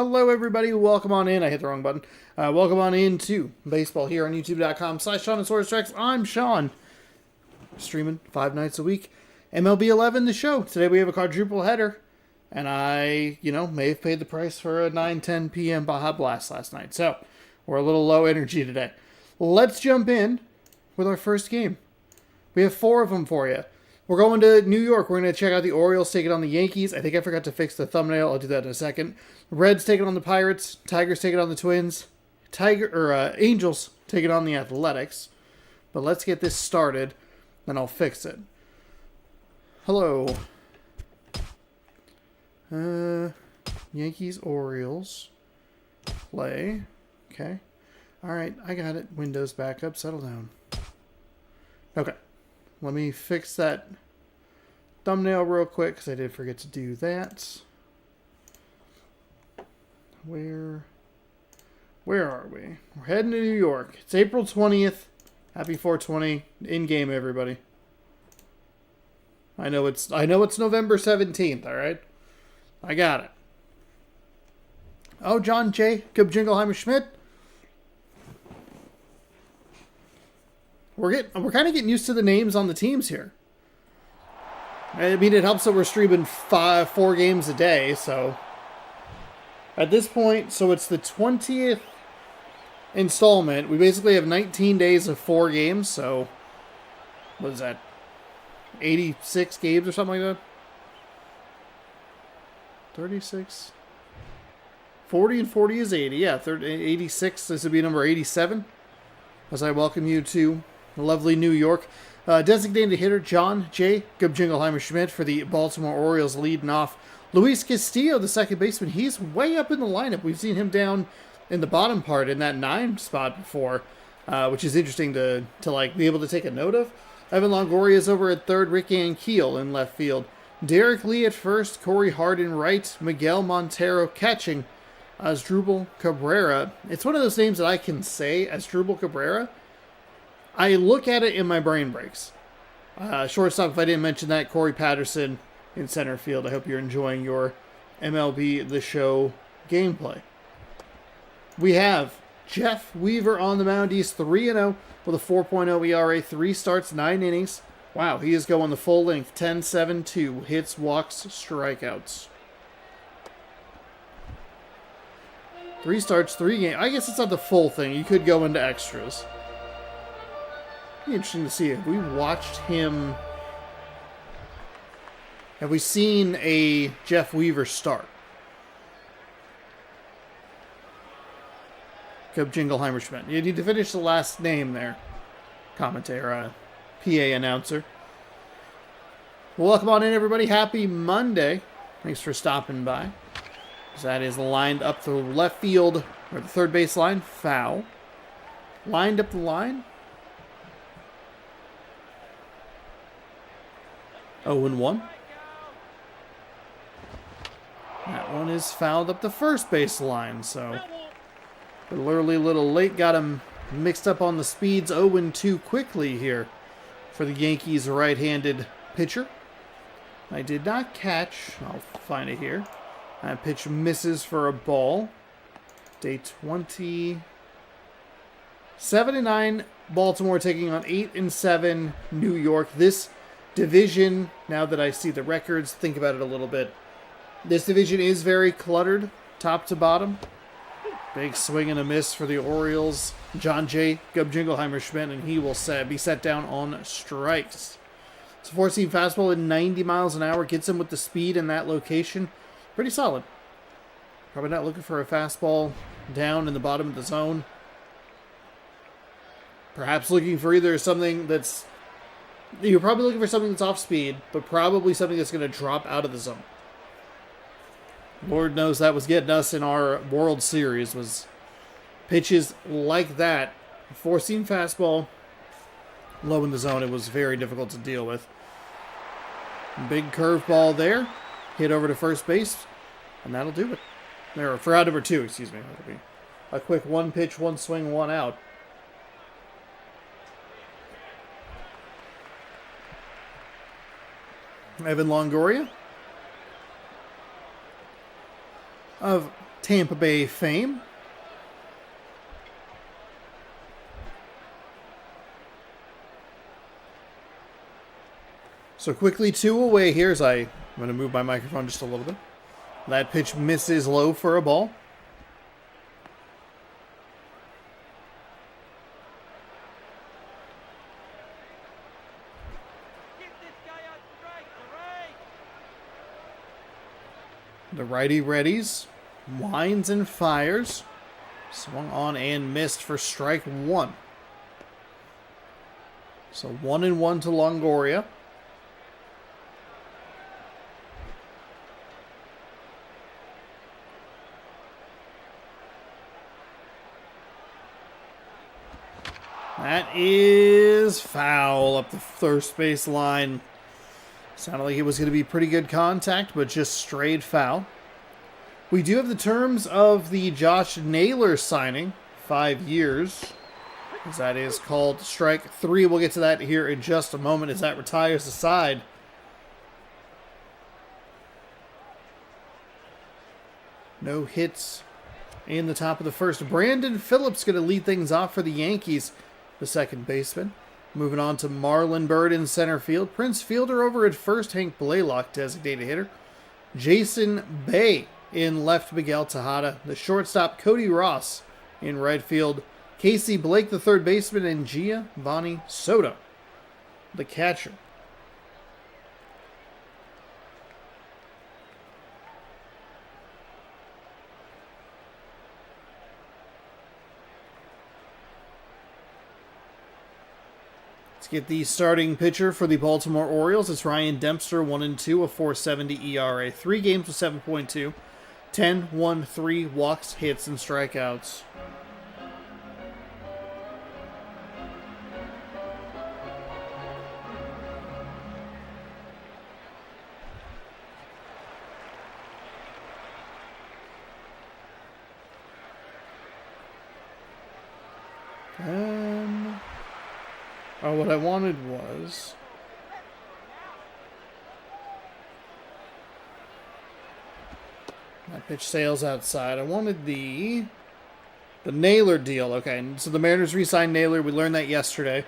Hello, everybody. Welcome on in. I hit the wrong button. Welcome on into baseball here on youtube.com/SeanandSourceTracks. I'm Sean. Streaming 5 nights a week. MLB 11, the show. Today we have a quadruple header. And I, may have paid the price for a 9:10 p.m. Baja Blast last night. So, we're a little low energy today. Let's jump in with our first game. We have 4 of them for you. We're going to New York. We're going to check out the Orioles taking on the Yankees. I think I forgot to fix the thumbnail. I'll do that in a second. Reds taking on the Pirates. Tigers taking on the Twins. Angels taking on the Athletics. But let's get this started, then I'll fix it. Hello. Yankees, Orioles. Play. Okay. Alright, I got it. Windows back up. Settle down. Okay. Let me fix that thumbnail real quick because I did forget to do that. Where are we? We're heading to New York. It's April 20th. Happy 420 in game, everybody. I know it's November 17th, all right? I got it. Oh, John Jacob Jingleheimer Schmidt. We're kind of getting used to the names on the teams here. I mean, it helps that we're streaming 4 games a day, so at this point, so it's the 20th installment. We basically have 19 days of 4 games, so what is that? 86 games or something like that? 36? 40 and 40 is 80. Yeah, 86. This would be number 87. As I welcome you to lovely New York. Designated hitter John Jacob Jingleheimer Schmidt for the Baltimore Orioles leading off. Luis Castillo, the second baseman, he's way up in the lineup. We've seen him down in the bottom part in that 9 spot before, which is interesting to be able to take a note of. Evan Longoria is over at third. Rick Ankiel in left field. Derek Lee at first. Corey Hardin right. Miguel Montero catching. Asdrubal Cabrera. It's one of those names that I can say, Asdrubal Cabrera. I look at it and my brain breaks. Shortstop, if I didn't mention that, Corey Patterson in center field. I hope you're enjoying your MLB The Show gameplay. We have Jeff Weaver on the mound. He's 3-0 with a 4.0 ERA, 3 starts, 9 innings. Wow, he is going the full length, 10-7-2, hits, walks, strikeouts. 3 starts, 3 games. I guess it's not the full thing. You could go into extras. Be interesting to see if we watched him. Have we seen a Jeff Weaver start? Jacob Jingleheimer Schmidt. You need to finish the last name there, commentator, PA announcer. Welcome on in, everybody. Happy Monday. Thanks for stopping by. That is lined up the left field, or the third base line. Foul. Lined up the line. 0-1. That one is fouled up the first base line, so a little late. Got him mixed up on the speeds. 0-2 quickly here for the Yankees right-handed pitcher. I did not catch. I'll find it here. That pitch misses for a ball. Day 20. 7-9 Baltimore taking on 8-7 New York. This division, now that I see the records, think about it a little bit. This division is very cluttered, top to bottom. Big swing and a miss for the Orioles. John Jacob Jingleheimer Schmidt, and he will be set down on strikes. It's a 4-seam fastball at 90 miles an hour. Gets him with the speed in that location. Pretty solid. Probably not looking for a fastball down in the bottom of the zone. Perhaps looking for either something that's... You're probably looking for something that's off speed, but probably something that's going to drop out of the zone. Lord knows that was getting us in our World Series, was pitches like that. 4-seam fastball, low in the zone. It was very difficult to deal with. Big curveball there. Hit over to first base, and that'll do it. There, for out number 2, excuse me. That'll be a quick 1 pitch, 1 swing, 1 out. Evan Longoria of Tampa Bay fame. So quickly 2 away here as I'm going to move my microphone just a little bit. That pitch misses low for a ball. The righty readies, winds and fires. Swung on and missed for strike 1. So 1-1 to Longoria. That is foul up the first base line. Sounded like it was going to be pretty good contact, but just straight foul. We do have the terms of the Josh Naylor signing, 5 years, as that is called strike 3. We'll get to that here in just a moment as that retires the side. No hits in the top of the first. Brandon Phillips going to lead things off for the Yankees, the second baseman. Moving on to Marlon Byrd in center field. Prince Fielder over at first. Hank Blaylock, designated hitter. Jason Bay in left. Miguel Tejada. The shortstop, Cody Ross in right field. Casey Blake, the third baseman. And Giovanni Soto, the catcher. Get the starting pitcher for the Baltimore Orioles. It's Ryan Dempster, 1-2, a 4.70 ERA. 3 games with 7.2. 10-1-3 walks, hits, and strikeouts. Oh, what I wanted was... that pitch sails outside. I wanted the Naylor deal. Okay, so the Mariners re-signed Naylor. We learned that yesterday.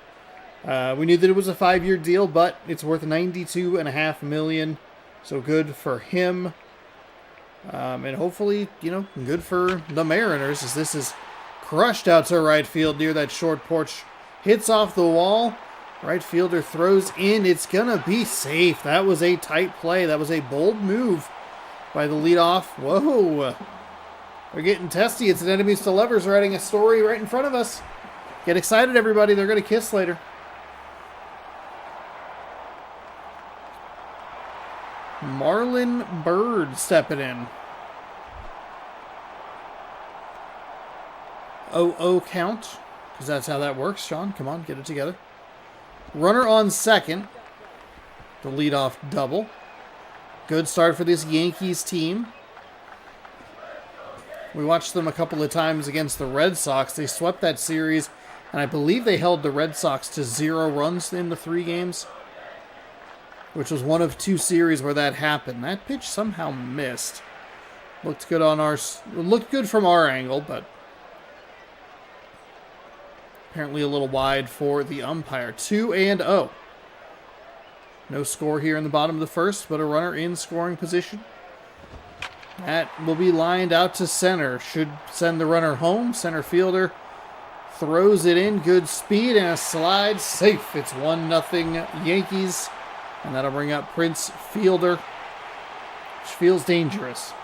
We knew that it was a 5-year deal, but it's worth $92.5 million. So good for him. And hopefully, good for the Mariners, as this is crushed out to right field near that short porch. Hits off the wall. Right fielder throws in. It's going to be safe. That was a tight play. That was a bold move by the leadoff. Whoa. They're getting testy. It's an enemies to lovers writing a story right in front of us. Get excited, everybody. They're going to kiss later. Marlon Byrd stepping in. 0-0 count. Because that's how that works, Sean. Come on, get it together. Runner on second. The leadoff double. Good start for this Yankees team. We watched them a couple of times against the Red Sox. They swept that series, and I believe they held the Red Sox to 0 runs in the 3 games, which was one of 2 series where that happened. That pitch somehow missed. Looked good from our angle, but apparently a little wide for the umpire. 2-0. No score here in the bottom of the first, but a runner in scoring position. That will be lined out to center. Should send the runner home. Center fielder throws it in. Good speed and a slide. Safe. It's 1-0 Yankees. And that'll bring up Prince Fielder, which feels dangerous.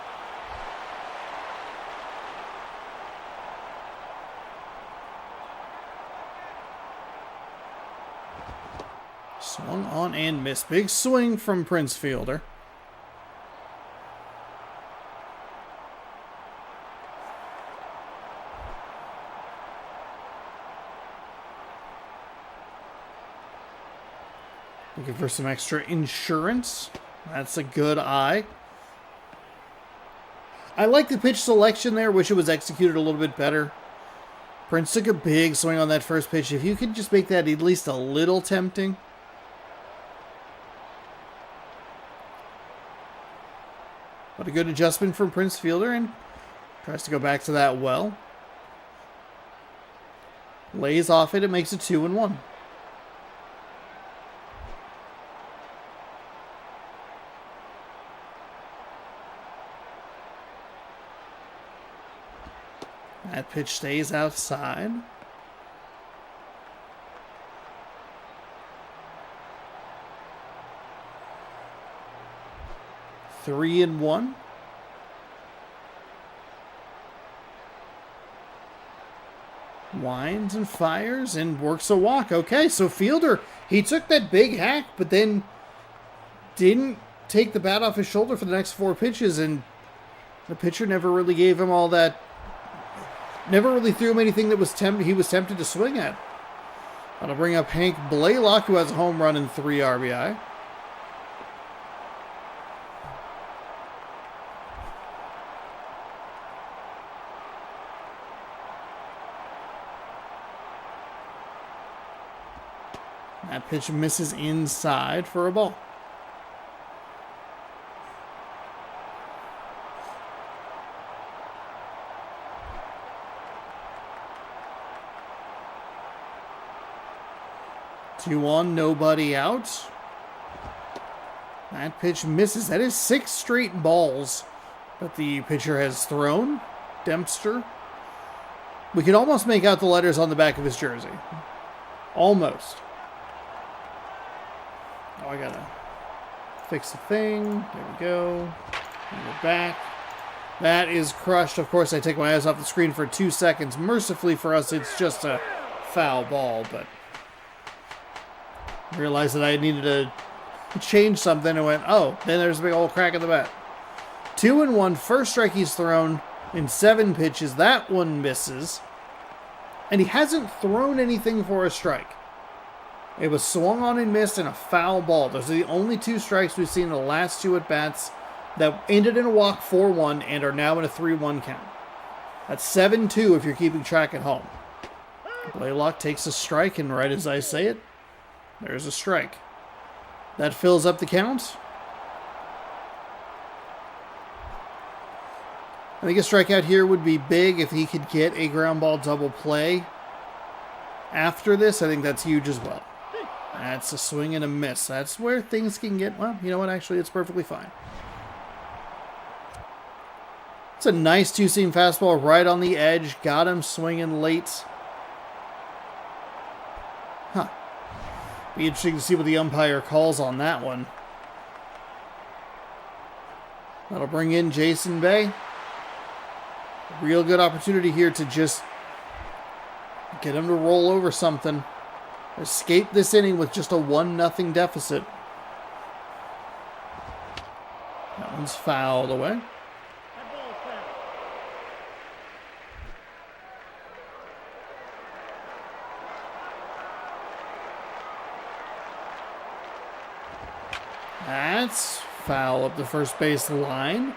Swung on and missed. Big swing from Prince Fielder. Looking for some extra insurance. That's a good eye. I like the pitch selection there. Wish it was executed a little bit better. Prince took a big swing on that first pitch. If you could just make that at least a little tempting. But a good adjustment from Prince Fielder, and Tries to go back to that well. Lays off it. It makes it 2-1. That pitch stays outside. Three and one. Winds and fires and works a walk. Okay, so Fielder, he took that big hack, but then didn't take the bat off his shoulder for the next 4 pitches, and the pitcher never really gave him all that. Never really threw him anything that he was tempted to swing at. That'll bring up Hank Blaylock, who has a home run and 3 RBI. That pitch misses inside for a ball. Two on, nobody out. That pitch misses. That is 6 straight balls that the pitcher has thrown. Dempster. We can almost make out the letters on the back of his jersey. Almost. Oh, I gotta fix the thing. There we go. And we're back. That is crushed. Of course, I take my eyes off the screen for 2 seconds. Mercifully for us, it's just a foul ball, but I realized that I needed to change something and went, oh, then there's a big old crack in the bat. 2-1. First strike he's thrown in 7 pitches. That one misses. And he hasn't thrown anything for a strike. It was swung on and missed and a foul ball. Those are the only 2 strikes we've seen in the last 2 at-bats that ended in a walk 4-1 and are now in a 3-1 count. That's 7-2 if you're keeping track at home. Blaylock takes a strike, and right as I say it, there's a strike. That fills up the count. I think a strikeout here would be big if he could get a ground ball double play. After this, I think that's huge as well. That's a swing and a miss. That's where things can get, well, you know what, actually, it's perfectly fine. It's a nice 2-seam fastball right on the edge. Got him swinging late. Huh. Be interesting to see what the umpire calls on that one. That'll bring in Jason Bay. Real good opportunity here to just get him to roll over something. Escape this inning with just a 1-0 deficit. That one's fouled away. That's foul up the first base line.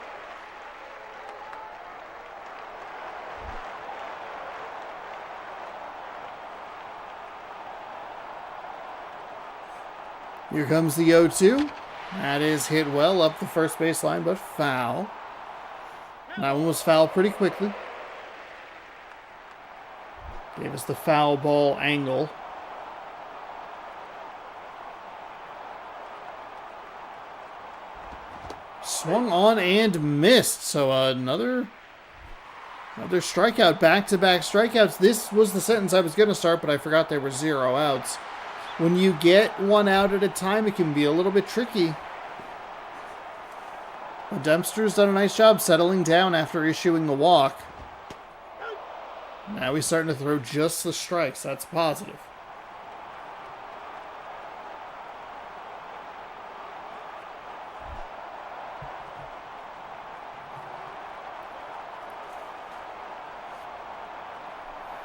Here comes the 0-2. That is hit well up the first base line, but foul. That one was fouled pretty quickly. Gave us the foul ball angle. Swung on and missed. So another strikeout, back-to-back strikeouts. This was the sentence I was going to start, but I forgot there were 0 outs. When you get 1 out at a time, it can be a little bit tricky. But Dempster's done a nice job settling down after issuing the walk. Now he's starting to throw just the strikes. That's positive.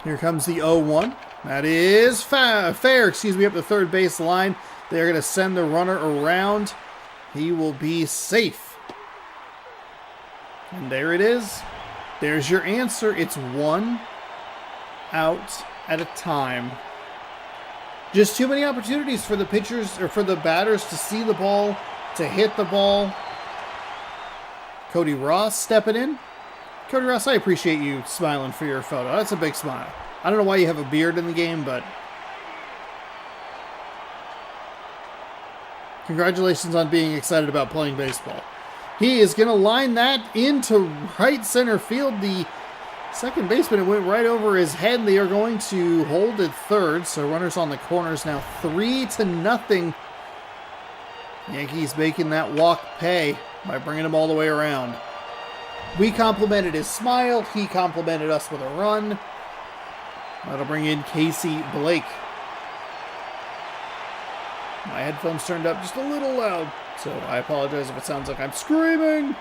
Here comes the 0-1. That is fair, up the third base line. They're going to send the runner around. He will be safe. And there it is. There's your answer. It's 1 out at a time. Just too many opportunities for the pitchers or for the batters to see the ball, to hit the ball. Cody Ross stepping in. Cody Ross, I appreciate you smiling for your photo. That's a big smile. I don't know why you have a beard in the game, but congratulations on being excited about playing baseball. He is going to line that into right center field. The second baseman, it went right over his head. They are going to hold at third. So runners on the corners now 3-0. Yankees making that walk pay by bringing him all the way around. We complimented his smile. He complimented us with a run. That'll bring in Casey Blake. My headphones turned up just a little loud, so I apologize if it sounds like I'm screaming.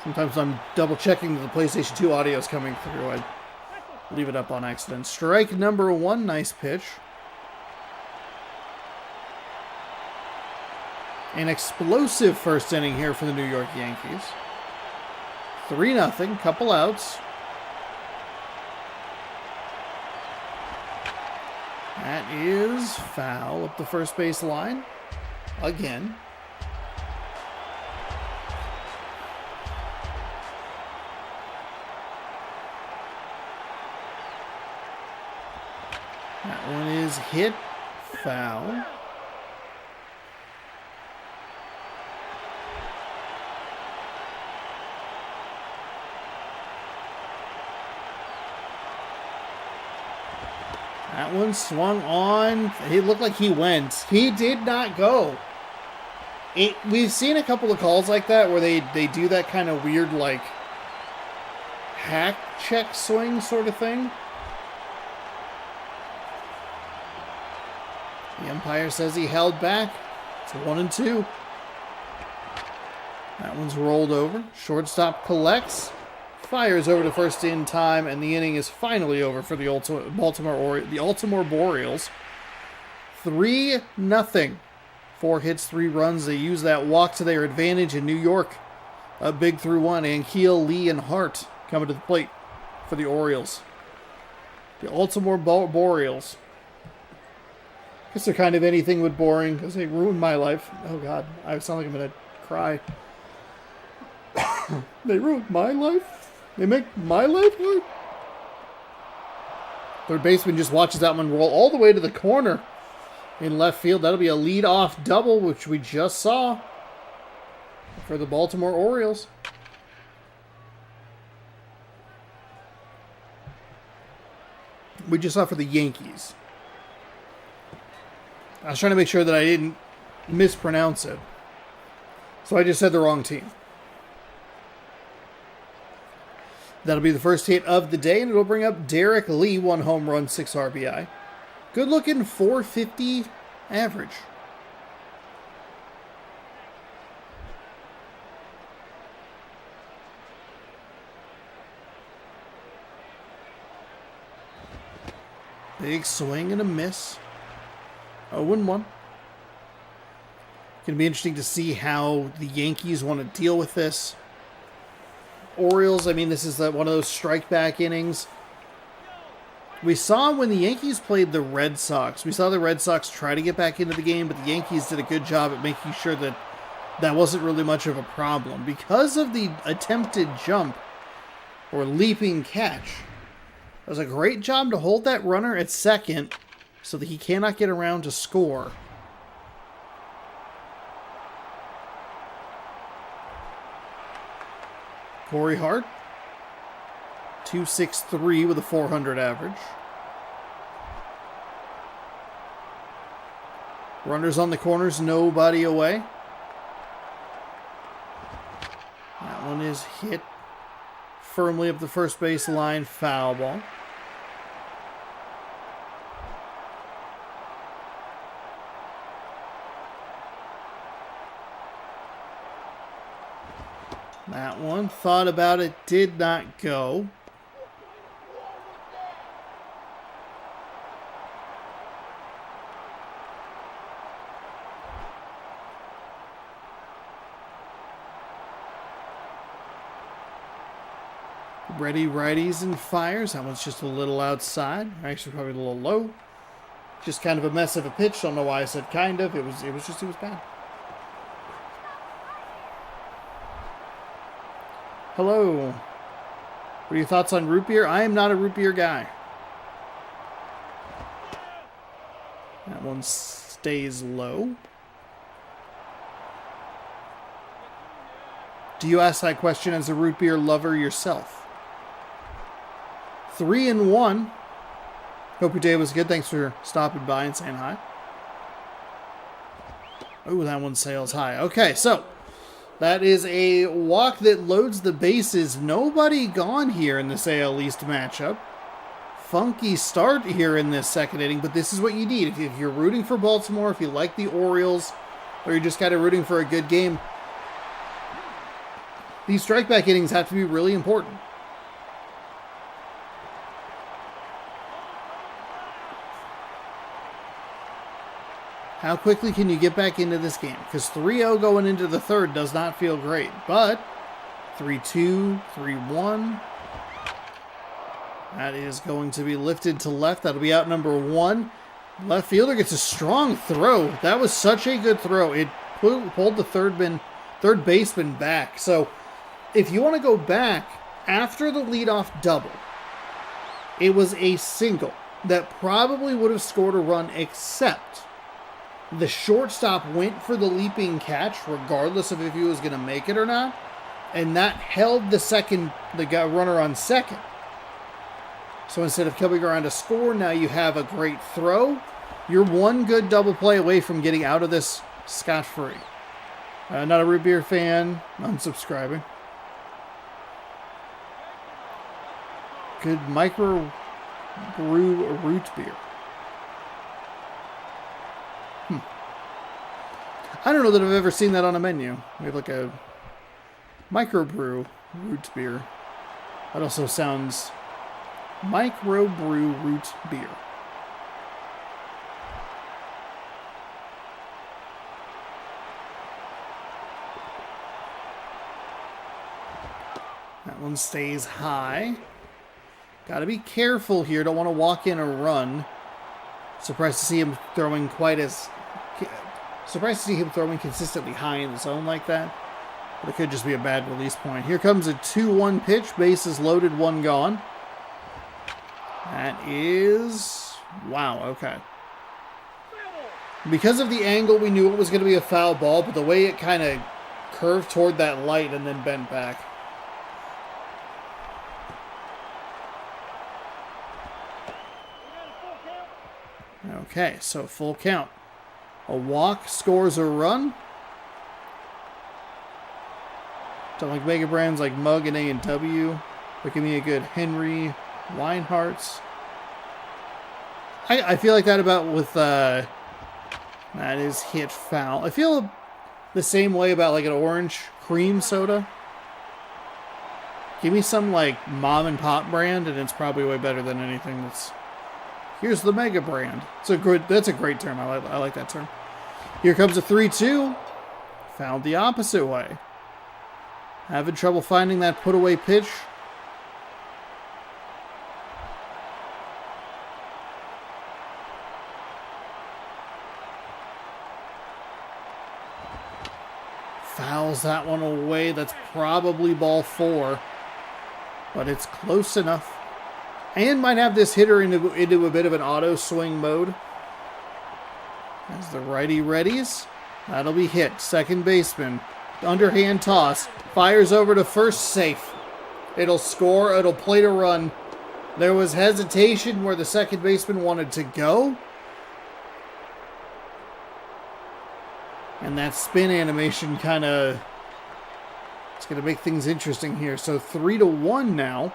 Sometimes I'm double checking that the PlayStation 2 audio is coming through. I leave it up on accident. Strike number 1, nice pitch. An explosive first inning here for the New York Yankees. 3-0, couple outs. That is foul up the first base line. Again. That one is hit. Foul. That one swung on. It looked like he went. He did not go. We've seen a couple of calls like that where they do that kind of weird, like, hack check swing sort of thing. The umpire says he held back. It's 1-2. That one's rolled over. Shortstop collects. Fires over to first in time, and the inning is finally over for the Baltimore Orioles. 3-0. 4 hits, 3 runs. They use that walk to their advantage in New York. A big through one. Ankiel, Lee, and Hart coming to the plate for the Orioles. The Baltimore Orioles. I guess they're kind of anything but boring because they ruined my life. Oh, God. I sound like I'm going to cry. They ruined my life? They make my life hard? Third baseman just watches that one roll all the way to the corner in left field. That'll be a lead-off double, which we just saw for the Baltimore Orioles. We just saw for the Yankees. I was trying to make sure that I didn't mispronounce it. So I just said the wrong team. That'll be the first hit of the day, and it'll bring up Derek Lee, 1 home run, 6 RBI. Good looking 450 average. Big swing and a miss. 0-1. Going to be interesting to see how the Yankees want to deal with this. Orioles, I mean, this is one of those strike back innings. We saw when the Yankees played the Red Sox, we saw the Red Sox try to get back into the game, but the Yankees did a good job at making sure that that wasn't really much of a problem. Because of the attempted jump or leaping catch, it was a great job to hold that runner at second so that he cannot get around to score. Corey Hart, 263 with a 400 average. Runners on the corners, nobody away. That one is hit firmly up the first base line, foul ball. That one, thought about it, did not go. Ready righties and fires. That one's just a little outside. Actually, probably a little low. Just kind of a mess of a pitch. Don't know why I said kind of. It was bad. Hello. What are your thoughts on root beer? I am not a root beer guy. That one stays low. Do you ask that question as a root beer lover yourself? 3-1. Hope your day was good. Thanks for stopping by and saying hi. Oh, that one sails high. Okay, so that is a walk that loads the bases. Nobody gone here in this AL East matchup. Funky start here in this second inning, but this is what you need. If you're rooting for Baltimore, if you like the Orioles, or you're just kind of rooting for a good game, these strikeback innings have to be really important. How quickly can you get back into this game? Because 3-0 going into the third does not feel great. But 3-2, 3-1. That is going to be lifted to left. That'll be out number 1. Left fielder gets a strong throw. That was such a good throw. It pulled the third baseman back. So if you want to go back after the leadoff double, it was a single that probably would have scored a run, except the shortstop went for the leaping catch, regardless of if he was going to make it or not, and that held the runner on second. So instead of coming around to score, now you have a great throw. You're one good double play away from getting out of this scot-free. Not a root beer fan. Unsubscribing. Good micro brew root beer. I don't know that I've ever seen that on a menu. We have like a microbrew root beer. That also sounds microbrew root beer. That one stays high. Got to be careful here. Don't want to walk in a run. Surprised to see him throwing consistently high in the zone like that. But it could just be a bad release point. Here comes a 2-1 pitch. Bases loaded, one gone. That is... wow, okay. Because of the angle, we knew it was going to be a foul ball, but the way it kind of curved toward that light and then bent back. Okay, so full count. A walk scores a run. Don't like mega brands like Mug and A&W. But give me a good Henry, Weinhardt's. I feel like that about with... that is hit foul. I feel the same way about like an orange cream soda. Give me some like mom and pop brand and it's probably way better than anything that's... here's the mega brand. That's a great term. I like that term. Here comes a 3-2. Fouled the opposite way. Having trouble finding that put away pitch. Fouls that one away. That's probably ball 4. But it's close enough. And might have this hitter into a bit of an auto swing mode. As the righty readies. That'll be hit. Second baseman. Underhand toss. Fires over to first, safe. It'll score. It'll plate a run. There was hesitation where the second baseman wanted to go. And that spin animation kind of... it's going to make things interesting here. So 3-1 now.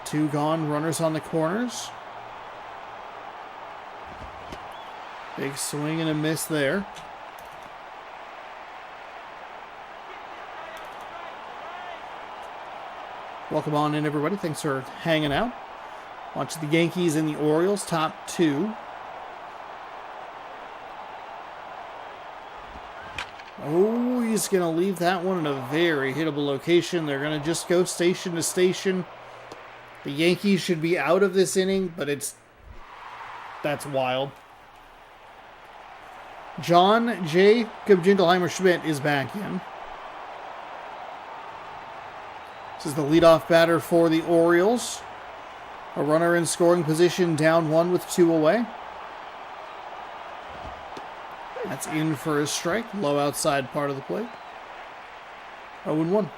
Two gone, runners on the corners. Big swing and a miss there. Welcome on in, everybody. Thanks for hanging out. Watch the Yankees and the Orioles, top 2. Oh, he's going to leave that one in a very hittable location. They're going to just go station to station. The Yankees should be out of this inning, but it's That's wild. John Jacob Jingleheimer Schmidt is back in. This is the leadoff batter for the Orioles. A runner in scoring position, down 1 with 2 away. That's in for a strike. Low outside part of the plate. 0-1.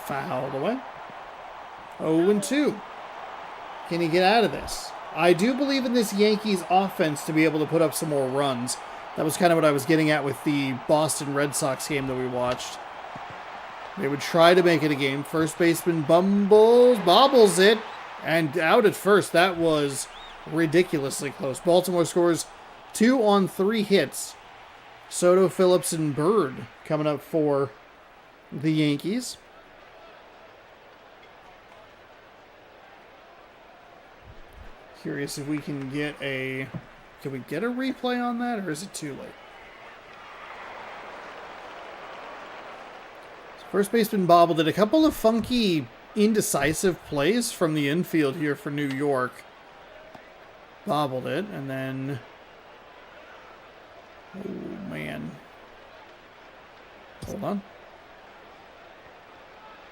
Fouled away. 0-2. Can he get out of this? I do believe in this Yankees offense to be able to put up some more runs. That was kind of what I was getting at with the Boston Red Sox game that we watched. They would try to make it a game. First baseman bobbles it, and out at first. That was ridiculously close. Baltimore scores 2 on 3 hits. Soto, Phillips, and Bird coming up for the Yankees. Curious if we can get a... Can we get a replay on that, or is it too late? So first baseman bobbled it. A couple of funky, indecisive plays from the infield here for New York. Bobbled it, and then... Oh, man. Hold on.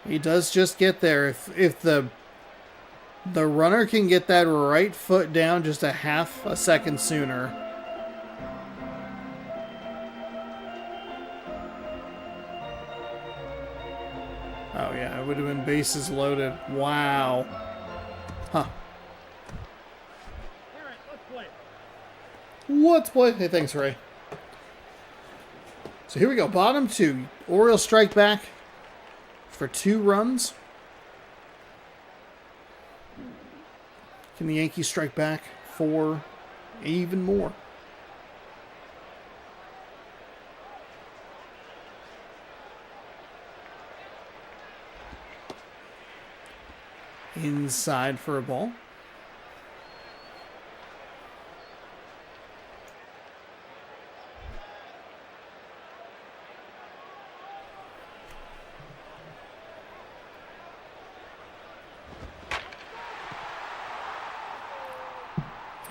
He does just get there. If the runner can get that right foot down just a half a second sooner. Oh yeah, it would have been bases loaded. Wow. Huh. Alright, let's play. Let's play. Hey, thanks, Ray. So here we go. Bottom 2. Orioles strike back for 2 runs. Can the Yankees strike back for even more? Inside for a ball.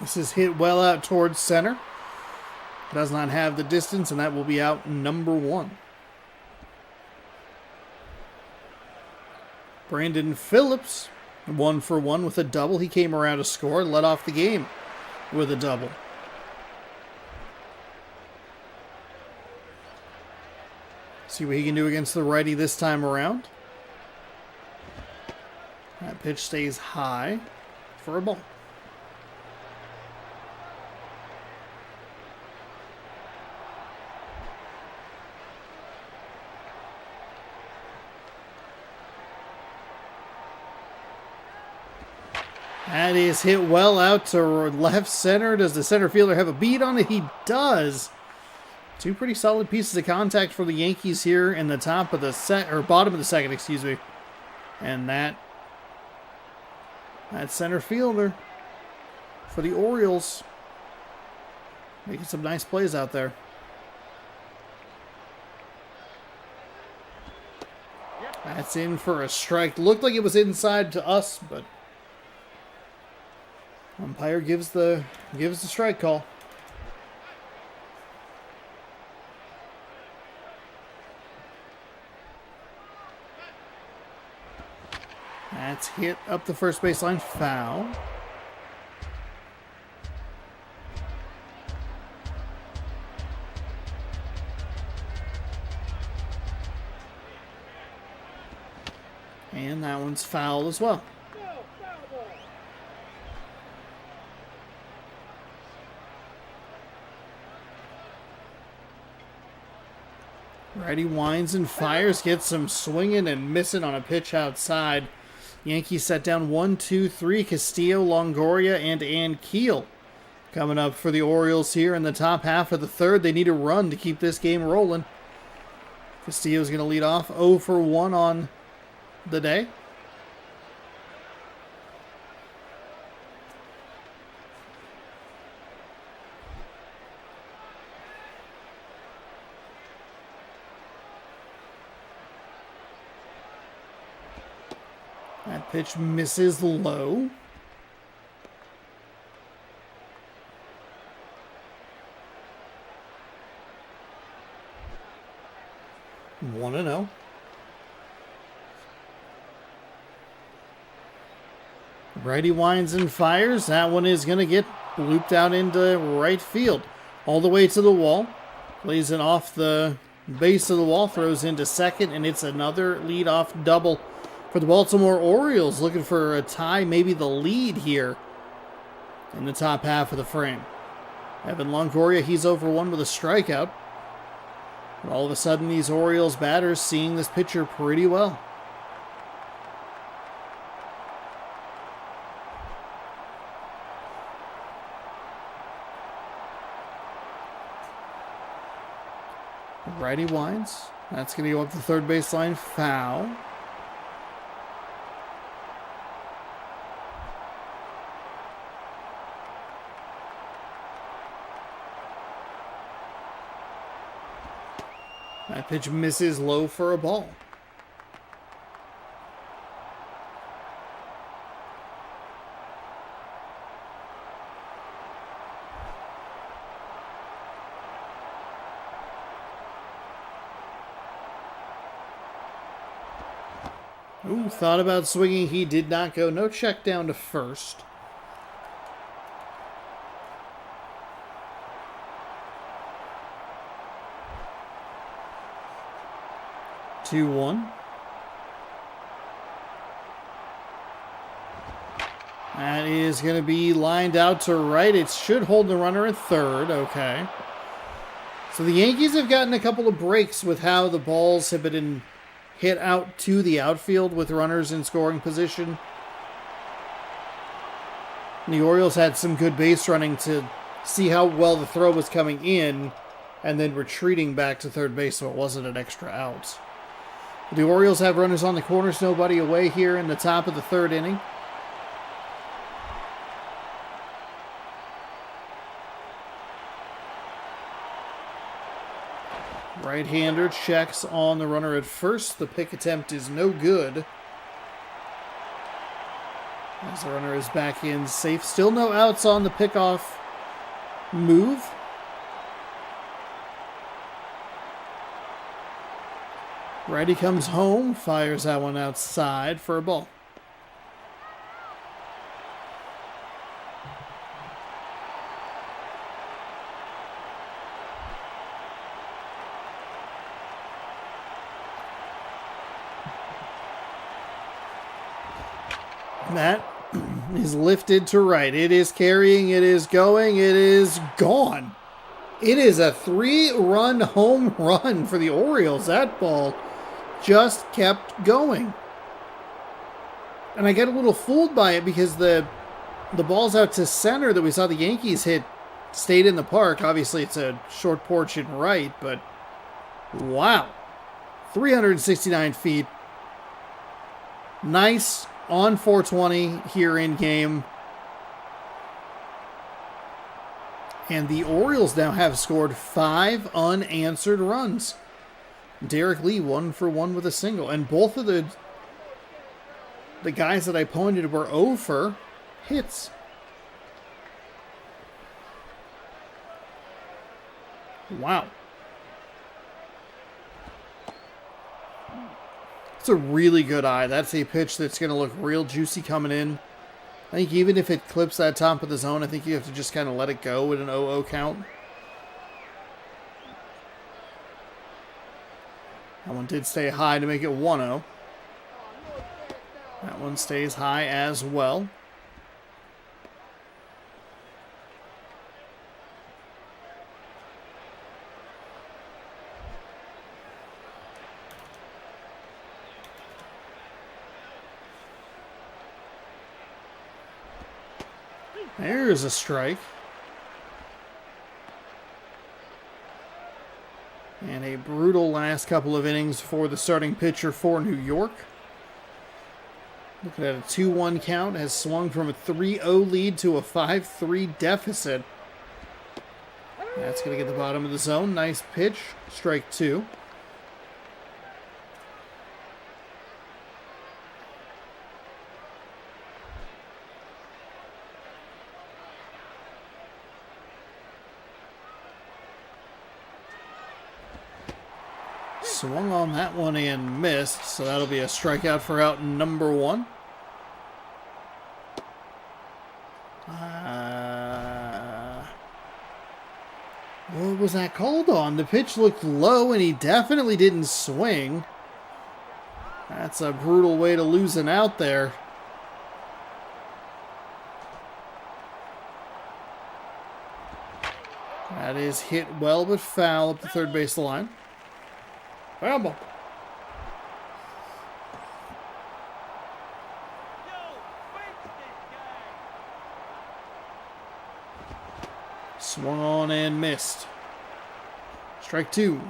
This is hit well out towards center. Does not have the distance, and that will be out number 1. Brandon Phillips, 1 for 1 with a double. He came around to score and led off the game with a double. See what he can do against the righty this time around. That pitch stays high for a ball. That is hit well out to left center. Does the center fielder have a beat on it? He does. 2 pretty solid pieces of contact for the Yankees here in the top of the bottom of the second, excuse me. And that center fielder for the Orioles making some nice plays out there. That's in for a strike. Looked like it was inside to us, but umpire gives the strike call. That's hit up the first baseline, foul. And that one's foul as well. Righty winds and fires, gets some swinging and missing on a pitch outside. Yankees set down 1, 2, 3. Castillo, Longoria, and Ankiel coming up for the Orioles here in the top half of the third. They need a run to keep this game rolling. Castillo's going to lead off 0 for 1 on the day. That pitch misses low. One and 0. Righty winds and fires. That one is going to get looped out into right field. All the way to the wall. Plays it off the base of the wall. Throws into second. And it's another leadoff double for the Baltimore Orioles. Looking for a tie, maybe the lead here in the top half of the frame. Evan Longoria, he's over one with a strikeout. But all of a sudden, these Orioles batters seeing this pitcher pretty well. Righty winds. That's going to go up the third baseline. Foul. That pitch misses low for a ball. Ooh, thought about swinging. He did not go. No check down to first. Two, one. That is going to be lined out to right. It should hold the runner at third. Okay. So the Yankees have gotten a couple of breaks with how the balls have been hit out to the outfield with runners in scoring position. And the Orioles had some good base running to see how well the throw was coming in and then retreating back to third base so it wasn't an extra out. The Orioles have runners on the corners, nobody away here in the top of the third inning. Right-hander checks on the runner at first. The pick attempt is no good. As the runner is back in safe. Still no outs on the pickoff move. Righty comes home, fires that one outside for a ball. That is lifted to right. It is carrying, it is going, it is gone. It is a 3-run home run for the Orioles. That ball just kept going. And I get a little fooled by it because the balls out to center that we saw the Yankees hit stayed in the park. Obviously, it's a short porch in right, but wow. 369 feet. Nice on 420 here in game. And the Orioles now have scored 5 unanswered runs. Derek Lee 1 for 1 with a single. And both of the guys that I pointed were 0 for hits. Wow. It's a really good eye. That's a pitch that's going to look real juicy coming in. I think even if it clips that top of the zone, I think you have to just kind of let it go with an 0-0 count. That one did stay high to make it 1-0. That one stays high as well. There's a strike. And a brutal last couple of innings for the starting pitcher for New York. Looking at a 2-1 count, has swung from a 3-0 lead to a 5-3 deficit. That's going to get the bottom of the zone. Nice pitch. Strike 2. Swung on that one and missed, so that'll be a strikeout for out number 1. What was that called on? The pitch looked low, and he definitely didn't swing. That's a brutal way to lose an out there. That is hit well, but foul up the third base line. Foul ball. Swung on and missed. Strike 2.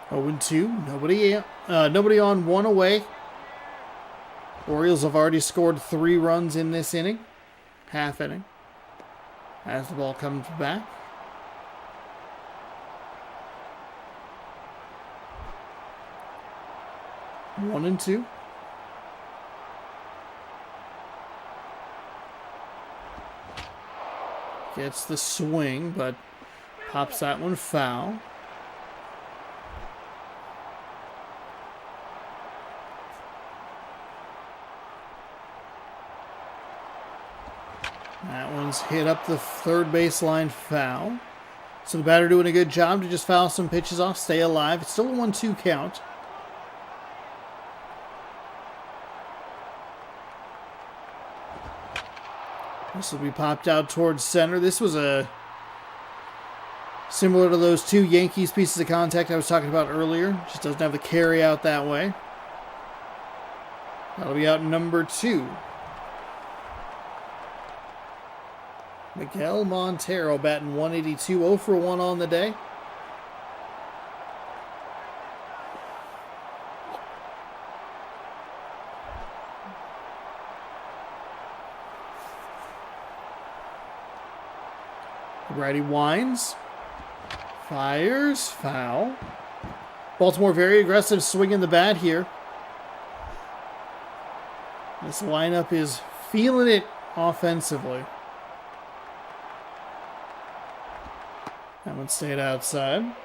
Oh, and 2. Nobody on, 1 away. Orioles have already scored 3 runs in this inning. Half inning. As the ball comes back. One and 2. Gets the swing, but pops that one foul. That one's hit up the third baseline foul. So the batter doing a good job to just foul some pitches off, stay alive. It's still a 1-2 count. This will be popped out towards center. This was similar to those 2 Yankees pieces of contact I was talking about earlier. Just doesn't have the carry out that way. That'll be out number 2. Miguel Montero batting 182, 0 for 1 on the day. Righty winds, fires, foul. Baltimore very aggressive swinging the bat here. This lineup is feeling it offensively. That one stayed outside.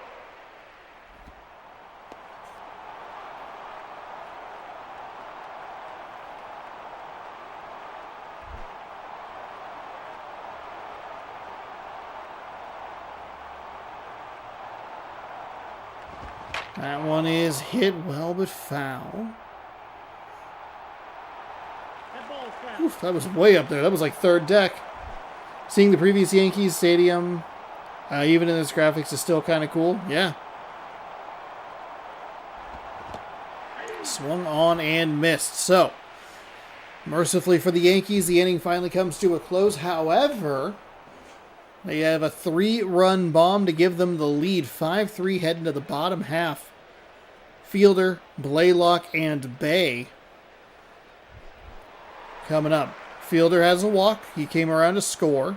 That one is hit well, but foul. Oof, that was way up there. That was like third deck. Seeing the previous Yankees stadium, even in this graphics, is still kind of cool. Yeah. Swung on and missed. So, mercifully for the Yankees, the inning finally comes to a close. However, they have a 3-run bomb to give them the lead. 5-3 heading to the bottom half. Fielder, Blaylock, and Bay coming up. Fielder has a walk. He came around to score.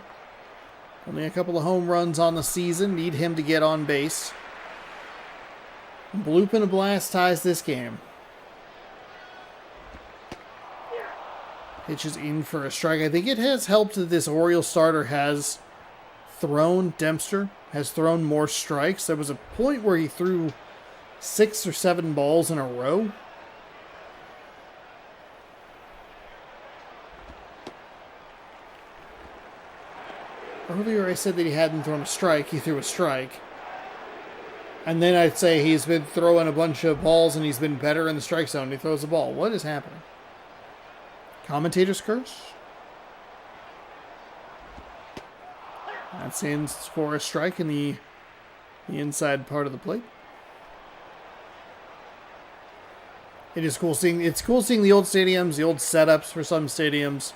Only a couple of home runs on the season. Need him to get on base. Bloop and a blast ties this game. Pitches in for a strike. I think it has helped that this Orioles starter has thrown, Dempster, has thrown more strikes. There was a point where he threw 6 or 7 balls in a row. Earlier I said that he hadn't thrown a strike. He threw a strike. And then I'd say he's been throwing a bunch of balls and he's been better in the strike zone. He throws a ball. What is happening? Commentator's curse? That's in for a strike in the inside part of the plate. It is cool seeing. It's cool seeing the old stadiums, the old setups for some stadiums.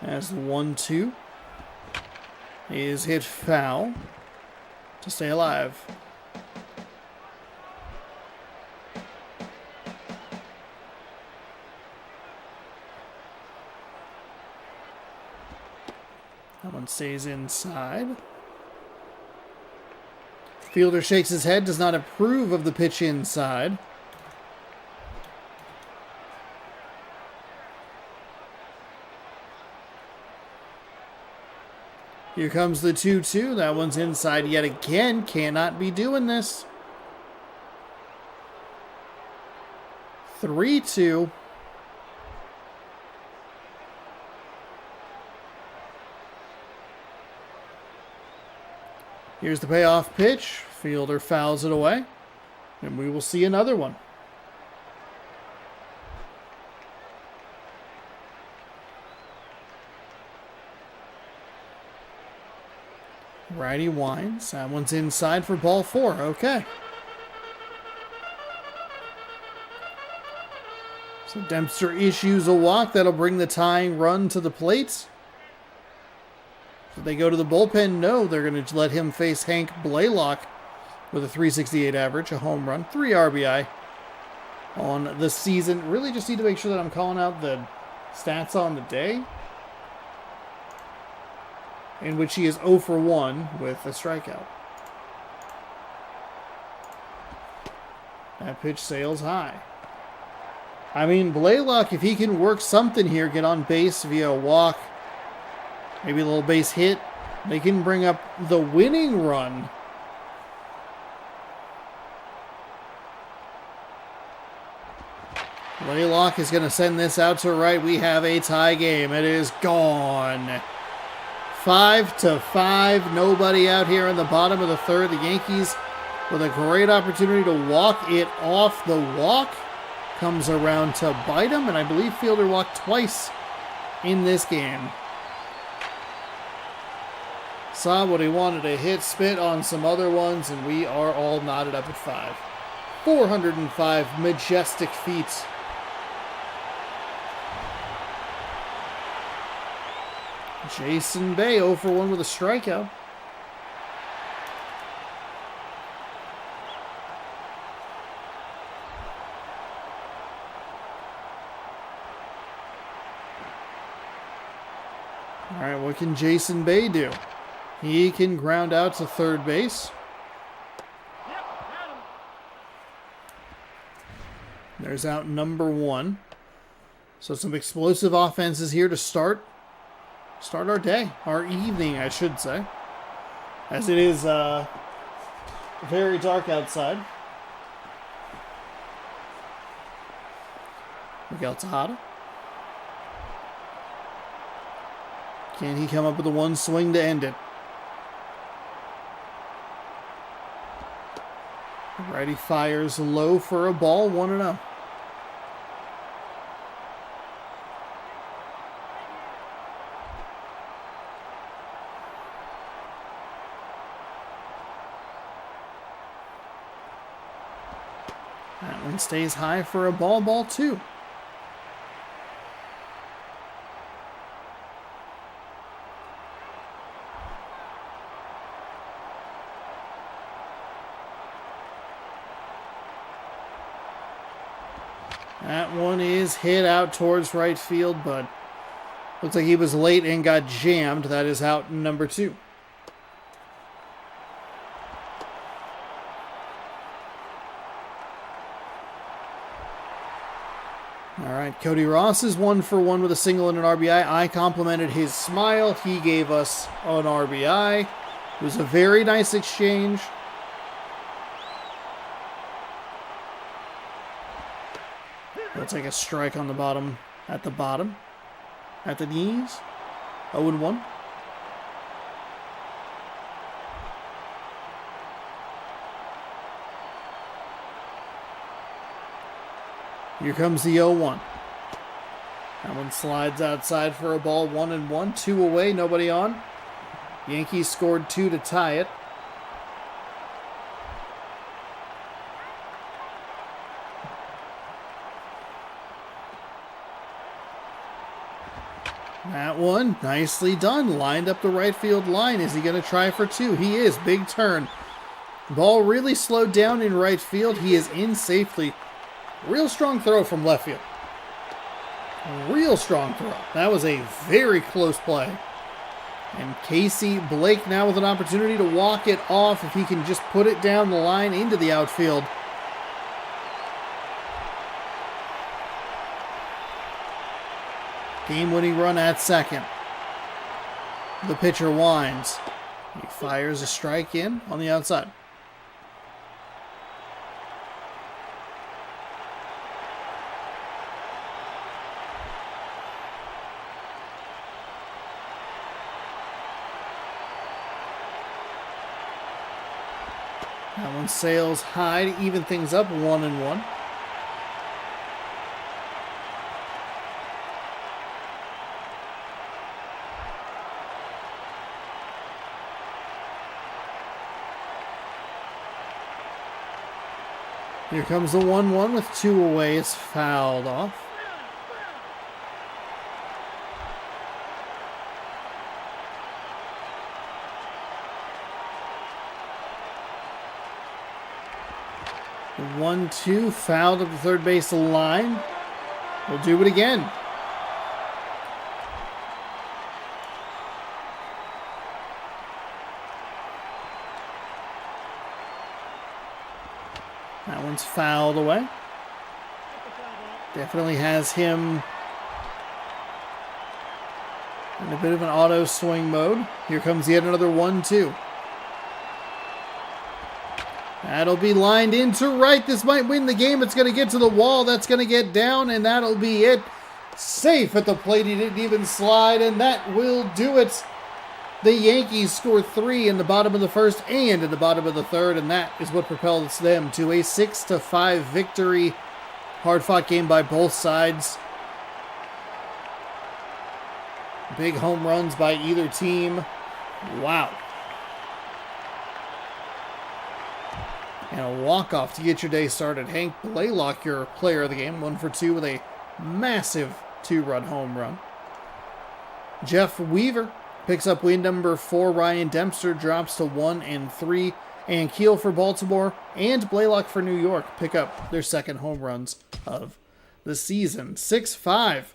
As the 1-2 is hit foul to stay alive. That one stays inside. Fielder shakes his head, does not approve of the pitch inside. Here comes the 2-2. That one's inside yet again. Cannot be doing this. 3-2. Here's the payoff pitch. Fielder fouls it away. And we will see another one. Righty winds. That one's inside for ball 4. Okay. So Dempster issues a walk. That'll bring the tying run to the plate. Should they go to the bullpen? No, they're going to let him face Hank Blaylock with a .368 average, a home run, 3 RBI on the season. Really just need to make sure that I'm calling out the stats on the day, in which he is 0 for 1 with a strikeout. That pitch sails high. I mean, Blaylock, if he can work something here, get on base via a walk, maybe a little base hit, they can bring up the winning run. Blaylock is going to send this out to right. We have a tie game. It is gone. 5-5. Nobody out here in the bottom of the third. The Yankees with a great opportunity to walk it off. The walk comes around to bite him, and I believe Fielder walked twice in this game. Saw what he wanted to hit, spit on some other ones, and we are all knotted up at 5. 405 majestic feet. Jason Bay 0 for 1 with a strikeout. All right, what can Jason Bay do? He can ground out to third base. There's out number 1. So some explosive offenses here to start our day, our evening, I should say, as it is very dark outside. Miguel Tejada. Can he come up with the one swing to end it? Righty fires low for a ball, 1-0. That one stays high for a ball 2. That one is hit out towards right field, but looks like he was late and got jammed. That is out number 2. All right, Cody Ross is 1 for 1 with a single and an RBI. I complimented his smile. He gave us an RBI. It was a very nice exchange. We'll take a strike on the bottom, at the knees. 0-1. Here comes the 0-1. That one slides outside for a ball, 1-1. 2 away, nobody on. Yankees scored 2 to tie it. That one, nicely done. Lined up the right field line. Is he going to try for 2? He is. Big turn. Ball really slowed down in right field. He is in safely. Real strong throw from left field. Real strong throw. That was a very close play. And Casey Blake now with an opportunity to walk it off if he can just put it down the line into the outfield. Game-winning run at second. The pitcher winds. He fires a strike in on the outside. That one sails high to even things up, 1-1. Here comes the 1-1 with 2 away. It's fouled off. The 1-2 fouled at the third base line. We'll do it again. That one's fouled away. Definitely has him in a bit of an auto swing mode. Here comes yet another 1-2. That'll be lined into right. This might win the game. It's going to get to the wall. That's going to get down, and that'll be it. Safe at the plate. He didn't even slide, and that will do it. The Yankees score 3 in the bottom of the first and in the bottom of the third, and that is what propels them to a 6-5 victory. Hard-fought game by both sides. Big home runs by either team. Wow. And a walk-off to get your day started. Hank Blaylock, your player of the game, 1 for 2 with a massive 2-run home run. Jeff Weaver picks up win number 4. Ryan Dempster drops to 1-3. And Keel for Baltimore and Blaylock for New York pick up their second home runs of the season. 6-5,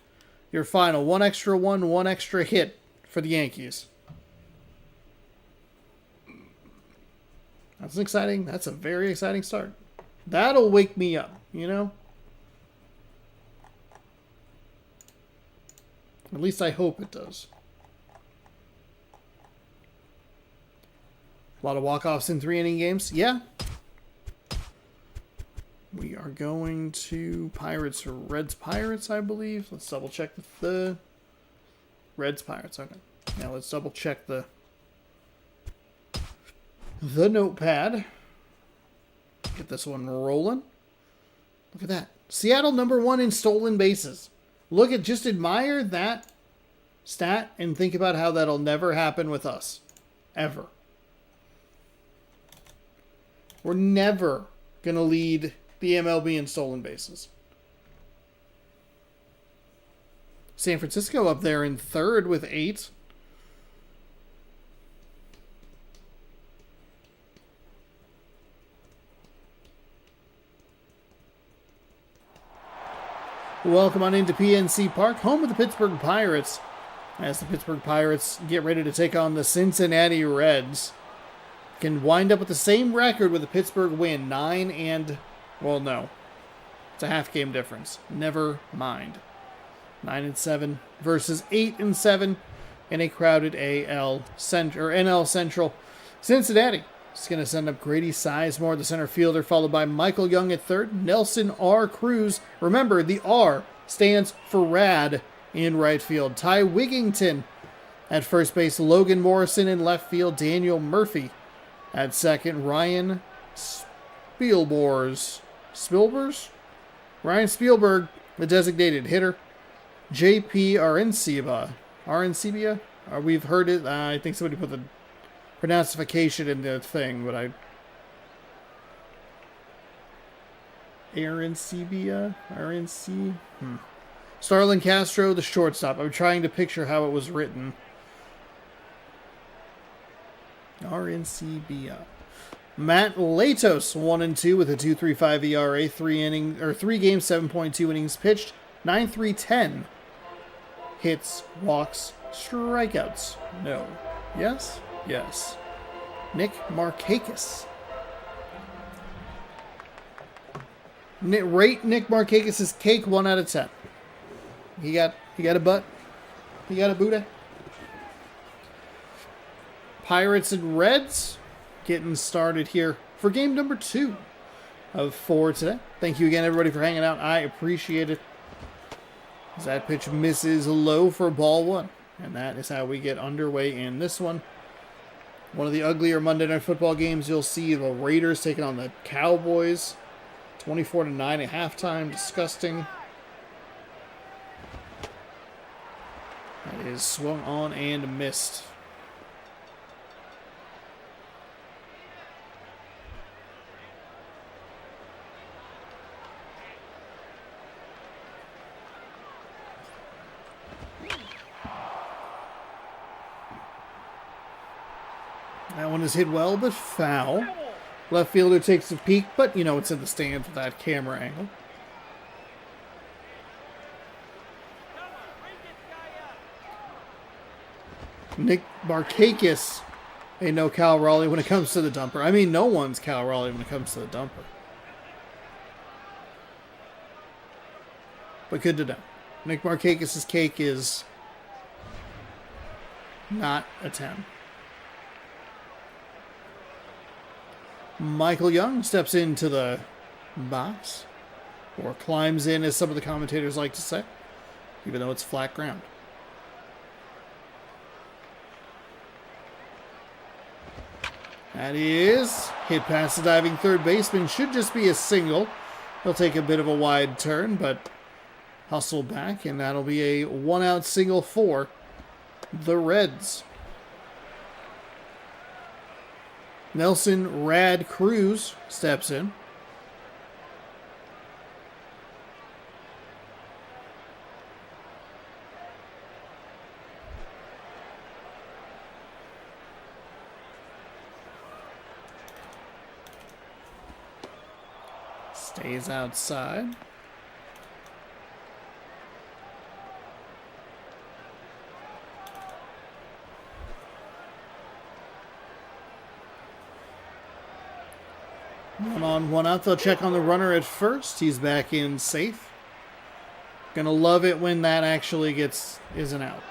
your final. 1 extra one, 1 extra hit for the Yankees. That's exciting. That's a very exciting start. That'll wake me up, you know? At least I hope it does. A lot of walk-offs in 3-inning games. Yeah. We are going to Pirates or Reds-Pirates, I believe. Let's double-check the Reds-Pirates. Okay. Now let's double-check the notepad. Get this one rolling. Look at that. Seattle #1 in stolen bases. Look at, just admire that stat and think about how that'll never happen with us. Ever. We're never going to lead the MLB in stolen bases. San Francisco up there in third with 8. Welcome on into PNC Park, home of the Pittsburgh Pirates, as the Pittsburgh Pirates get ready to take on the Cincinnati Reds. Can wind up with the same record with the Pittsburgh win, 9 well, no. It's a half game difference. Never mind. 9-7 versus 8-7 in a crowded NL Central. Cincinnati is going to send up Grady Sizemore, the center fielder, followed by Michael Young at third, Nelson R. Cruz. Remember, the R stands for Rad in right field. Ty Wigington at first base, Logan Morrison in left field, Daniel Murphy at second, Ryan Ryan Spielberg, the designated hitter. JP Arencibia. We've heard it. I think somebody put the pronunciation in the thing, but Arencibia? Starlin Castro, the shortstop. I'm trying to picture how it was written. Arencibia. Matt Latos, 1-2 with a 2.35 ERA, 3 games, 7.2 innings pitched, 9.310 hits, walks, strikeouts. No. Yes? Yes. Nick Markakis. Rate Nick Markakis' cake 1 out of 10. He got a butt. He got a booty. Pirates and Reds getting started here for game number 2 of 4 today. Thank you again, everybody, for hanging out. I appreciate it. As that pitch misses low for ball 1. And that is how we get underway in this one. One of the uglier Monday Night Football games you'll see. The Raiders taking on the Cowboys. 24-9 at halftime. Disgusting. That is swung on and missed. That one is hit well, but foul. Left fielder takes a peek, but, you know, it's in the stands with that camera angle. Nick Markakis ain't no Cal Raleigh when it comes to the dumper. I mean, no one's Cal Raleigh when it comes to the dumper. But good to know. Nick Markakis' cake is not a 10. Michael Young steps into the box, or climbs in, as some of the commentators like to say, even though it's flat ground. That is hit past the diving third baseman. Should just be a single. He'll take a bit of a wide turn, but hustle back, and that'll be a 1-out single for the Reds. Nelson Rad Cruz steps in. Stays outside. One on, one out. They'll check on the runner at first. He's back in safe. Gonna love it when that actually isn't out.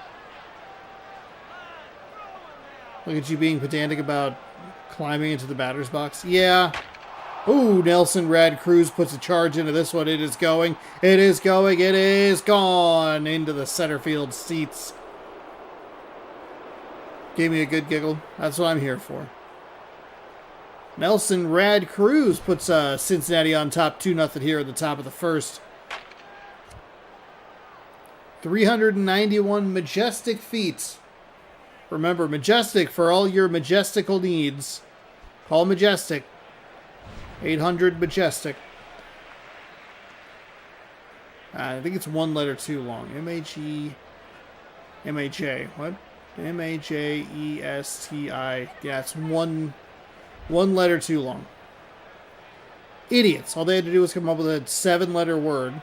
Look at you being pedantic about climbing into the batter's box. Yeah. Ooh, Nelson Rad Cruz puts a charge into this one. It is going. It is going. It is gone into the center field seats. Gave me a good giggle. That's what I'm here for. Nelson Rad Cruz puts Cincinnati on top 2-0 here at the top of the first. 391 majestic feet. Remember, majestic for all your majestical needs. Call Majestic. 800 Majestic. I think it's one letter too long. M-A-G... M-A-J. What? M-A-J-E-S-T-I. Yeah, it's one letter too long. Idiots. All they had to do was come up with a 7-letter word.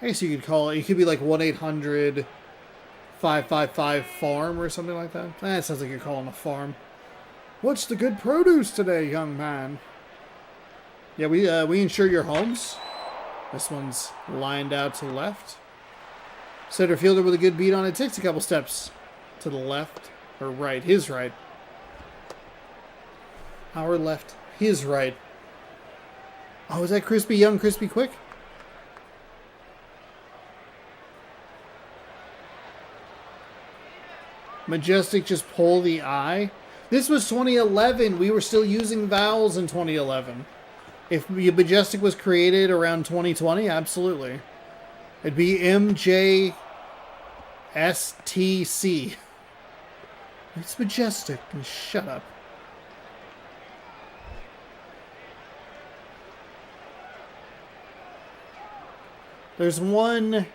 I guess you could call it... It could be like 1-800-555-FARM or something like that. That sounds like you're calling a farm. What's the good produce today, young man? Yeah, we insure your homes. This one's lined out to the left. Center fielder with a good beat on it. Takes a couple steps to the left. Or right. His right. Our left. His right. Oh, is that Crispy Young, Crispy Quick? Majestic just pull the I. This was 2011. We were still using vowels in 2011. If Majestic was created around 2020, absolutely. It'd be MJSTC. It's Majestic. Shut up. There's one...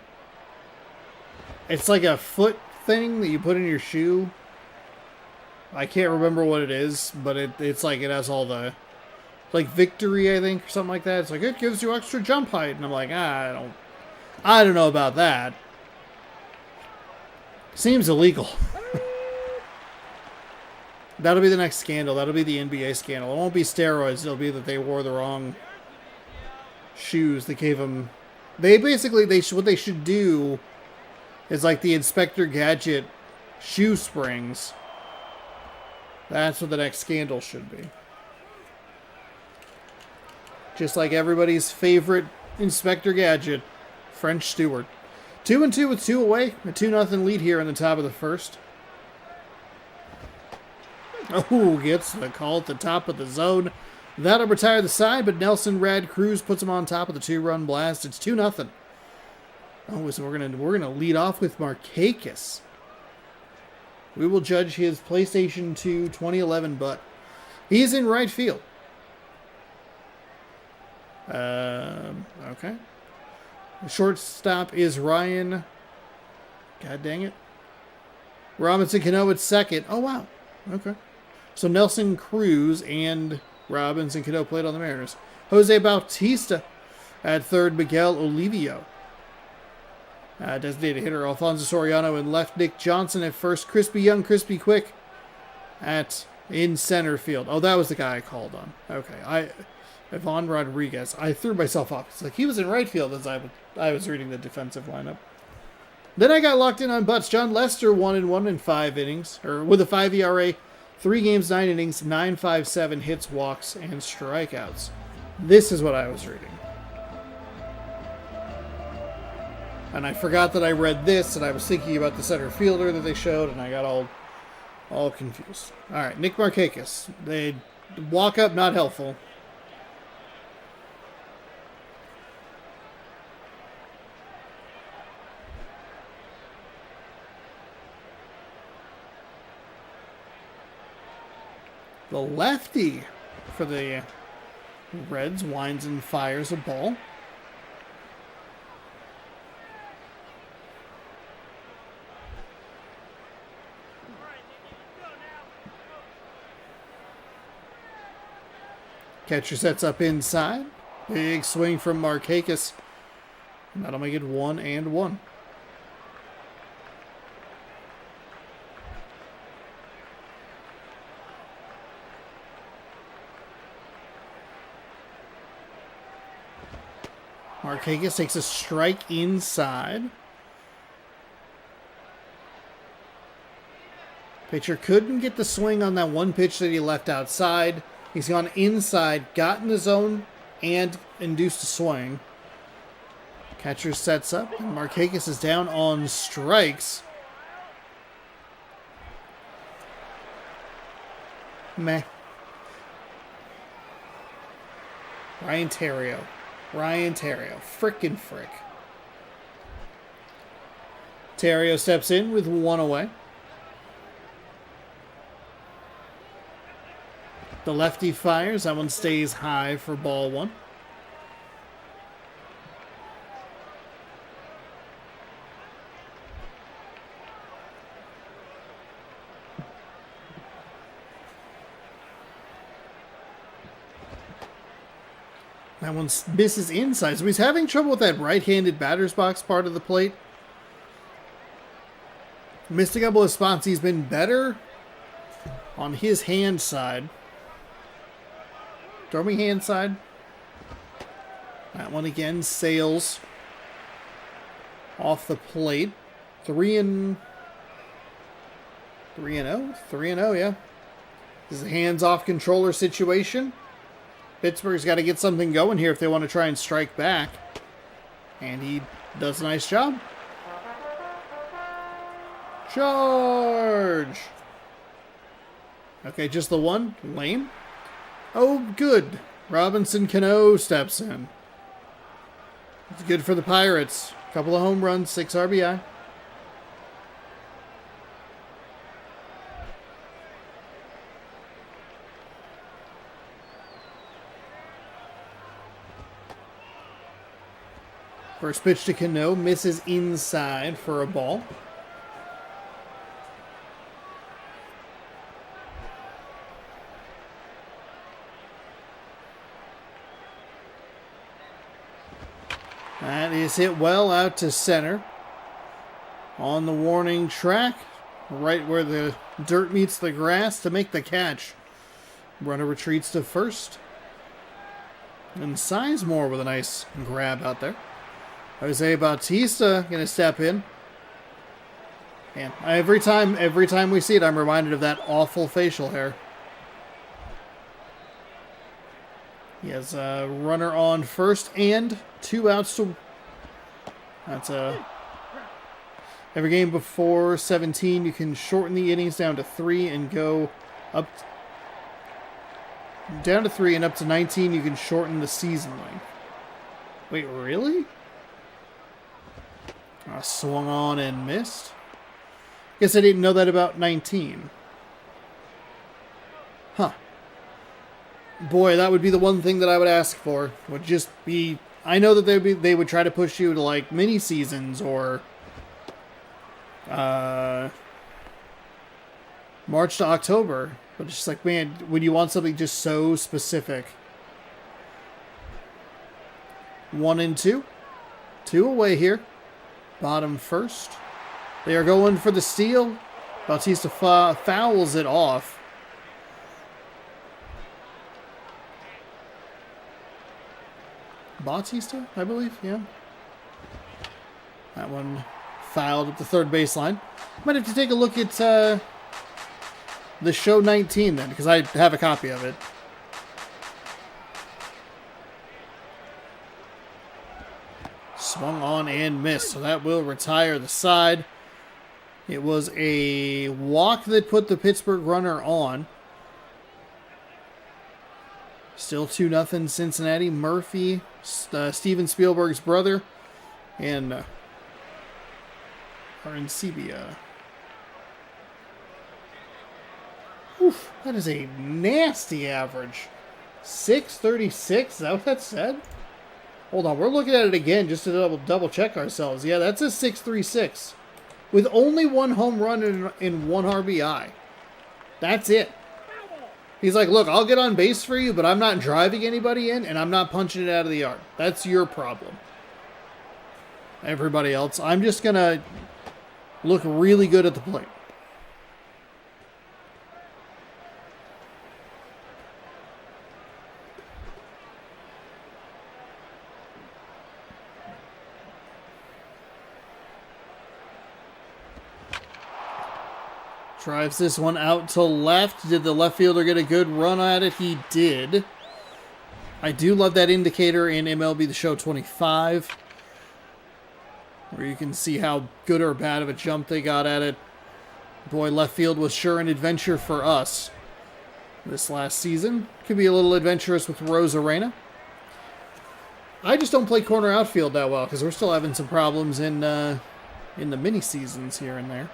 It's like a foot thing that you put in your shoe. I can't remember what it is, but it's like it has all the... Like Victory, I think, or something like that. It's like, it gives you extra jump height. And I'm like, I don't know about that. Seems illegal. That'll be the next scandal. That'll be the NBA scandal. It won't be steroids. It'll be that they wore the wrong shoes. They gave them... They basically... what they should do is like the Inspector Gadget shoe springs. That's what the next scandal should be. Just like everybody's favorite Inspector Gadget, French Stewart. 2-2 with 2 away. A 2-0 lead here in the top of the first. Oh, gets the call at the top of the zone. That'll retire the side, but Nelson Rad Cruz puts him on top of the 2-run blast. It's 2-0. Oh, so we're gonna lead off with Markakis. We will judge his PlayStation 2 2011 butt. He's in right field. Okay. The shortstop is Ryan. God dang it. Robinson Cano at second. Oh, wow. Okay. So Nelson Cruz and Robinson Cano played on the Mariners. Jose Bautista at third. Miguel Olivio. Designated hitter Alfonso Soriano and left. Nick Johnson at first. Crispy Young, Crispy Quick in center field. Oh, that was the guy I called on. Okay. Ivan Rodriguez. I threw myself off. It's like he was in right field as I was reading the defensive lineup. Then I got locked in on butts. John Lester 1-1 in 5 innings, or with a 5 ERA, 3 games, 9 innings, 9.57 hits, walks, and strikeouts. This is what I was reading. And I forgot that I read this, and I was thinking about the center fielder that they showed, and I got all confused. All right, Nick Markakis. They walk up, not helpful. The lefty for the Reds winds and fires a ball. Catcher sets up inside. Big swing from Markakis. And that'll make it 1-1. Markakis takes a strike inside. Pitcher couldn't get the swing on that one pitch that he left outside. He's gone inside, got in the zone, and induced a swing. Catcher sets up, and Markakis is down on strikes. Meh. Ryan Theriot. Frickin' frick. Theriot steps in with 1 away. The lefty fires. That one stays high for ball 1. That one misses inside. So he's having trouble with that right-handed batter's box part of the plate. Missed a couple of spots. He's been better on his hand side. Throw me hand side. That one again sails off the plate. 3-0. 3-0, yeah. This is a hands-off controller situation. Pittsburgh's got to get something going here if they want to try and strike back. And he does a nice job. Charge! Okay, just the one. Lame. Oh, good. Robinson Cano steps in. It's good for the Pirates. Couple of home runs, 6 RBI. First pitch to Cano, misses inside for a ball. That is hit well out to center. On the warning track, right where the dirt meets the grass to make the catch. Runner retreats to first. And Sizemore with a nice grab out there. Jose Bautista going to step in. And every time we see it, I'm reminded of that awful facial hair. He has a runner on first and 2 outs to... That's a... Every game before 17, you can shorten the innings down to 3 and go up... Down to 3 and up to 19, you can shorten the season length. Wait, really? Swung on and missed. Guess I didn't know that about 19. Huh. Boy, that would be the one thing that I would ask for. Would just be... I know that they would try to push you to, like, mini seasons or... March to October. But it's just like, man, would you want something just so specific? 1 and 2. 2 away here. Bottom first. They are going for the steal. Bautista fouls it off. Bautista, I believe, yeah. That one fouled at the third baseline. Might have to take a look at the show 19 then, because I have a copy of it. Swung on and missed, so that will retire the side. It was a walk that put the Pittsburgh runner on. Still 2-0 Cincinnati. Murphy, Steven Spielberg's brother, and Arancibia. Oof, that is a nasty average. 636, is that what that said? Hold on, we're looking at it again just to double check ourselves. Yeah, that's a 636. With only 1 home run and 1 RBI. That's it. He's like, look, I'll get on base for you, but I'm not driving anybody in, and I'm not punching it out of the yard. That's your problem. Everybody else, I'm just going to look really good at the plate. Drives this one out to left. Did the left fielder get a good run at it? He did. I do love that indicator in MLB The Show 25, where you can see how good or bad of a jump they got at it. Boy, left field was sure an adventure for us this last season. Could be a little adventurous with Rose Arena. I just don't play corner outfield that well because we're still having some problems in the mini seasons here and there.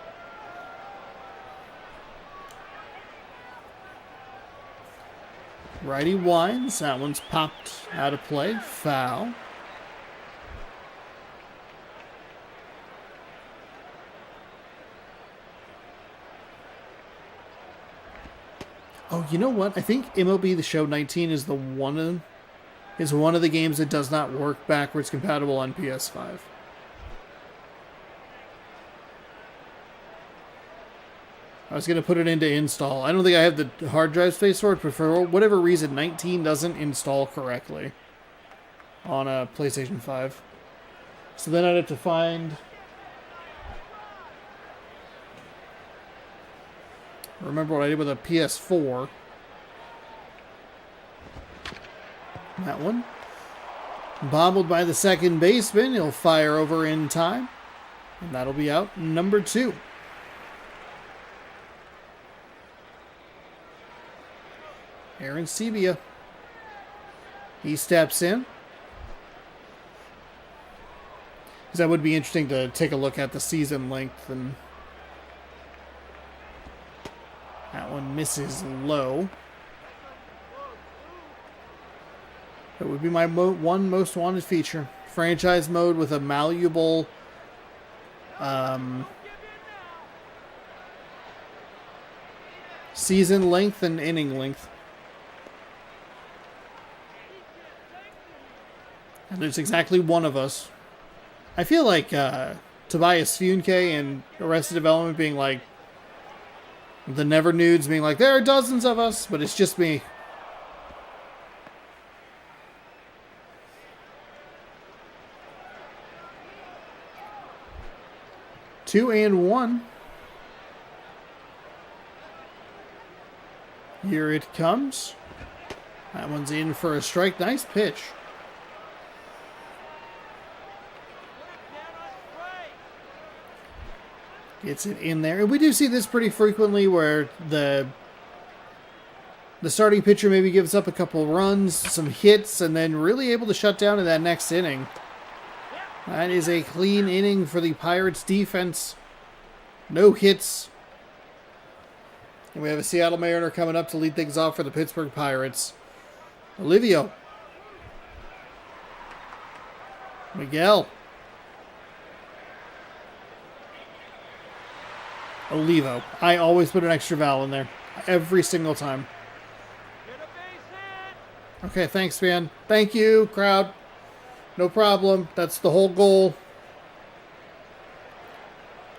Righty winds. That one's popped out of play. Foul. Oh, you know what? I think MLB The Show 19 is one of the games that does not work backwards compatible on PS5. I was going to put it into install. I don't think I have the hard drive space for it, but for whatever reason, 19 doesn't install correctly on a PlayStation 5. So then I'd have to find... Remember what I did with a PS4. That one. Bobbled by the second baseman. He'll fire over in time. And that'll be out number 2. Arancibia. He steps in. Because that would be interesting to take a look at the season length. And that one misses low. That would be my one most wanted feature. Franchise mode with a malleable season length and inning length. And there's exactly one of us. I feel like Tobias Funke and Arrested Development being like the Never Nudes being like, there are dozens of us, but it's just me. Two and 1. Here it comes. That one's in for a strike. Nice pitch. Gets it in there. And we do see this pretty frequently where the starting pitcher maybe gives up a couple runs, some hits, and then really able to shut down in that next inning. That is a clean inning for the Pirates defense. No hits. And we have a Seattle Mariner coming up to lead things off for the Pittsburgh Pirates. Olivio. Miguel. Olivo. I always put an extra vowel in there. Every single time. Okay, thanks, man. Thank you, crowd. No problem. That's the whole goal.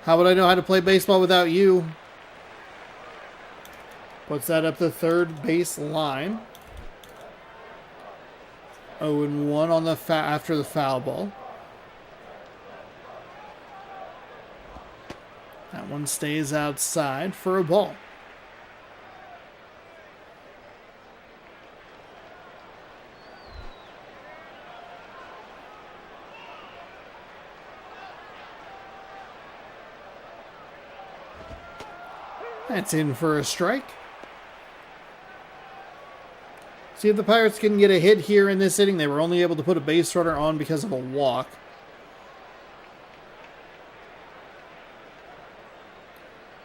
How would I know how to play baseball without you? Puts that up the third base line. 0-1 on the after the foul ball. That one stays outside for a ball. That's in for a strike. See if the Pirates can get a hit here in this inning. They were only able to put a base runner on because of a walk.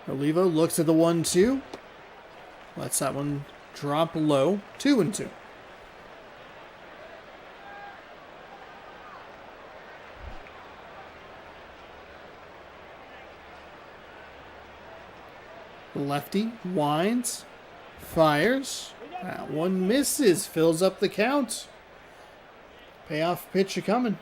Olivo looks at the 1-2. Lets that one drop low. 2-2. Lefty winds, fires. That one misses, fills up the count. Payoff pitch coming.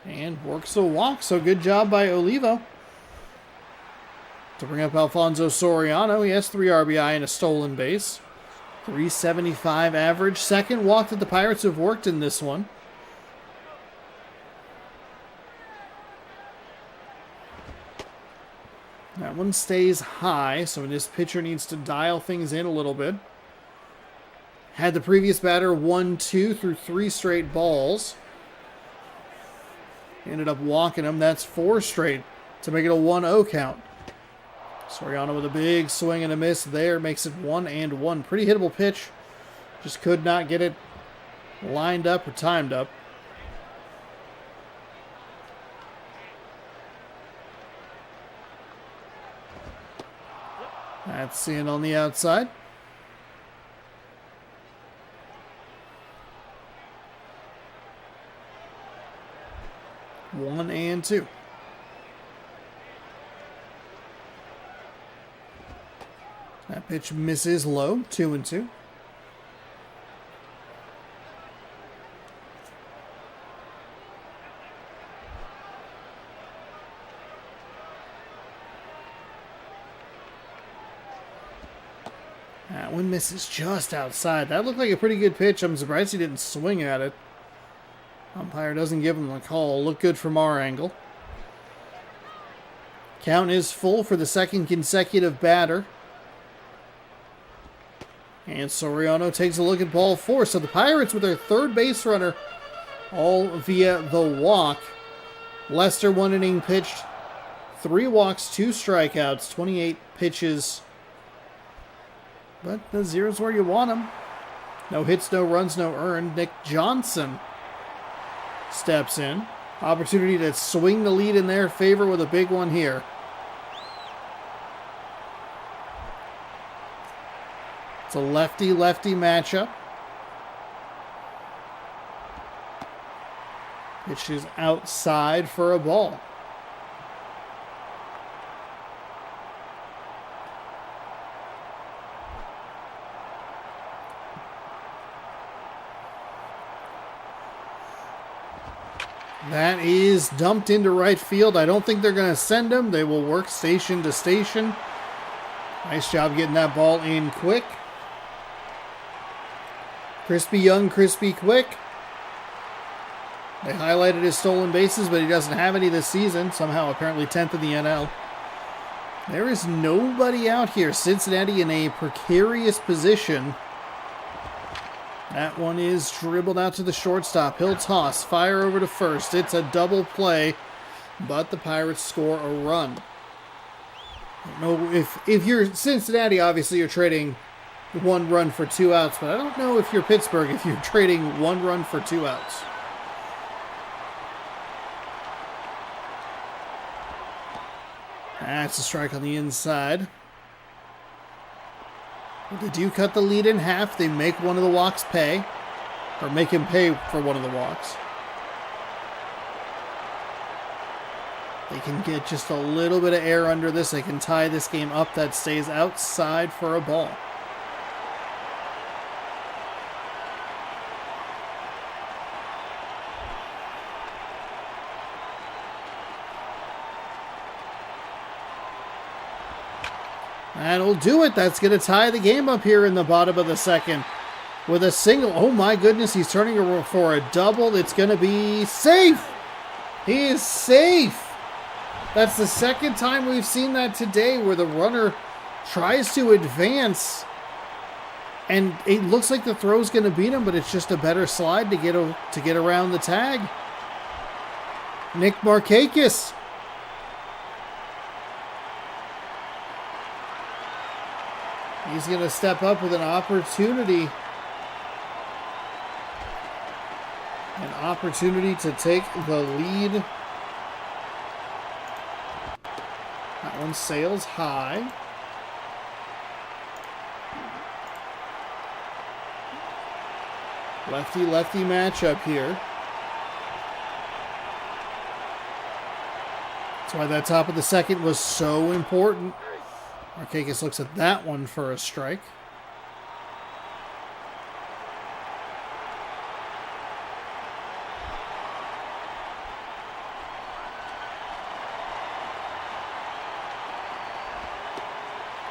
And works a walk, so good job by Olivo. To bring up Alfonso Soriano, he has 3 RBI and a stolen base. 375 average. Second walk that the Pirates have worked in this one. That one stays high, so this pitcher needs to dial things in a little bit. Had the previous batter 1-2 through 3 straight balls. Ended up walking him. That's 4 straight to make it a 1-0 count. Soriano with a big swing and a miss there. Makes it 1-1. Pretty hittable pitch. Just could not get it lined up or timed up. That's in on the outside. One and two. That pitch misses low, 2-2. That one misses just outside. That looked like a pretty good pitch. I'm surprised he didn't swing at it. Umpire doesn't give him a call. Look good from our angle. Count is full for the second consecutive batter. And Soriano takes a look at ball 4. So the Pirates with their third base runner all via the walk. Lester 1 inning pitched. 3 walks, 2 strikeouts, 28 pitches. But the 0's where you want them. No hits, no runs, no earned. Nick Johnson steps in. Opportunity to swing the lead in their favor with a big one here. It's a lefty-lefty matchup. Pitch is outside for a ball. That is dumped into right field. I don't think they're going to send him. They will work station to station. Nice job getting that ball in quick. Crispy young, crispy quick. They highlighted his stolen bases, but he doesn't have any this season. Somehow, apparently 10th in the NL. There is nobody out here. Cincinnati in a precarious position. That one is dribbled out to the shortstop. He'll toss, fire over to first. It's a double play, but the Pirates score a run. I don't know if you're Cincinnati, obviously you're trading 1 run for 2 outs, but I don't know if you're Pittsburgh, if you're trading 1 run for 2 outs. That's a strike on the inside. They do cut the lead in half. They make one of the walks pay. Or make him pay for one of the walks. They can get just a little bit of air under this. They can tie this game up. That stays outside for a ball. That'll do it. That's going to tie the game up here in the bottom of the second with a single. Oh my goodness, he's turning for a double. It's going to be safe. He is safe. That's the second time we've seen that today where the runner tries to advance and it looks like the throw's going to beat him, but it's just a better slide to get around the tag. Nick Markakis. He's going to step up with an opportunity. An opportunity to take the lead. That one sails high. Lefty-lefty matchup here. That's why that top of the second was so important. Markakis looks at that one for a strike.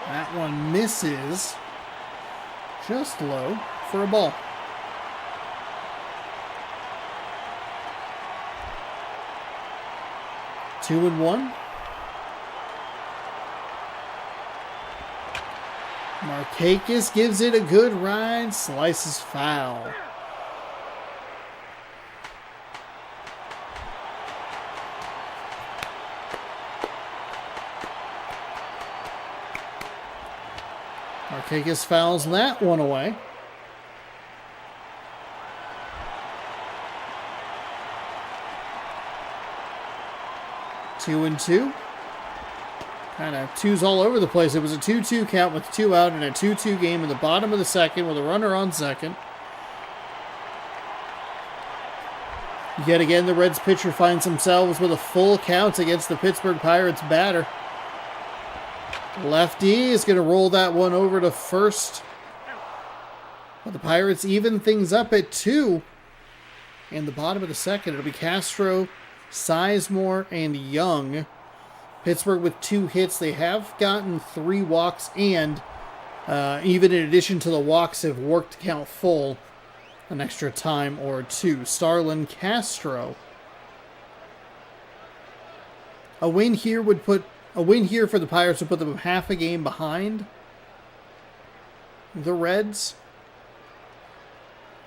That one misses just low for a ball. Two and one. Markakis gives it a good ride, slices foul. Markakis fouls that one away. Two and two. Kind of twos all over the place. It was a 2-2 count with 2 out in a 2-2 game in the bottom of the second with a runner on second. Yet again, the Reds pitcher finds themselves with a full count against the Pittsburgh Pirates batter. Lefty is going to roll that one over to first. But the Pirates even things up at 2 in the bottom of the second. It'll be Castro, Sizemore, and Young. Pittsburgh with 2 hits. They have gotten 3 walks and even in addition to the walks have worked to count full an extra time or 2. Starlin, Castro. A win here for the Pirates would put them half a game behind the Reds.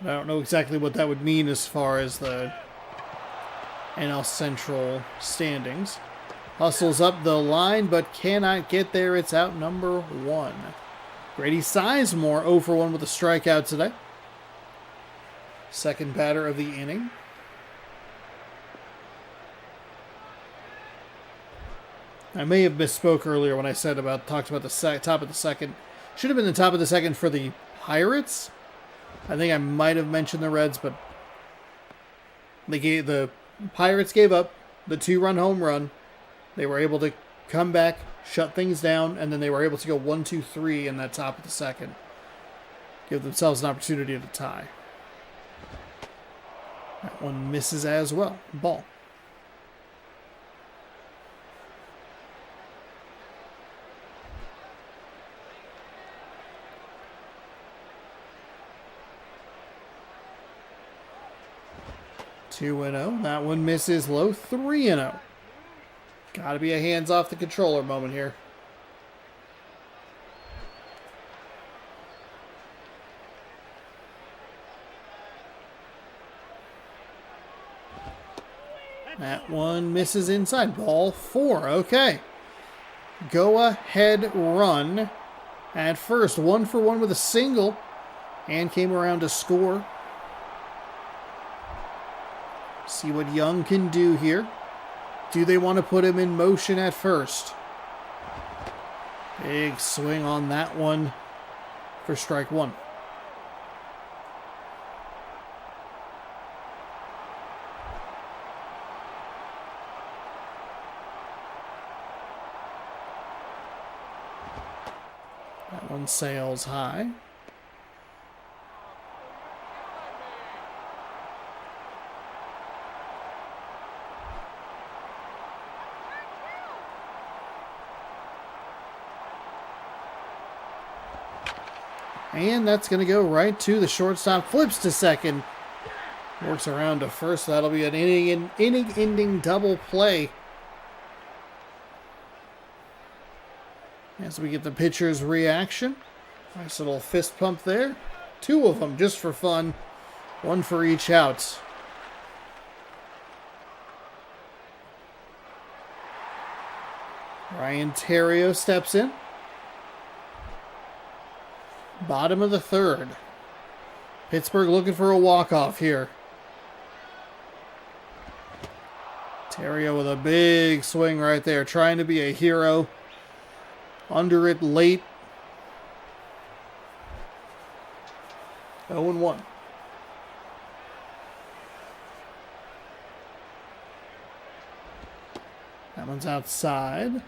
I don't know exactly what that would mean as far as the NL Central standings. Hustles up the line, but cannot get there. It's out number 1. Grady Sizemore 0 for 1 with a strikeout today. Second batter of the inning. I may have misspoke earlier when I talked about the top of the second. Should have been the top of the second for the Pirates. I think I might have mentioned the Reds, but the Pirates gave up the 2-run home run. They were able to come back, shut things down, and then they were able to go 1-2-3 in that top of the second. Give themselves an opportunity to tie. That one misses as well. Ball. 2-0. That one misses low. 3-0. Got to be a hands off the controller moment here. That one misses inside. Ball 4. Okay. Go ahead run at first. 1 for 1 with a single. And came around to score. See what Young can do here. Do they want to put him in motion at first? Big swing on that one for strike 1. That one sails high. And that's going to go right to the shortstop. Flips to second. Works around to first. That'll be an inning-ending double play. As we get the pitcher's reaction. Nice little fist pump there. 2 of them just for fun. 1 for each out. Ryan Terrio steps in. Bottom of the 3rd. Pittsburgh looking for a walk-off here. Terrio with a big swing right there. Trying to be a hero. Under it late. 0-1. That one's outside.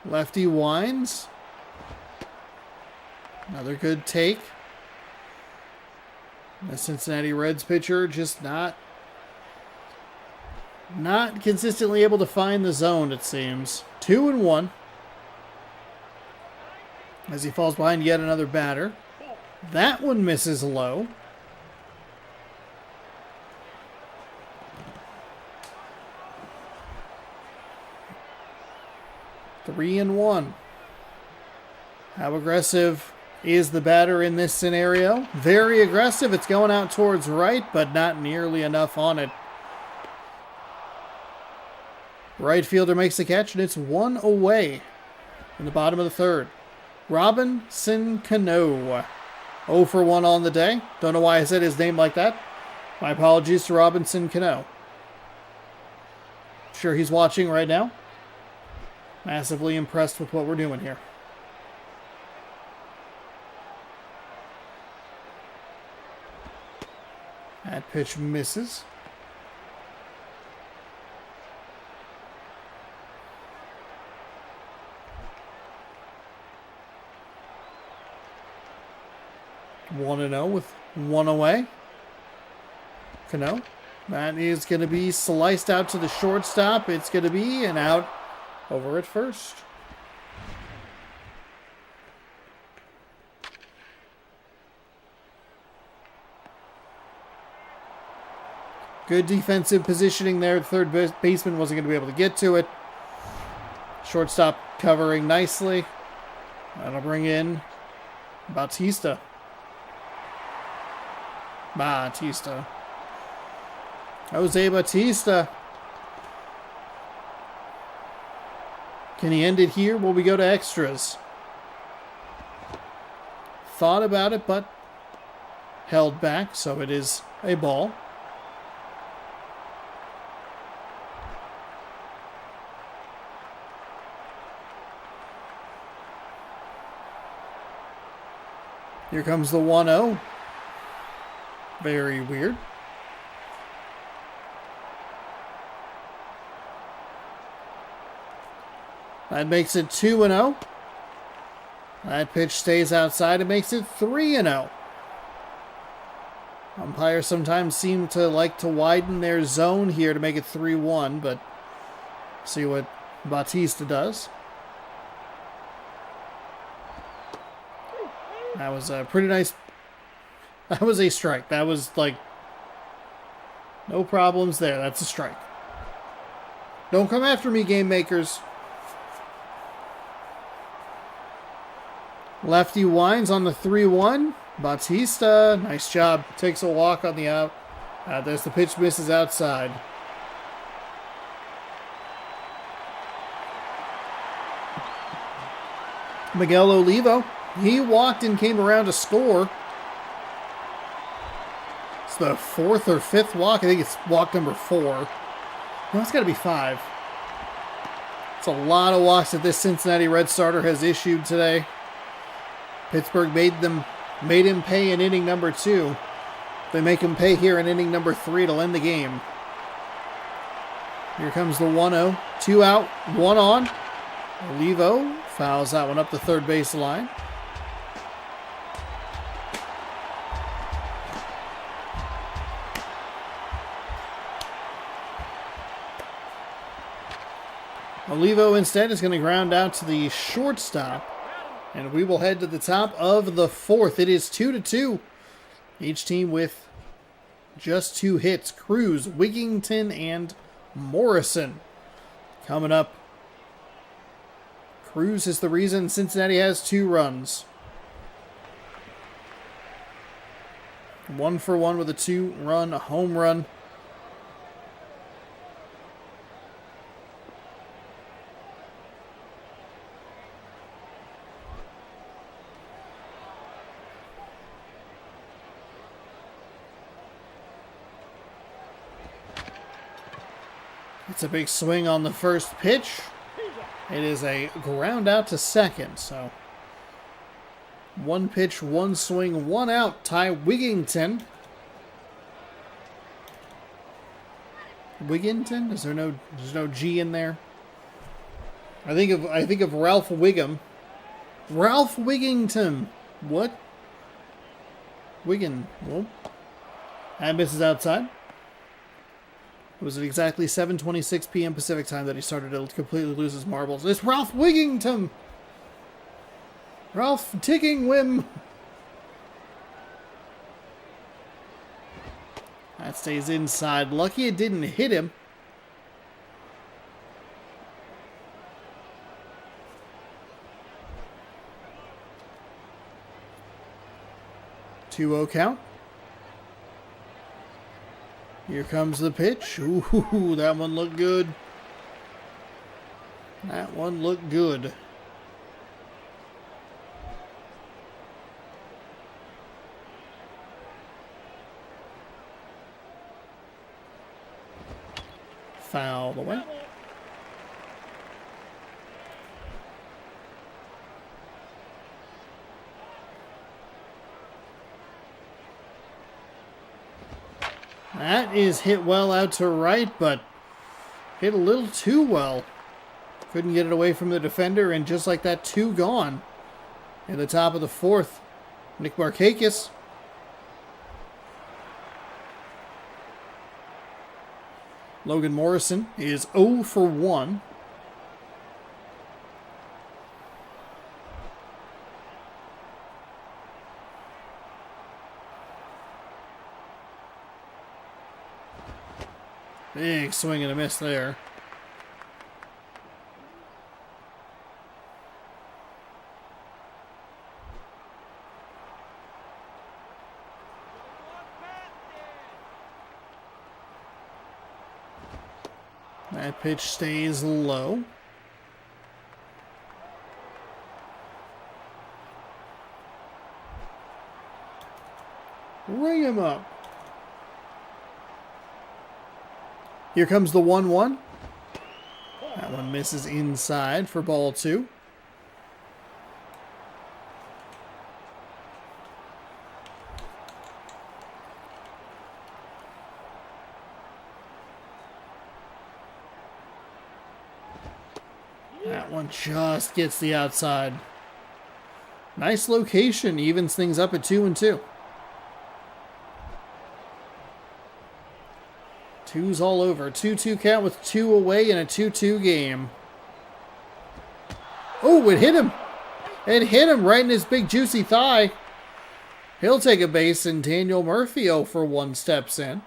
Lefty winds. Another good take. The Cincinnati Reds pitcher just not consistently able to find the zone, it seems. 2-1. As he falls behind yet another batter. That one misses low. Three and 1. How aggressive is the batter in this scenario? Very aggressive. It's going out towards right, but not nearly enough on it. Right fielder makes the catch, and it's 1 away in the bottom of the 3rd. Robinson Cano. 0 for 1 on the day. Don't know why I said his name like that. My apologies to Robinson Cano. Sure he's watching right now. Massively impressed with what we're doing here. That pitch misses. One and 0 with 1 away. Cano. That is going to be sliced out to the shortstop. It's going to be an out over at first. Good defensive positioning there. The third baseman wasn't going to be able to get to it. Shortstop covering nicely. That'll bring in Bautista. Jose Bautista. Can he end it here? Will we go to extras? Thought about it, but held back, so it is a ball. Here comes the 1-0. Very weird. That makes it 2-0. That pitch stays outside. It makes it 3-0. Umpires sometimes seem to like to widen their zone here to make it 3-1, but See what Bautista does. That was a pretty nice... That was a strike. That was like... No problems there. That's a strike. Don't come after me, game makers. Lefty winds on the 3-1. Bautista, nice job. Takes a walk on the out. There's the pitch, misses outside. Miguel Olivo, he walked and came around to score. It's the 4th or 5th walk. I think it's walk number 4. No, it's got to be 5. It's a lot of walks that this Cincinnati Red starter has issued today. Pittsburgh made him pay in inning number 2. They make him pay here in inning number 3 to end the game. Here comes the 1-0. 2 out, 1 on. Olivo fouls that one up the third base line. Olivo instead is going to ground out to the shortstop. And we will head to the top of the 4th. It is 2-2. Each team with just 2 hits. Cruz, Wigington, and Morrison. Coming up. Cruz is the reason Cincinnati has 2 runs. 1 for 1 with a 2-run home run. It's a big swing on the first pitch. It is a ground out to second, so 1 pitch, 1 swing, 1 out. Ty Wigington. Wigington? There's no G in there. I think of Ralph Wiggum. Ralph Wigington. What? Wiggin. Well, that misses outside. It was at exactly 7:26 p.m. Pacific time that he started to completely lose his marbles. It's Ralph Wigington! Ralph Ticking Whim! That stays inside. Lucky it didn't hit him. Two-0 count. Here comes the pitch. Ooh, that one looked good. That one looked good. Foul away. That is hit well out to right, but hit a little too well. Couldn't get it away from the defender, and just like that, 2 gone. In the top of the 4th, Nick Markakis. Logan Morrison is 0 for 1. Big swing and a miss there. That pitch stays low. Ring him up. Here comes the 1-1. That one misses inside for ball 2. That one just gets the outside. Nice location, evens things up at 2-2. Twos all over. 2-2 count with 2 away in a 2-2 game. Oh, it hit him. It hit him right in his big juicy thigh. He'll take a base, and Daniel Murphy 0 for 1 steps in.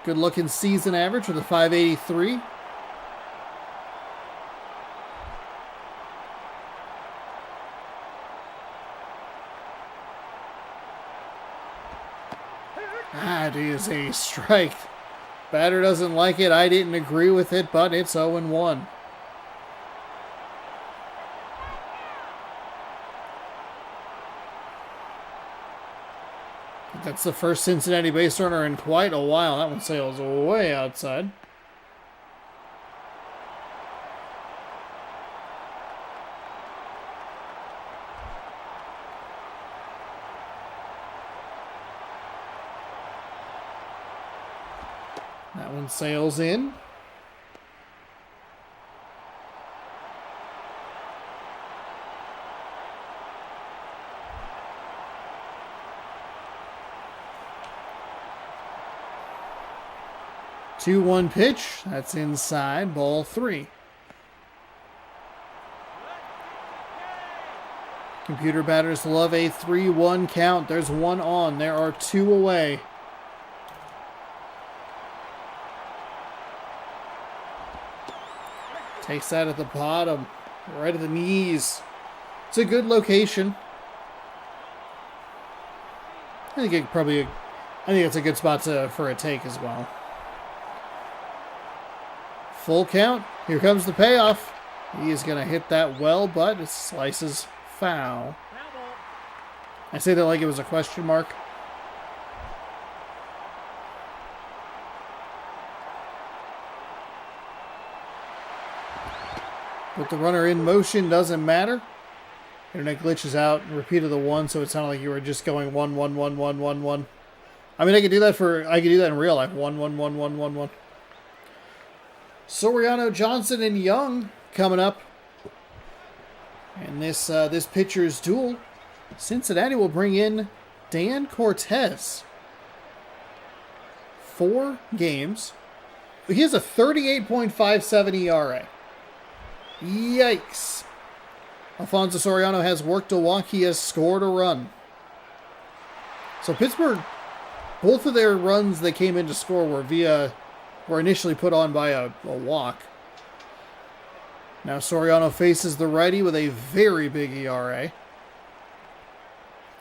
Good looking season average with a 583. That is a strike. Batter doesn't like it. I didn't agree with it, but it's 0-1. That's the first Cincinnati base runner in quite a while. That one sails way outside. That one sails in. Two one pitch. That's inside. Ball 3. Computer batters love a 3-1 count. There's 1 on. There are 2 away. Takes that at the bottom, right at the knees. It's a good location. I think it's a good spot for a take as well. Full count. Here comes the payoff. He is going to hit that well, but it slices foul. I say that like it was a question mark. With the runner in motion, doesn't matter. Internet glitches out. Repeated the 1, so it sounded like you were just going 1, 1, 1, 1, 1, 1. I mean, I could do that in real life. 1, 1, 1, 1, 1, 1. Soriano, Johnson, and Young coming up. And this pitcher's duel. Cincinnati will bring in Dan Cortez. 4 games. He has a 38.57 ERA. Yikes. Alfonso Soriano has worked a walk. He has scored a run. So Pittsburgh, both of their runs they came in to score were initially put on by a walk. Now Soriano faces the righty with a very big ERA.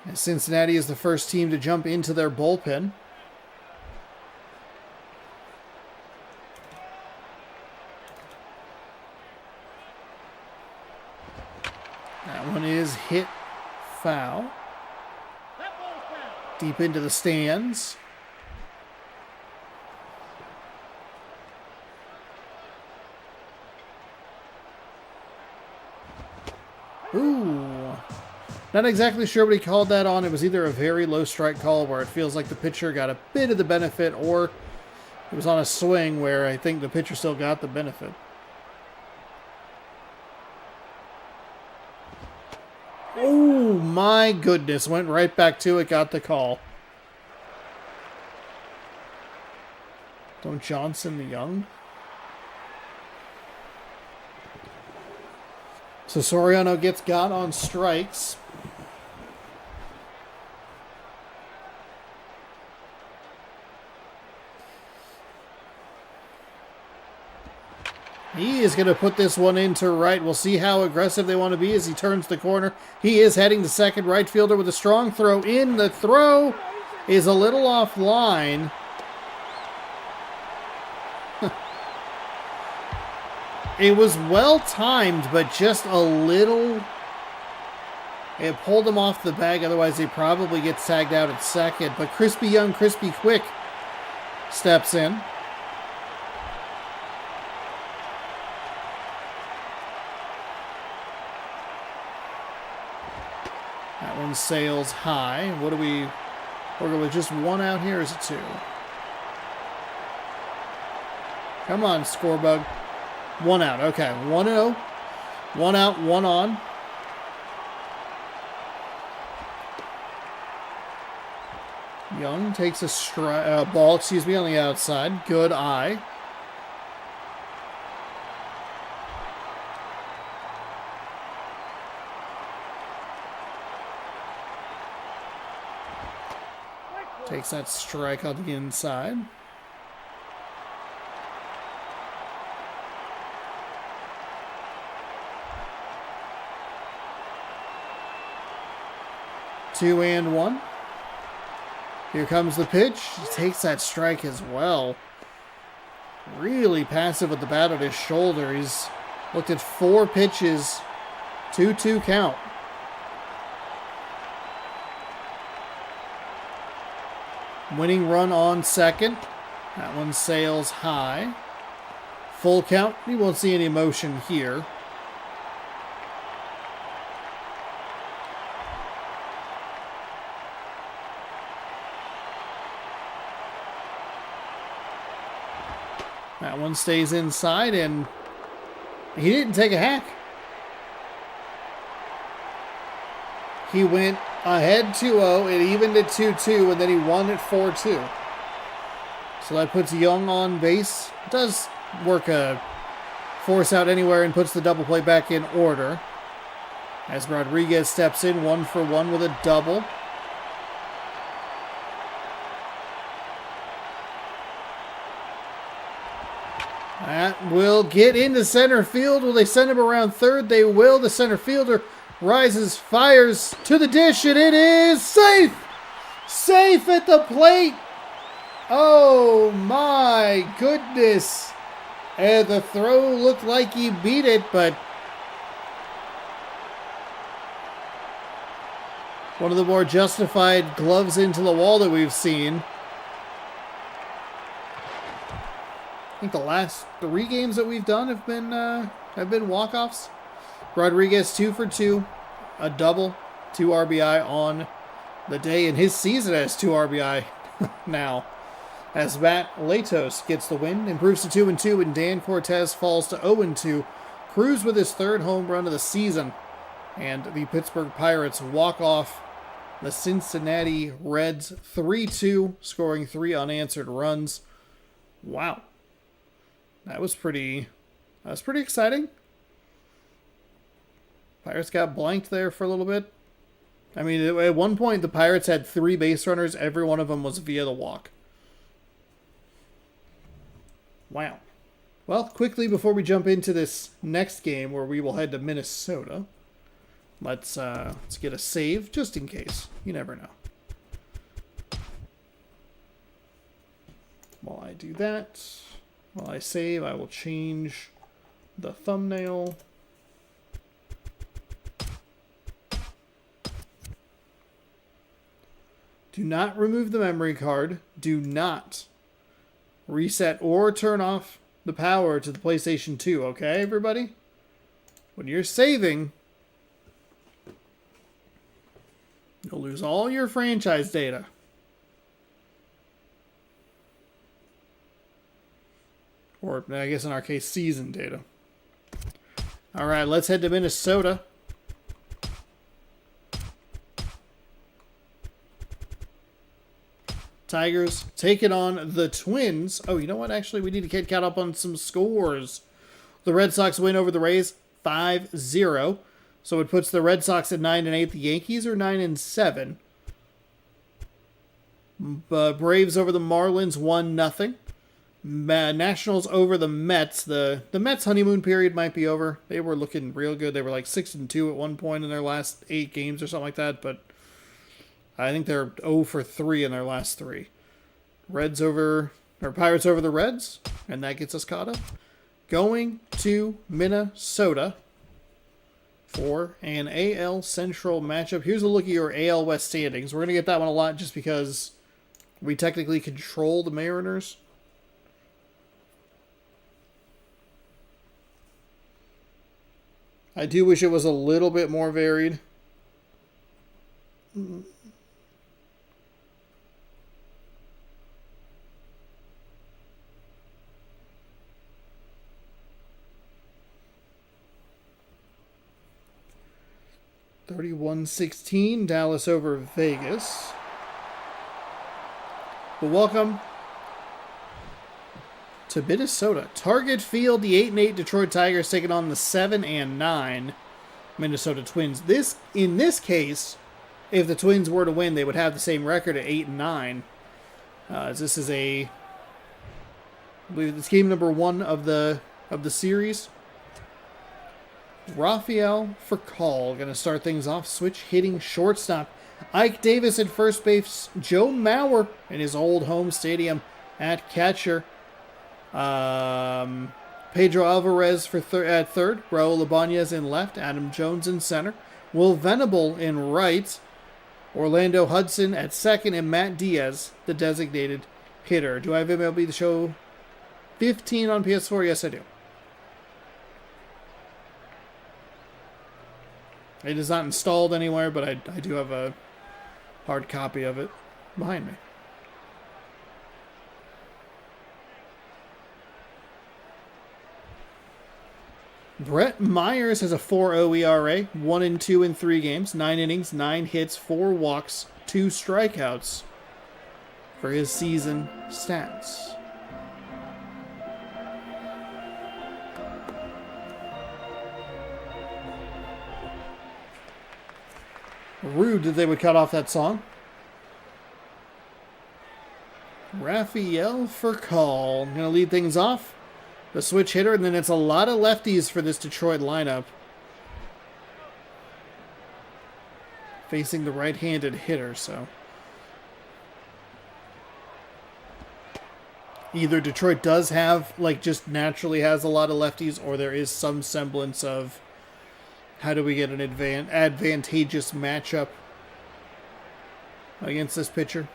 And Cincinnati is the first team to jump into their bullpen. That one is hit foul. Deep into the stands. Ooh. Not exactly sure what he called that on. It was either a very low strike call where it feels like the pitcher got a bit of the benefit, or it was on a swing where I think the pitcher still got the benefit. Oh my goodness. Went right back to it, got the call. Don't Johnson the Young? So Soriano gets got on strikes. He is going to put this one into right. We'll see how aggressive they want to be as he turns the corner. He is heading to second. Right fielder with a strong throw in. The throw is a little offline. It was well timed, but just a little. It pulled him off the bag. Otherwise, he probably gets tagged out at second. But Crispy Young, Crispy Quick steps in. That one sails high. What are we? We're going with just 1 out here. Or is it 2? Come on, Scorebug. 1 out. Okay, 1-0. 1 out, 1 on. Young takes a ball, on the outside. Good eye. Takes that strike on the inside. Two and one. Here comes the pitch. He takes that strike as well. Really passive with the bat on his shoulder. He's looked at 4 pitches. 2-2 count. Winning run on second. That one sails high. Full count. You won't see any motion here. That one stays inside, and he didn't take a hack. He went ahead 2-0, it evened at 2-2, and then he won at 4-2. So that puts Young on base. Does work a force out anywhere and puts the double play back in order. As Rodriguez steps in 1-for-1 with a double. That will get into center field. Will they send him around third? They will. The center fielder rises, fires to the dish, and it is safe! Safe at the plate! Oh my goodness! And the throw looked like he beat it, but one of the more justified gloves into the wall that we've seen. I think the last 3 games that we've done have been walk-offs. Rodriguez 2-for-2, a double, 2 RBI on the day, and his season has 2 RBI now. As Matt Latos gets the win, improves to 2-2, and Dan Cortez falls to 0-2. Cruz with his 3rd home run of the season, and the Pittsburgh Pirates walk off the Cincinnati Reds 3-2, scoring 3 unanswered runs. Wow. That was pretty exciting. Pirates got blanked there for a little bit. I mean, at one point, the Pirates had 3 base runners. Every one of them was via the walk. Wow. Well, quickly, before we jump into this next game, where we will head to Minnesota, let's get a save, just in case. You never know. While I do that, while I save, I will change the thumbnail. Do not remove the memory card. Do not reset or turn off the power to the PlayStation 2, okay, everybody? When you're saving, you'll lose all your franchise data. Or, I guess in our case, season data. All right, let's head to Minnesota. Tigers taking on the Twins. Oh, you know what? Actually, we need to get caught up on some scores. The Red Sox win over the Rays 5-0. So it puts the Red Sox at 9-8. The Yankees are 9-7. Braves over the Marlins 1-0. Nationals over the Mets. The Mets honeymoon period might be over. They were looking real good. They were like 6-2 at one point in their last 8 games or something like that, but I think they're 0-3 in their last 3. Pirates over the Reds, and that gets us caught up. Going to Minnesota for an AL Central matchup. Here's a look at your AL West standings. We're going to get that one a lot just because we technically control the Mariners. I do wish it was a little bit more varied. $31-16, Dallas over Vegas. But welcome to Minnesota. Target Field, the 8-8 Detroit Tigers taking on the 7-9 Minnesota Twins. In this case, if the Twins were to win, they would have the same record at 8-9. This is I believe it's game number 1 of the series. Rafael Furcal going to start things off. Switch hitting shortstop. Ike Davis at first base. Joe Mauer in his old home stadium at catcher. Pedro Alvarez at third. Raul Ibanez in left. Adam Jones in center. Will Venable in right. Orlando Hudson at second. And Matt Diaz, the designated hitter. Do I have MLB The Show 15 on PS4? Yes, I do. It is not installed anywhere, but I do have a hard copy of it behind me. Brett Myers has a 4.0 ERA, 1-2 in 3 games, 9 innings, 9 hits, 4 walks, 2 strikeouts for his season stats. Rude that they would cut off that song. Rafael Furcal going to lead things off. The switch hitter, and then it's a lot of lefties for this Detroit lineup. Facing the right-handed hitter, so. Either Detroit does have, just naturally has a lot of lefties, or there is some semblance of how do we get an advantageous matchup against this pitcher.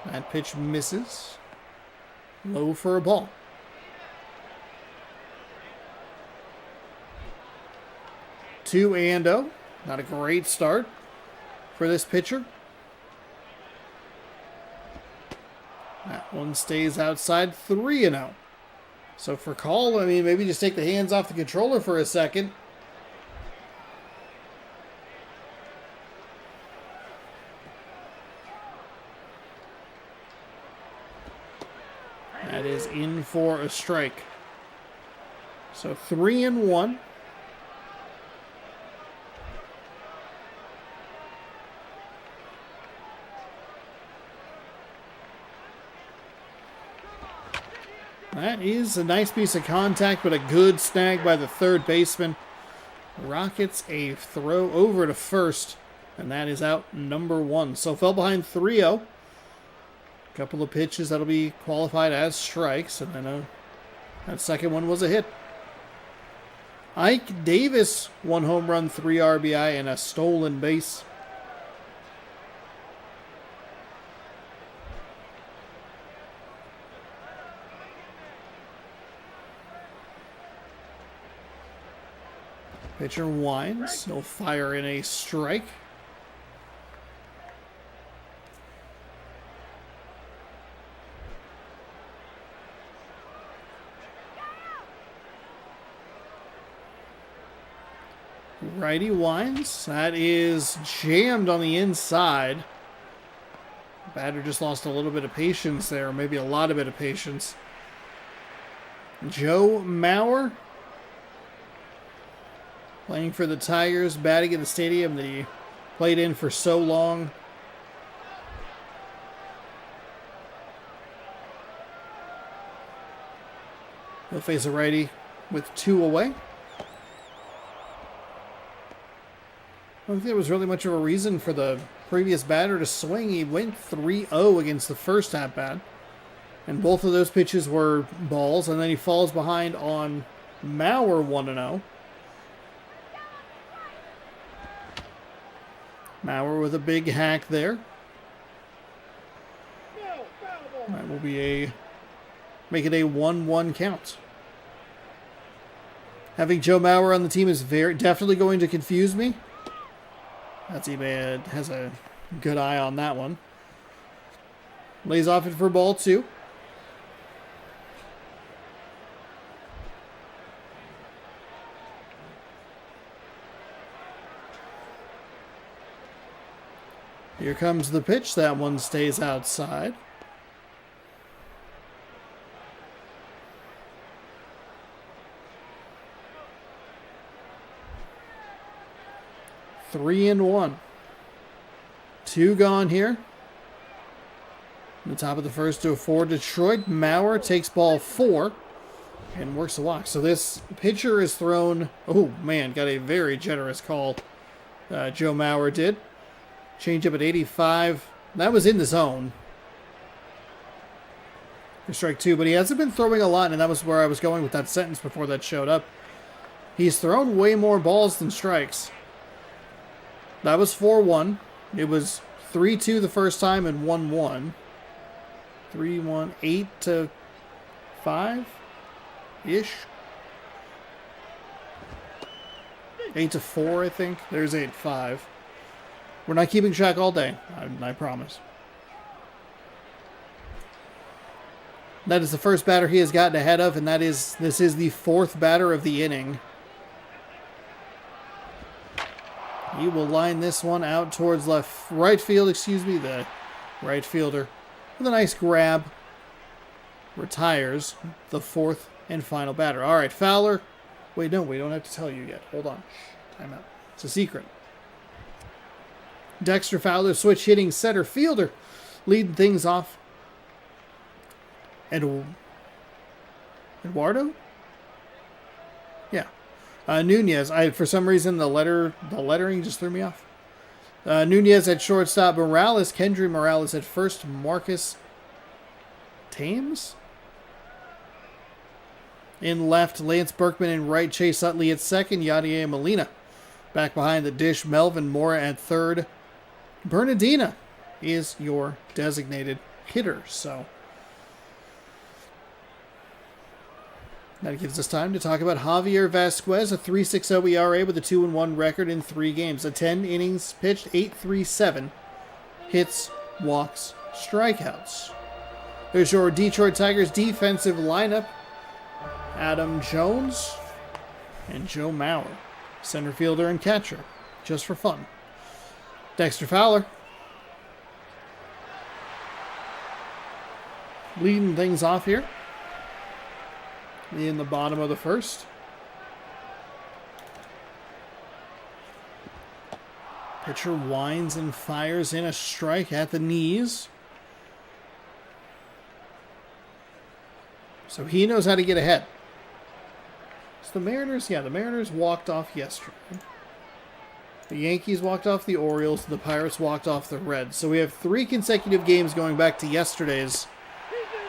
That pitch misses. Low for a ball. 2-0. Not a great start for this pitcher. That one stays outside. 3-0. So for Call, maybe just take the hands off the controller for a second. That is in for a strike. So 3-1. That is a nice piece of contact, but a good snag by the third baseman. Rockets a throw over to first, and that is out number 1. So fell behind 3-0. Couple of pitches that'll be qualified as strikes, and then that second one was a hit. Ike Davis, 1 home run, 3 RBI, and a stolen base. Pitcher winds. He'll fire in a strike. Righty winds. That is jammed on the inside. Batter just lost a little bit of patience there, maybe a lot of bit of patience. Joe Mauer, playing for the Tigers, batting in the stadium that he played in for so long. He'll face a righty with 2 away. I don't think there was really much of a reason for the previous batter to swing. He went 3-0 against the first at-bat. And both of those pitches were balls. And then he falls behind on Mauer 1-0. Mauer with a big hack there. That will be make it a 1-1 count. Having Joe Mauer on the team is definitely going to confuse me. That's Ebay has a good eye on that one. Lays off it for ball 2. Here comes the pitch. That one stays outside. Three and one. Two gone here. In the top of the first to a 4. Detroit. Mauer takes ball 4 and works the walk. So this pitcher is thrown. Oh, man. Got a very generous call. Joe Mauer did. Change up at 85. That was in the zone. For strike 2. But he hasn't been throwing a lot. And that was where I was going with that sentence before that showed up. He's thrown way more balls than strikes. That was 4-1. It was 3-2 the first time and 1-1. 3-1, 8-5-ish. 8-4, I think. There's 8-5. We're not keeping track all day, I promise. That is the first batter he has gotten ahead of, and this is the 4th batter of the inning. He will line this one out towards right field, the right fielder. With a nice grab. Retires the 4th and final batter. All right, Fowler. Wait, no, we don't have to tell you yet. Hold on. Time out. It's a secret. Dexter Fowler, switch hitting center fielder. Leading things off. Eduardo? Yeah. Nunez. For some reason, the lettering just threw me off. Nunez at shortstop. Kendry Morales at first. Marcus Thames? In left, Lance Berkman in right. Chase Utley at second. Yadier Molina back behind the dish. Melvin Mora at third. Bernardina is your designated hitter. So that gives us time to talk about Javier Vasquez, a 3.60 ERA with a 2-1 record in 3 games. A 10 innings pitched, 8.37 hits, walks, strikeouts. There's your Detroit Tigers defensive lineup. Adam Jones and Joe Mauer, center fielder and catcher, just for fun. Dexter Fowler leading things off here in the bottom of the first. Pitcher winds and fires in a strike at the knees. So he knows how to get ahead. So the Mariners walked off yesterday. The Yankees walked off the Orioles. The Pirates walked off the Reds. So we have 3 consecutive games going back to yesterday's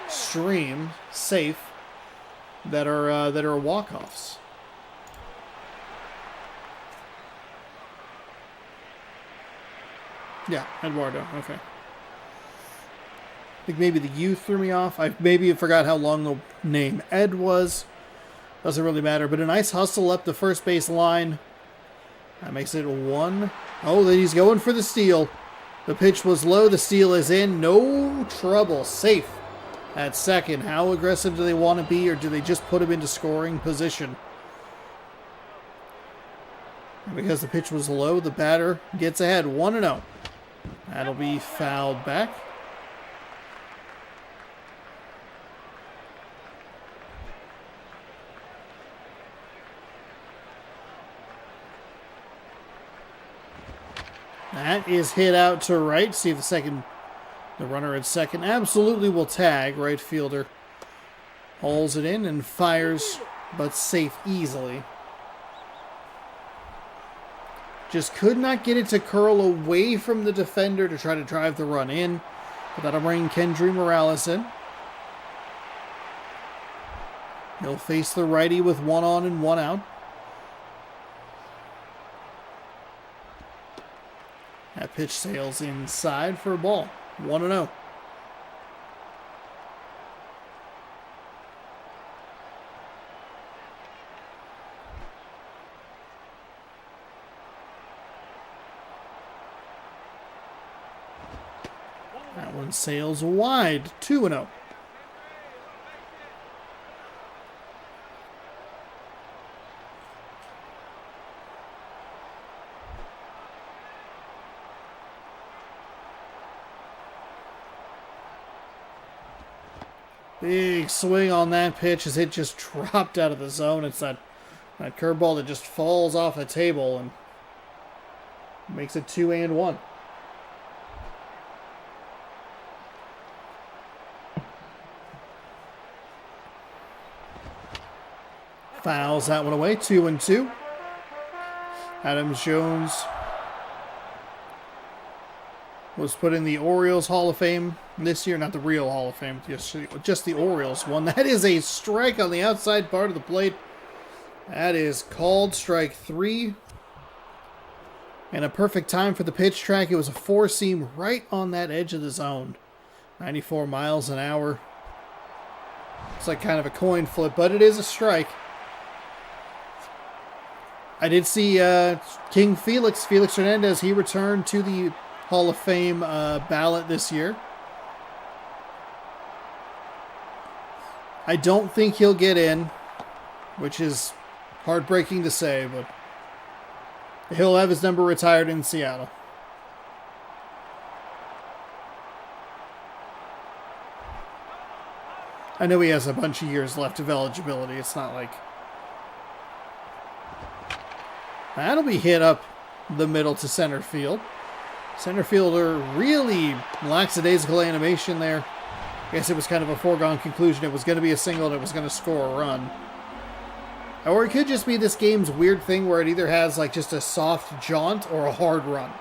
stream, safe, that are walk-offs. Yeah, Eduardo. Okay. I think maybe the U threw me off. I maybe forgot how long the name Ed was. Doesn't really matter. But a nice hustle up the first base line. That makes it 1. Oh, then he's going for the steal. The pitch was low. The steal is in. No trouble. Safe at second. How aggressive do they want to be, or do they just put him into scoring position? Because the pitch was low, the batter gets ahead 1-0. That'll be fouled back. That is hit out to right. See if the runner at second absolutely will tag. Right fielder hauls it in and fires, but safe easily. Just could not get it to curl away from the defender to try to drive the run in. But that'll bring Kendry Morales in. He'll face the righty with 1 on and 1 out. That pitch sails inside for a ball. 1-0. That one sails wide. 2-0. Big swing on that pitch as it just dropped out of the zone. It's that curveball that just falls off the table and makes it 2-1. Fouls that one away, 2-2. Adams Jones was put in the Orioles Hall of Fame this year. Not the real Hall of Fame, just the Orioles one. That is a strike on the outside part of the plate. That is called strike 3. And a perfect time for the pitch track. It was a 4-seam right on that edge of the zone. 94 miles an hour. It's like kind of a coin flip, but it is a strike. I did see King Felix Hernandez. He returned to the Hall of Fame ballot this year. I don't think he'll get in, which is heartbreaking to say, but he'll have his number retired in Seattle. I know he has a bunch of years left of eligibility. It's not like... That'll be hit up the middle to center field. Center fielder really lackadaisical animation there. I guess it was kind of a foregone conclusion. It was going to be a single and it was going to score a run. Or it could just be this game's weird thing where it either has like just a soft jaunt or a hard run.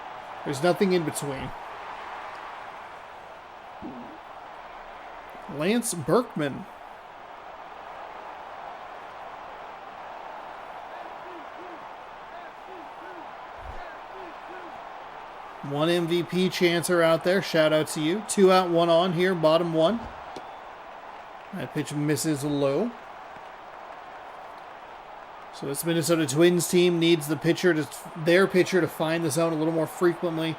There's nothing in between. Lance Berkman. One MVP chancer out there. Shout out to you. 2 out, 1 on here. Bottom 1. That pitch misses low. So this Minnesota Twins team needs their pitcher to find the zone a little more frequently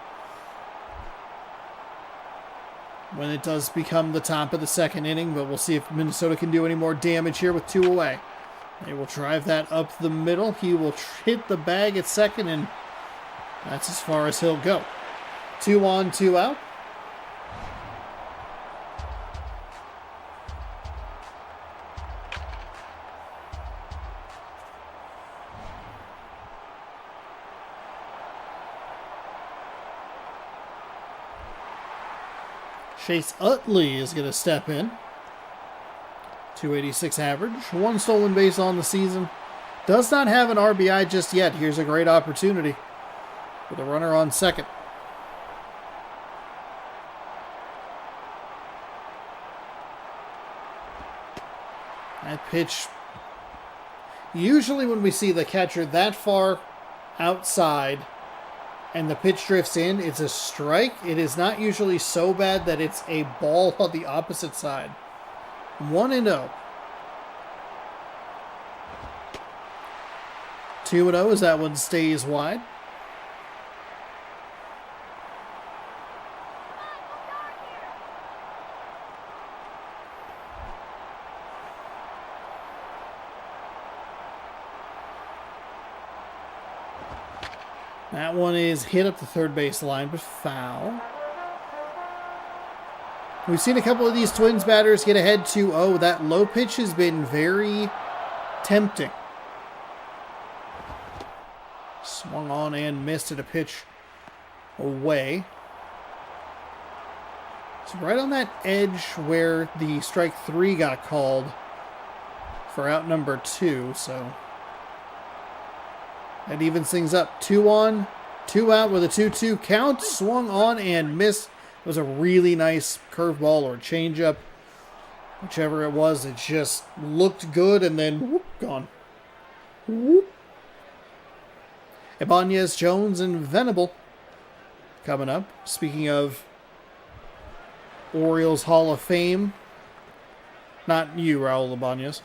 when it does become the top of the second inning. But we'll see if Minnesota can do any more damage here with 2 away. They will drive that up the middle. He will hit the bag at second, and that's as far as he'll go. 2 on, 2 out. Chase Utley is going to step in. 286 average. 1 stolen base on the season. Does not have an RBI just yet. Here's a great opportunity with a runner on second. That pitch, usually when we see the catcher that far outside and the pitch drifts in, it's a strike. It is not usually so bad that it's a ball on the opposite side. 1-0. 2-0 as that one stays wide. That one is hit up the third base line, but foul. We've seen a couple of these Twins batters get ahead 2-0. That low pitch has been very tempting. Swung on and missed at a pitch away. It's right on that edge where the strike 3 got called for out number 2, so that evens things up. 2 on, 2 out with a 2-2 count. Swung on and missed. It was a really nice curveball or changeup. Whichever it was, it just looked good and then whoop, gone. Whoop. Ibanez, Jones, and Venable coming up. Speaking of Orioles Hall of Fame. Not you, Raul Ibanez.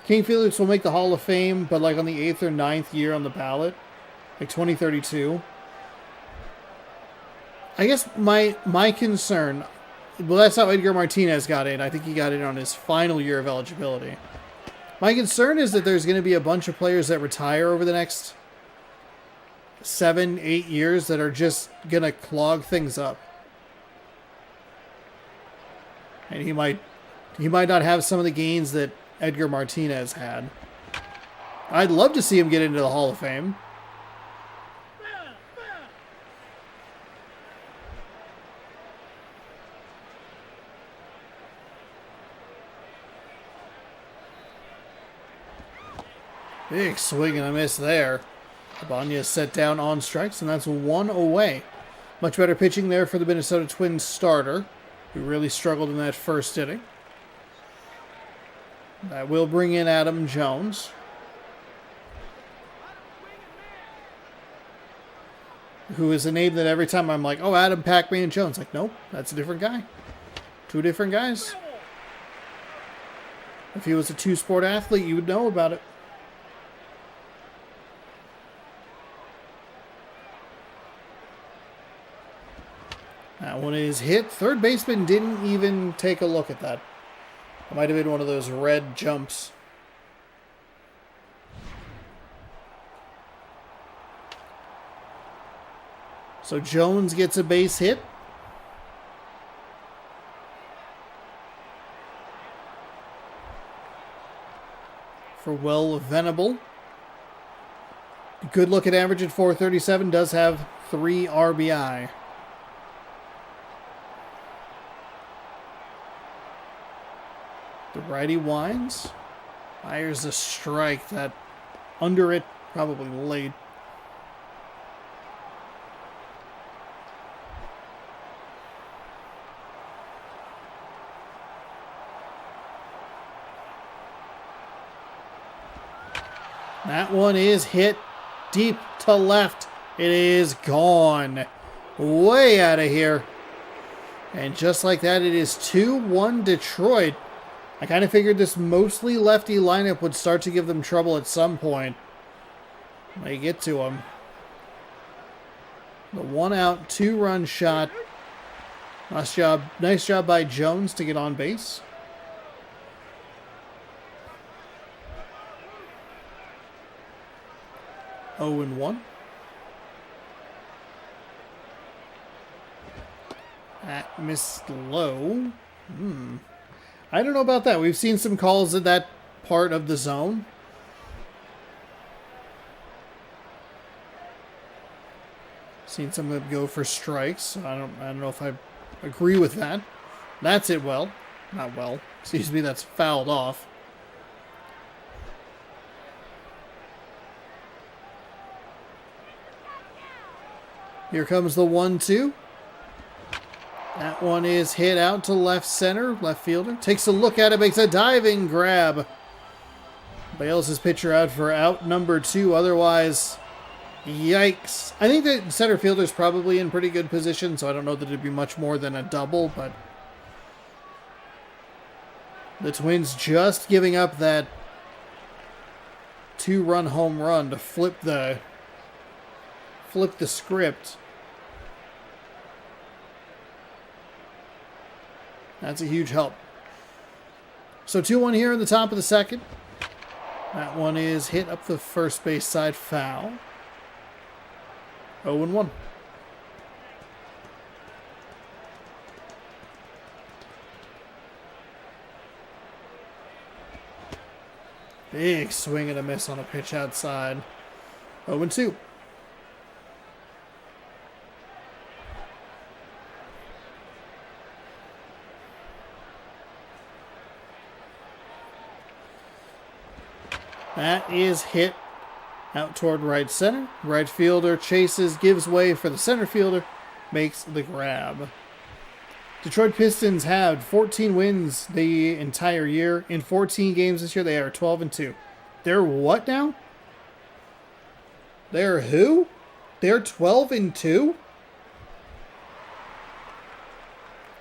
King Felix will make the Hall of Fame, but like on the 8th or 9th year on the ballot. Like 2032. I guess my concern... Well, that's how Edgar Martinez got in. I think he got in on his final year of eligibility. My concern is that there's going to be a bunch of players that retire over the next 7-8 years that are just going to clog things up. And he might not have some of the gains that Edgar Martinez had. I'd love to see him get into the Hall of Fame. Big swing and a miss there. Ibanez set down on strikes, and that's one away. Much better pitching there for the Minnesota Twins starter, who really struggled in that first inning. That will bring in Adam Jones. Who is a name that every time I'm like, oh, Adam Pac-Man Jones. Like, nope, that's a different guy. Two different guys. If he was a two-sport athlete, you would know about it. That one is hit. Third baseman didn't even take a look at that. It might have been one of those red jumps. So Jones gets a base hit. For Will Venable. Good look at average at 437. Does have 3 RBI. The righty winds. Fires a strike that under it, probably late. That one is hit deep to left. It is gone. Way out of here. And just like that, it is 2-1 Detroit. I kind of figured this mostly lefty lineup would start to give them trouble at some point. They get to them. The 1-out, 2-run shot. Nice job by Jones to get on base. Oh and 1. That missed low. I don't know about that. We've seen some calls at that part of the zone. Seen some of them go for strikes. I don't know if I agree with that. That's it well. Not well. Excuse me, that's fouled off. Here comes the 1-2. That one is hit out to left center. Left fielder takes a look at it, makes a diving grab. Bails his pitcher out for out number 2. Otherwise, yikes. I think that center fielder's probably in pretty good position, so I don't know that it'd be much more than a double, but the Twins just giving up that 2-run home run to flip the script. That's a huge help. So 2-1 here in the top of the second. That one is hit up the first base side, foul. 0-1. Big swing and a miss on a pitch outside. 0-2. That is hit out toward right center. Right fielder chases, gives way for the center fielder, makes the grab. Detroit Pistons have 14 wins the entire year. In 14 games this year, they are 12-2. They're what now? They're who? They're 12-2?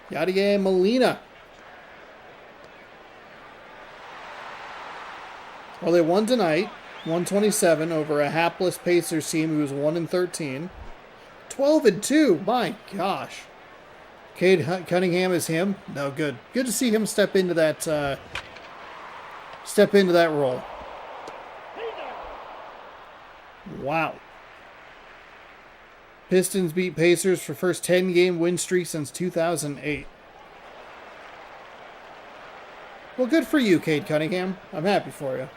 Yadier Molina. Well, they won tonight, 127 over a hapless Pacers team who was 1-13. 12-2, my gosh. Cade Cunningham is him. No, good. Good to see him step into that role. Wow. Pistons beat Pacers for first 10-game win streak since 2008. Well, good for you, Cade Cunningham. I'm happy for you.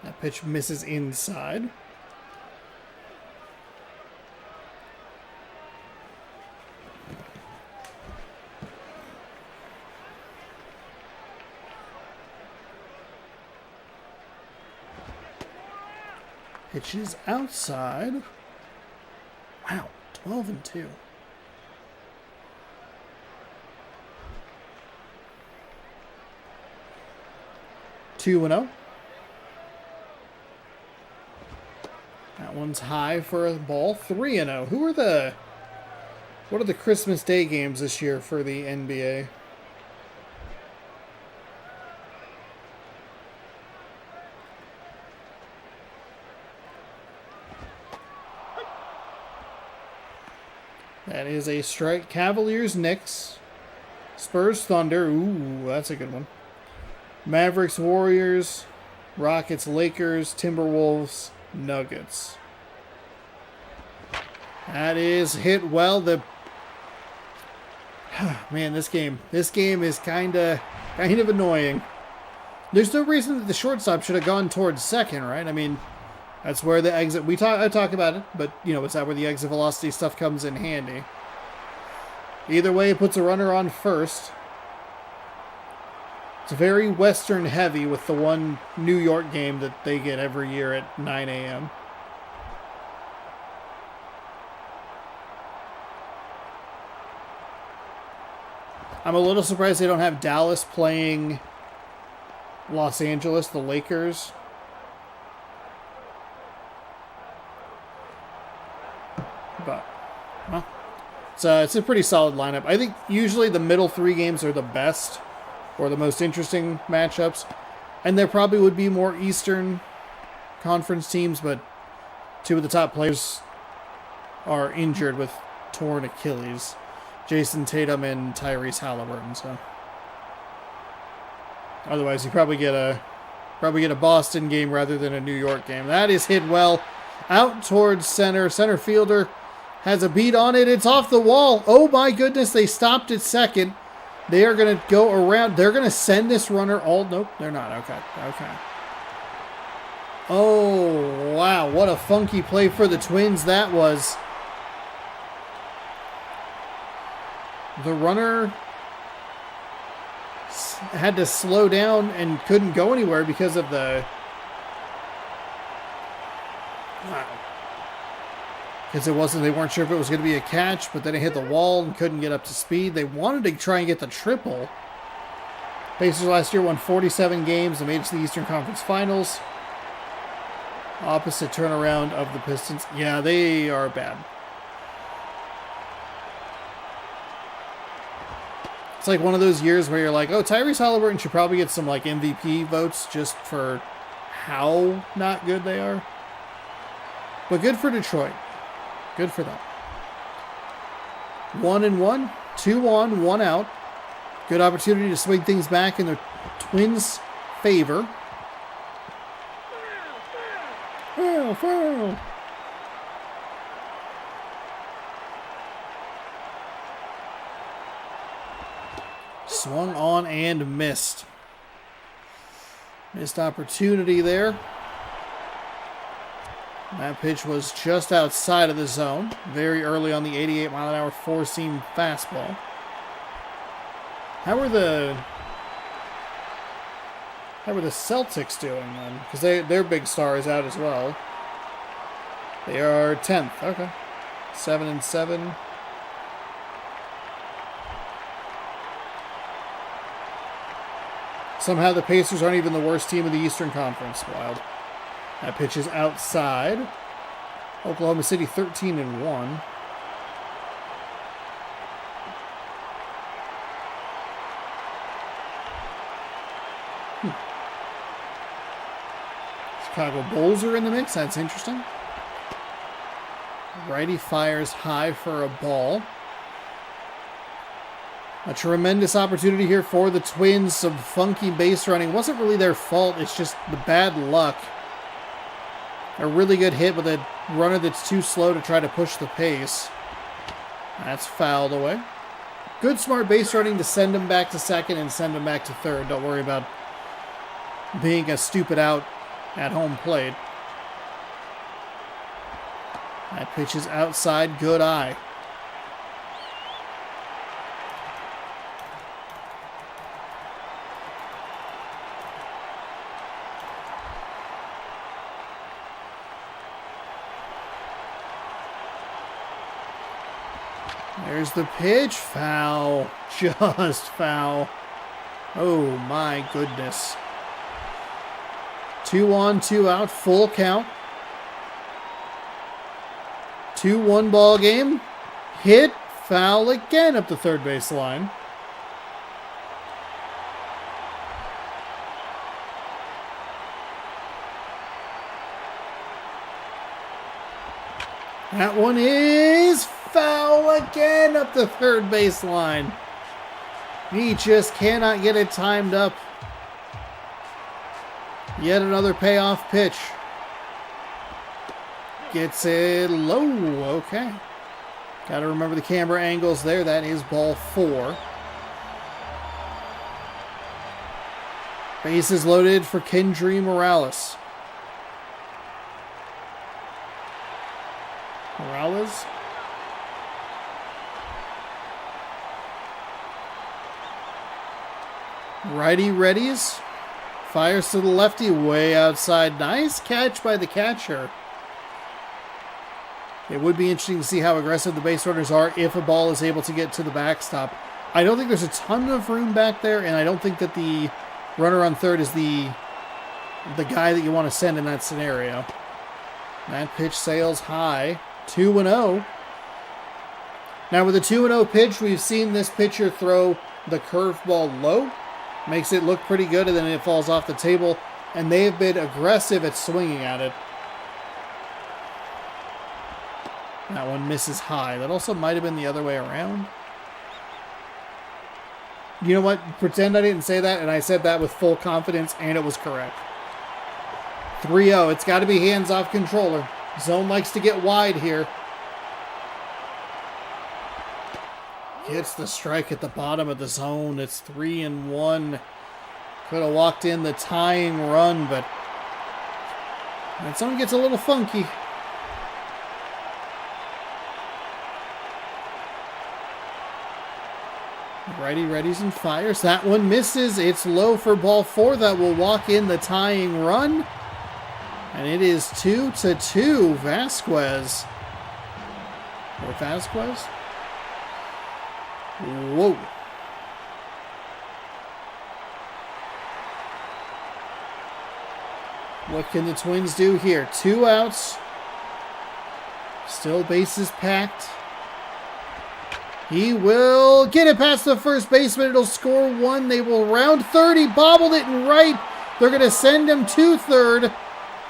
That pitch misses inside. Pitch is outside. Wow, 12-2. Two and 0. That one's high for a ball. 3-0. What are the Christmas Day games this year for the NBA? That is a strike. Cavaliers, Knicks. Spurs, Thunder. Ooh, that's a good one. Mavericks, Warriors. Rockets, Lakers. Timberwolves, Nuggets. That is hit well. Man, this game is kind of annoying. There's no reason that the shortstop should have gone towards second, right? I mean, that's where the exit. I talk about it, but it's that where the exit velocity stuff comes in handy. Either way, it puts a runner on first. It's very Western heavy with the one New York game that they get every year at 9 a.m. I'm a little surprised they don't have Dallas playing Los Angeles, the Lakers. But, well, it's a pretty solid lineup. I think usually the middle three games are the best or the most interesting matchups. And there probably would be more Eastern Conference teams, but two of the top players are injured with torn Achilles. Jason Tatum and Tyrese Halliburton. So otherwise, you probably get a Boston game rather than a New York game. That is hit well out towards center. Center fielder has a beat on it. It's off the wall. Oh my goodness! They stopped at second. They are going to go around. They're going to send this runner all. Nope, they're not. Okay. Oh wow! What a funky play for the Twins that was. The runner had to slow down and couldn't go anywhere because of the... Wow. Because they weren't sure if it was going to be a catch, but then it hit the wall and couldn't get up to speed. They wanted to try and get the triple. Pacers last year won 47 games and made it to the Eastern Conference Finals. Opposite turnaround of the Pistons. Yeah, they are bad. It's like one of those years where you're like, oh, Tyrese Halliburton should probably get some like MVP votes just for how not good they are. But good for Detroit. Good for them. 1-1, 2 on, 1 out. Good opportunity to swing things back in the Twins' favor. Foul. Swung on and missed. Missed opportunity there. That pitch was just outside of the zone. Very early on the 88-mile-an-hour four-seam fastball. How are the Celtics doing then? Because their big star is out as well. They are 10th. Okay. 7-7. Somehow the Pacers aren't even the worst team in the Eastern Conference. Wild. That pitch is outside. Oklahoma City 13-1. Chicago Bulls are in the mix. That's interesting. Righty fires high for a ball. A tremendous opportunity here for the Twins. Some funky base running. Wasn't really their fault. It's just the bad luck. A really good hit with a runner that's too slow to try to push the pace. That's fouled away. Good smart base running to send him back to second and send him back to third. Don't worry about being a stupid out at home plate. That pitch is outside. Good eye. There's the pitch. Foul. Just foul. Oh my goodness. 2 on, 2 out. Full count. 2-1 ball game. Hit. Foul again up the third base line. That one is foul again up the third base line. He just cannot get it timed up. Yet another payoff pitch. Gets it low. Okay. Got to remember the camera angles there. That is ball 4. Bases loaded for Kendry Morales. Morales. Righty readies. Fires to the lefty, way outside. Nice catch by the catcher. It would be interesting to see how aggressive the base runners are if a ball is able to get to the backstop. I don't think there's a ton of room back there, and I don't think that the runner on third is the guy that you want to send in that scenario. That pitch sails high. 2-0. Now with a 2-0 pitch, we've seen this pitcher throw the curveball low. Makes it look pretty good, and then it falls off the table. And they have been aggressive at swinging at it. That one misses high. That also might have been the other way around. You know what? Pretend I didn't say that, and I said that with full confidence, and it was correct. 3-0. It's got to be hands-off controller. Zone likes to get wide here. Hits the strike at the bottom of the zone. It's 3-1. Could have walked in the tying run, but that zone gets a little funky. Righty readies and fires. That one misses. It's low for ball 4. That will walk in the tying run. And it is 2-2. Vasquez. Or Vasquez? Whoa. What can the Twins do here? 2 outs. Still bases packed. He will get it past the first baseman. It'll score 1. They will round third. He bobbled it in right. They're going to send him to third.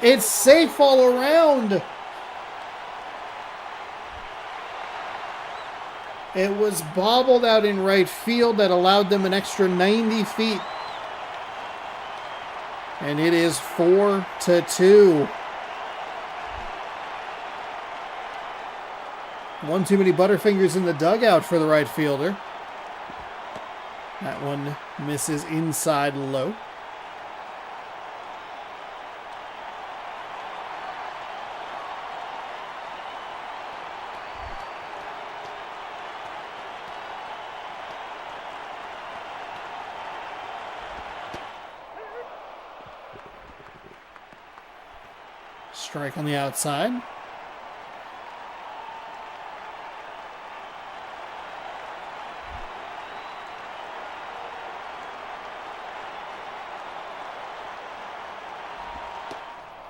It's safe all around. It was bobbled out in right field. That allowed them an extra 90 feet. And it is 4-2. One too many Butterfingers in the dugout for the right fielder. That one misses inside low. Strike on the outside.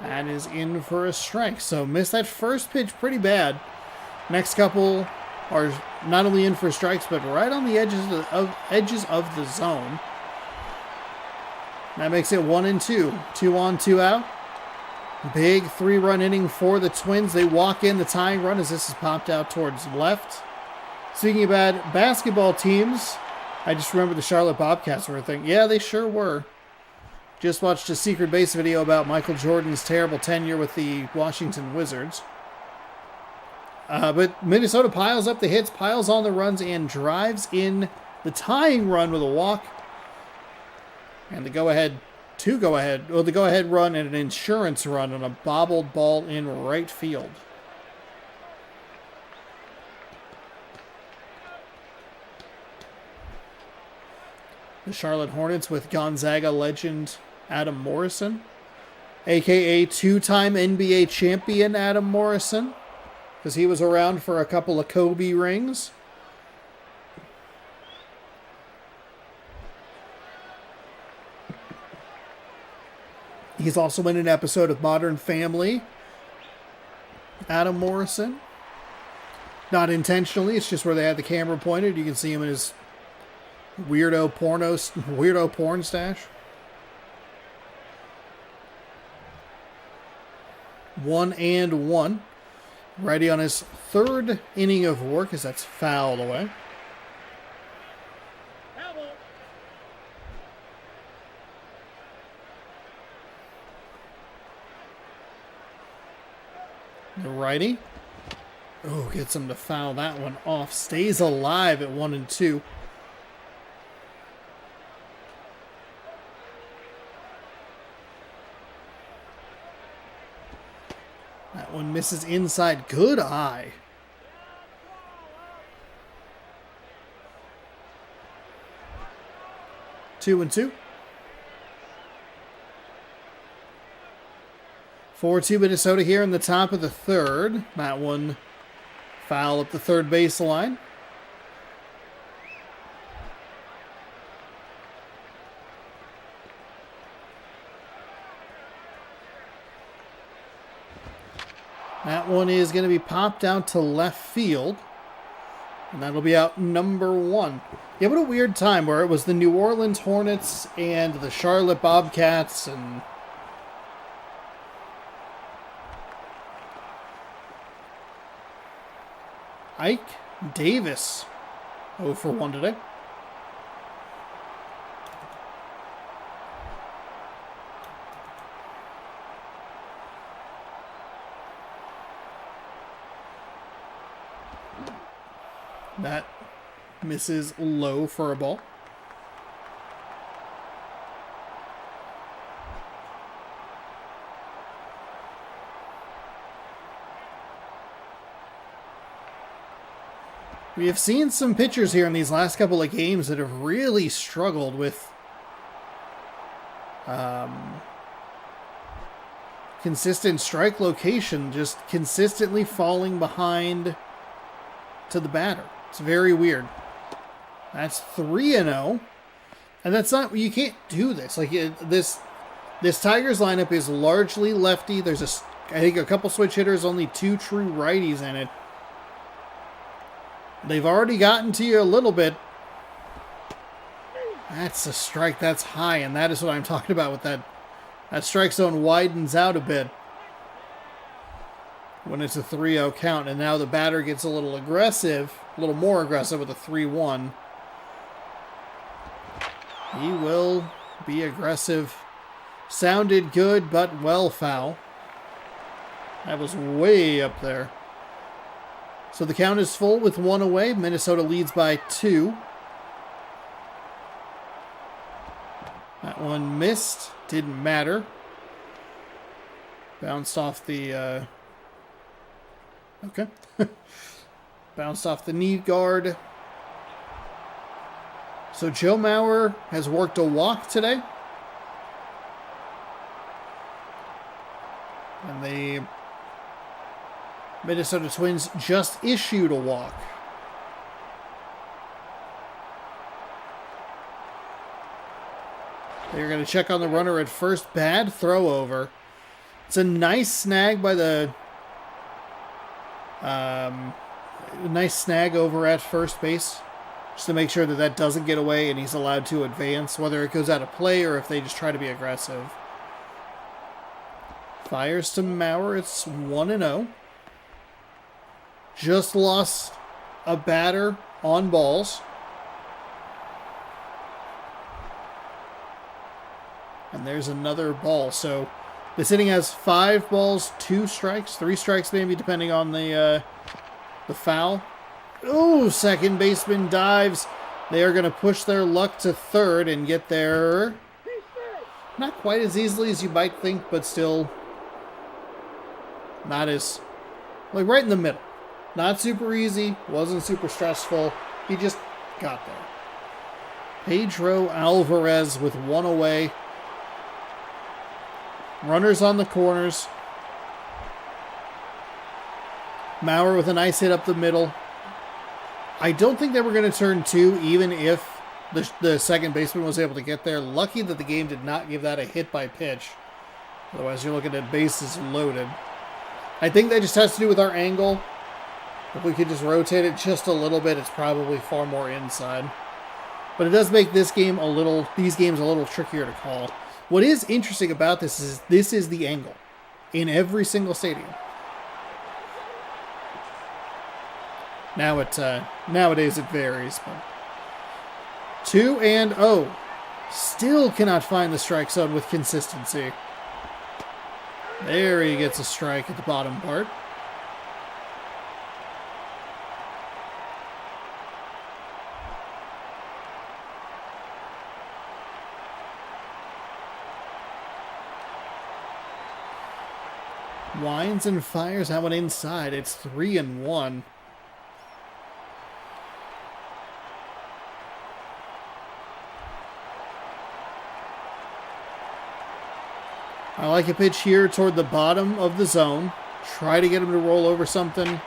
That is in for a strike. So missed that first pitch pretty bad. Next couple are not only in for strikes, but right on the edges of the zone. That makes it 1-2. 2 on, 2 out. Big 3-run inning for the Twins. They walk in the tying run as this is popped out towards left. Speaking about basketball teams, I just remember the Charlotte Bobcats were a thing. Yeah, they sure were. Just watched a secret base video about Michael Jordan's terrible tenure with the Washington Wizards. But Minnesota piles up the hits, piles on the runs, and drives in the tying run with a walk. And the go-ahead run and an insurance run on a bobbled ball in right field. The Charlotte Hornets with Gonzaga legend Adam Morrison, a.k.a. two-time NBA champion Adam Morrison, because he was around for a couple of Kobe rings. He's also in an episode of Modern Family, Adam Morrison. Not intentionally, it's just where they had the camera pointed. You can see him in his weirdo porn stash. 1-1. Righty on his third inning of work as that's fouled away. The righty. Oh, gets him to foul that one off. Stays alive at 1-2. That one misses inside. Good eye. 2-2. 4-2 Minnesota here in the top of the third. That one foul up the third baseline. That one is going to be popped out to left field. And that'll be out number 1. Yeah, what a weird time where it was the New Orleans Hornets and the Charlotte Bobcats and Ike Davis 0 for 1 today. That misses low for a ball. We have seen some pitchers here in these last couple of games that have really struggled with consistent strike location, just consistently falling behind to the batter. It's very weird. That's 3-0. And that's not, you can't do this. Like this Tigers lineup is largely lefty. There's I think a couple switch hitters, only 2 true righties in it. They've already gotten to you a little bit. That's a strike. That's high, and that is what I'm talking about with that. That strike zone widens out a bit when it's a 3-0 count, and now the batter gets a little aggressive, a little more aggressive with a 3-1. He will be aggressive. Sounded good, but well foul. That was way up there. So the count is full with 1 away. Minnesota leads by 2. That one missed. Didn't matter. Bounced off the... Okay. Bounced off the knee guard. So Joe Mauer has worked a walk today. And the Minnesota Twins just issued a walk. They're going to check on the runner at first. Bad throw over. It's a nice snag by the... nice snag over at first base. Just to make sure that that doesn't get away and he's allowed to advance. Whether it goes out of play or if they just try to be aggressive. Fires to Mauer. It's 1-0. Just lost a batter on balls. And there's another ball. So this inning has 5 balls, 2 strikes, 3 strikes maybe, depending on the foul. Oh, second baseman dives. They are going to push their luck to third and get there not quite as easily as you might think, but still not as, like, right in the middle. Not super easy, wasn't super stressful. He just got there. Pedro Alvarez with 1 away. Runners on the corners. Maurer with a nice hit up the middle. I don't think they were going to turn 2, even if the second baseman was able to get there. Lucky that the game did not give that a hit by pitch. Otherwise, you're looking at bases loaded. I think that just has to do with our angle. If we could just rotate it just a little bit, it's probably far more inside. But it does make these games a little trickier to call. What is interesting about this is the angle in every single stadium. Nowadays it varies, but 2-0. Still cannot find the strike zone with consistency. There he gets a strike at the bottom part. Winds and fires that one inside. It's 3-1. I like a pitch here toward the bottom of the zone. Try to get him to roll over something.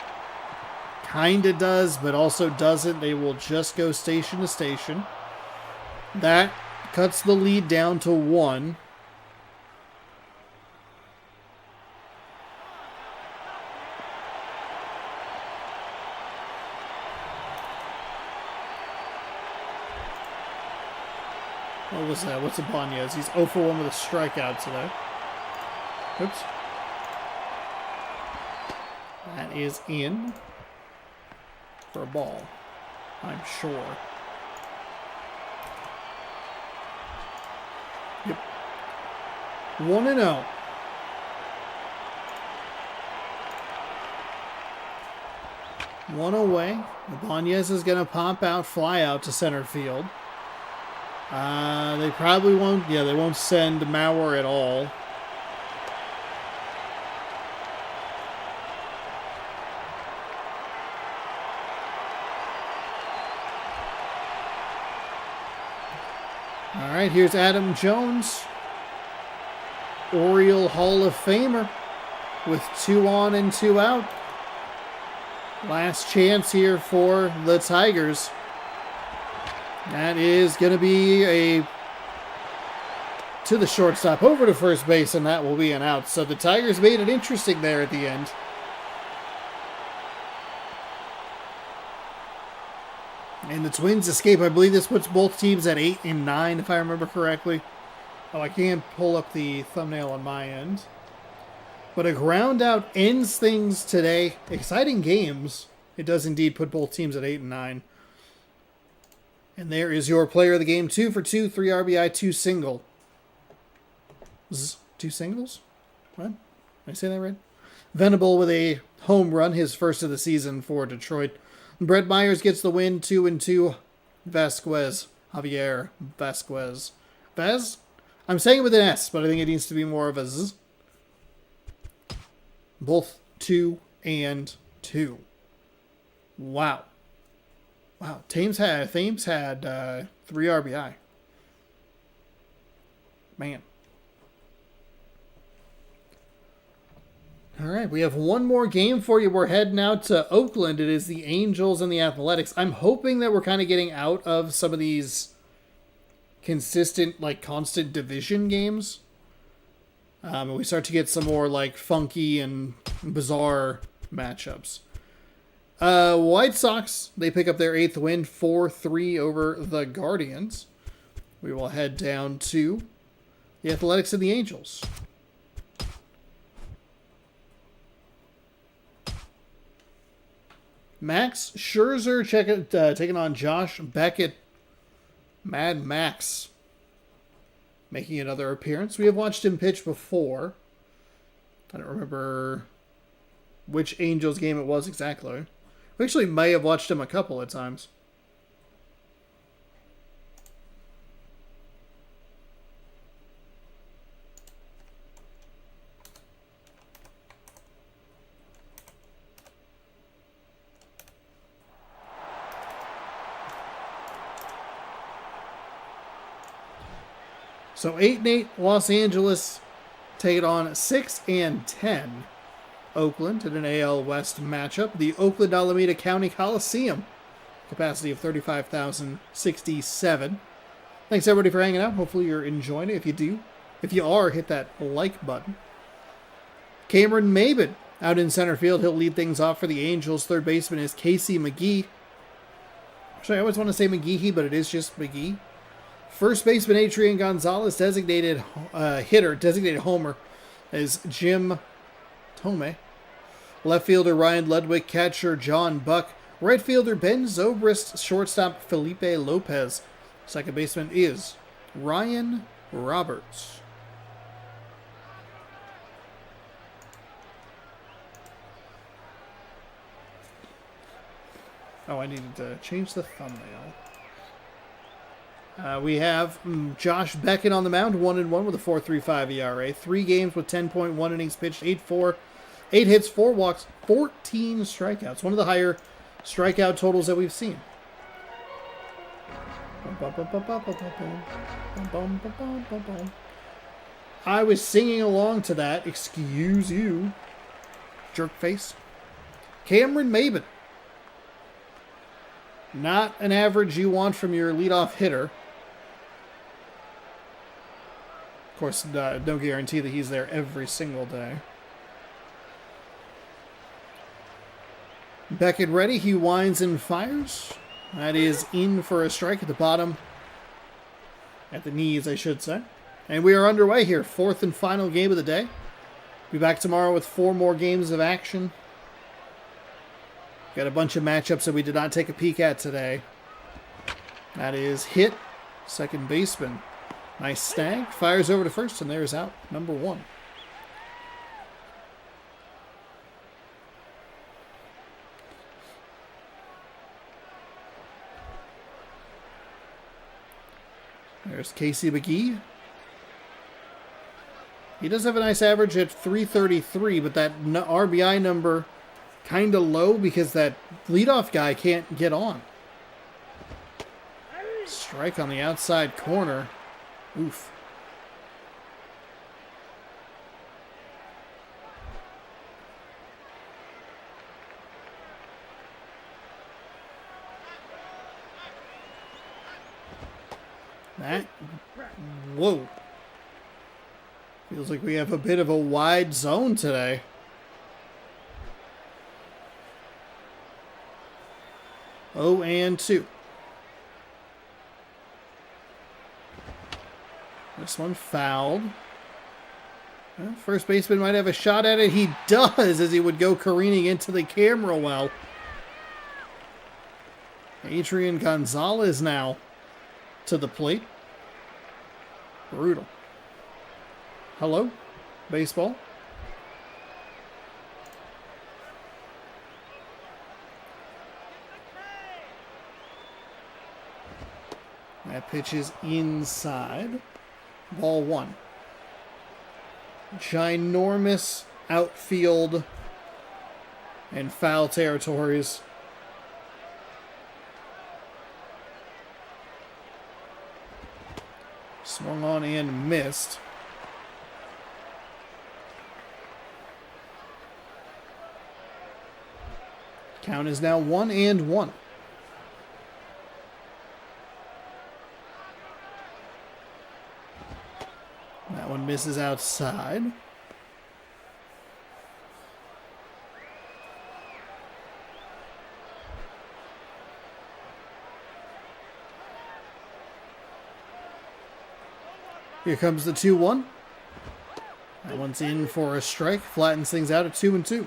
Kinda does, but also doesn't. They will just go station to station. That cuts the lead down to 1. What was that? What's Ibanez? He's 0 for 1 with a strikeout today. Oops. That is in for a ball, I'm sure. Yep. 1-0. One away. Ibanez is going to pop out, fly out to center field. They probably won't. Yeah, they won't send Maurer at all. All right, here's Adam Jones, Oriole Hall of Famer, with 2 on and 2 out. Last chance here for the Tigers. That is going to be to the shortstop, over to first base, and that will be an out. So the Tigers made it interesting there at the end. And the Twins escape. I believe this puts both teams at 8 and 9, if I remember correctly. Oh, I can't pull up the thumbnail on my end. But a ground out ends things today. Exciting games. It does indeed put both teams at 8 and 9. And there is your player of the game. 2 for 2, 3 RBI, 2 single. 2 singles? What? Did I say that right? Venable with a home run, his first of the season for Detroit. Brett Myers gets the win, 2-2. Vasquez. Javier Vasquez. Vaz? I'm saying it with an S, but I think it needs to be more of a Z. Both 2 and 2. Wow. Wow. Thames had 3 RBI. Man. All right, we have one more game for you. We're heading out to Oakland. It is the Angels and the Athletics. I'm hoping that we're kind of getting out of some of these consistent, like, constant division games. And we start to get some more, like, funky and bizarre matchups. White Sox, they pick up their 8th win, 4-3 over the Guardians. We will head down to the Athletics and the Angels. Max Scherzer taking on Josh Beckett. Mad Max. making another appearance. We have watched him pitch before. I don't remember which Angels game it was exactly. We actually may have watched him a couple of times. So 8-8 Los Angeles take it on 6-10 Oakland in an AL West matchup. The Oakland Alameda County Coliseum, capacity of 35,067. Thanks everybody for hanging out. Hopefully you're enjoying it. If you are, hit that like button. Cameron Maybin out in center field. He'll lead things off for the Angels. Third baseman is Casey McGee. Actually, I always want to say McGee, but it is just McGee. First baseman Adrian Gonzalez, designated homer, is Jim Thome. Left fielder Ryan Ludwig, catcher John Buck. Right fielder Ben Zobrist, shortstop Felipe Lopez. Second baseman is Ryan Roberts. Oh, I needed to change the thumbnail. We have Josh Beckett on the mound, 1-1 with a 4.35 ERA. 3 games with 10.1 innings pitched, 8 hits, 4 walks, 14 strikeouts. One of the higher strikeout totals that we've seen. I was singing along to that. Excuse you, jerk face. Cameron Maybin. Not an average you want from your leadoff hitter. Of course, no guarantee that he's there every single day. Beckett ready. He winds and fires. That is in for a strike at the bottom. At the knees, I should say. And we are underway here. 4th and final game of the day. Be back tomorrow with 4 more games of action. Got a bunch of matchups that we did not take a peek at today. That is hit. Second baseman. Nice snag. Fires over to first, and there's out number 1. There's Casey McGee. He does have a nice average at 333, but that RBI number kind of low because that leadoff guy can't get on. Strike on the outside corner. Oof. That, whoa. Feels like we have a bit of a wide zone today. Oh, and 2. This one fouled. Well, first baseman might have a shot at it. He does, as he would go careening into the camera well. Adrian Gonzalez now to the plate. Brutal. Hello, baseball. That pitch is inside. Ball 1. Ginormous outfield and foul territories. Swung on and missed. Count is now 1-1. That one misses outside. Here comes the 2-1. That one's in for a strike. Flattens things out at 2-2.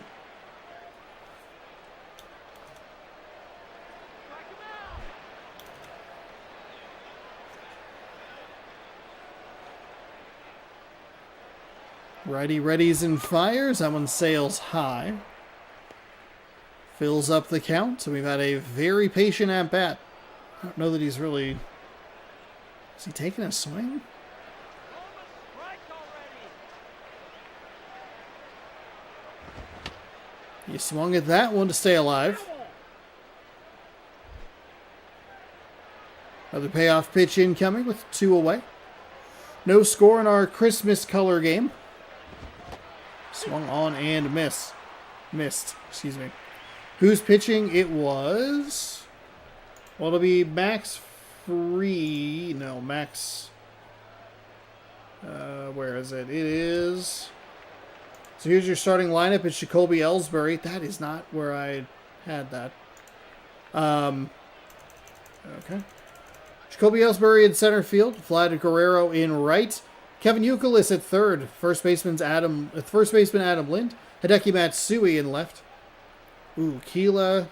Righty readies and fires. That one sails high. Fills up the count. So we've had a very patient at bat. I don't know that he's really... Is he taking a swing? He swung at that one to stay alive. Another payoff pitch incoming with 2 away. No score in our Christmas color game. Swung on and missed. Excuse me. Who's pitching? It was... Well, it'll be Max Free. No, Max... where is it? It is... So here's your starting lineup. It's Jacoby Ellsbury. That is not where I had that. Okay. Jacoby Ellsbury in center field. Vlad Guerrero in right. Kevin Youkilis at third. First baseman Adam Lind. Hideki Matsui in left. Ooh, Kahu?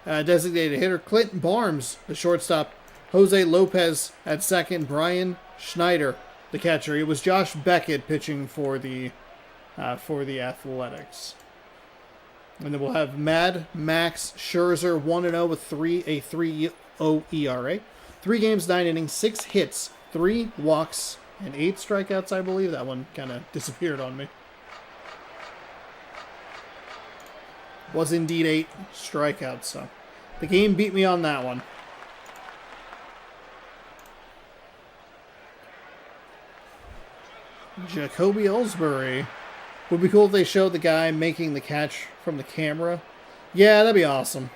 Designated hitter. Clinton Barnes, the shortstop. Jose Lopez at second. Brian Schneider, the catcher. It was Josh Beckett pitching for the Athletics. And then we'll have Mad Max Scherzer 1-0 with a 3.0 ERA. 3 games, 9 innings, 6 hits, 3 walks, and 8 strikeouts, I believe. That one kind of disappeared on me. Was indeed 8 strikeouts, so the game beat me on that one. Jacoby Ellsbury. Would be cool if they showed the guy making the catch from the camera. Yeah, that'd be awesome.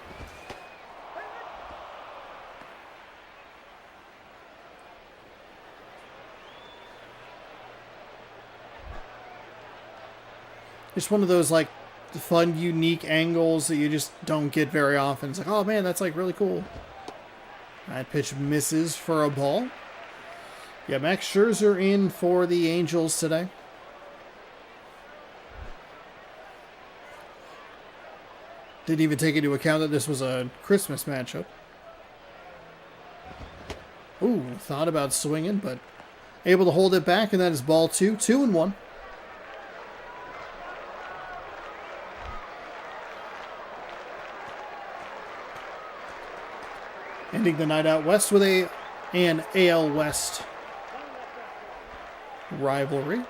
Just one of those, like, fun, unique angles that you just don't get very often. It's like, oh man, that's like really cool. That pitch misses for a ball. Yeah, Max Scherzer in for the Angels today. Didn't even take into account that this was a Christmas matchup. Ooh, thought about swinging, but able to hold it back, and that is ball 2. 2-1. Ending the night out west with an AL West rivalry.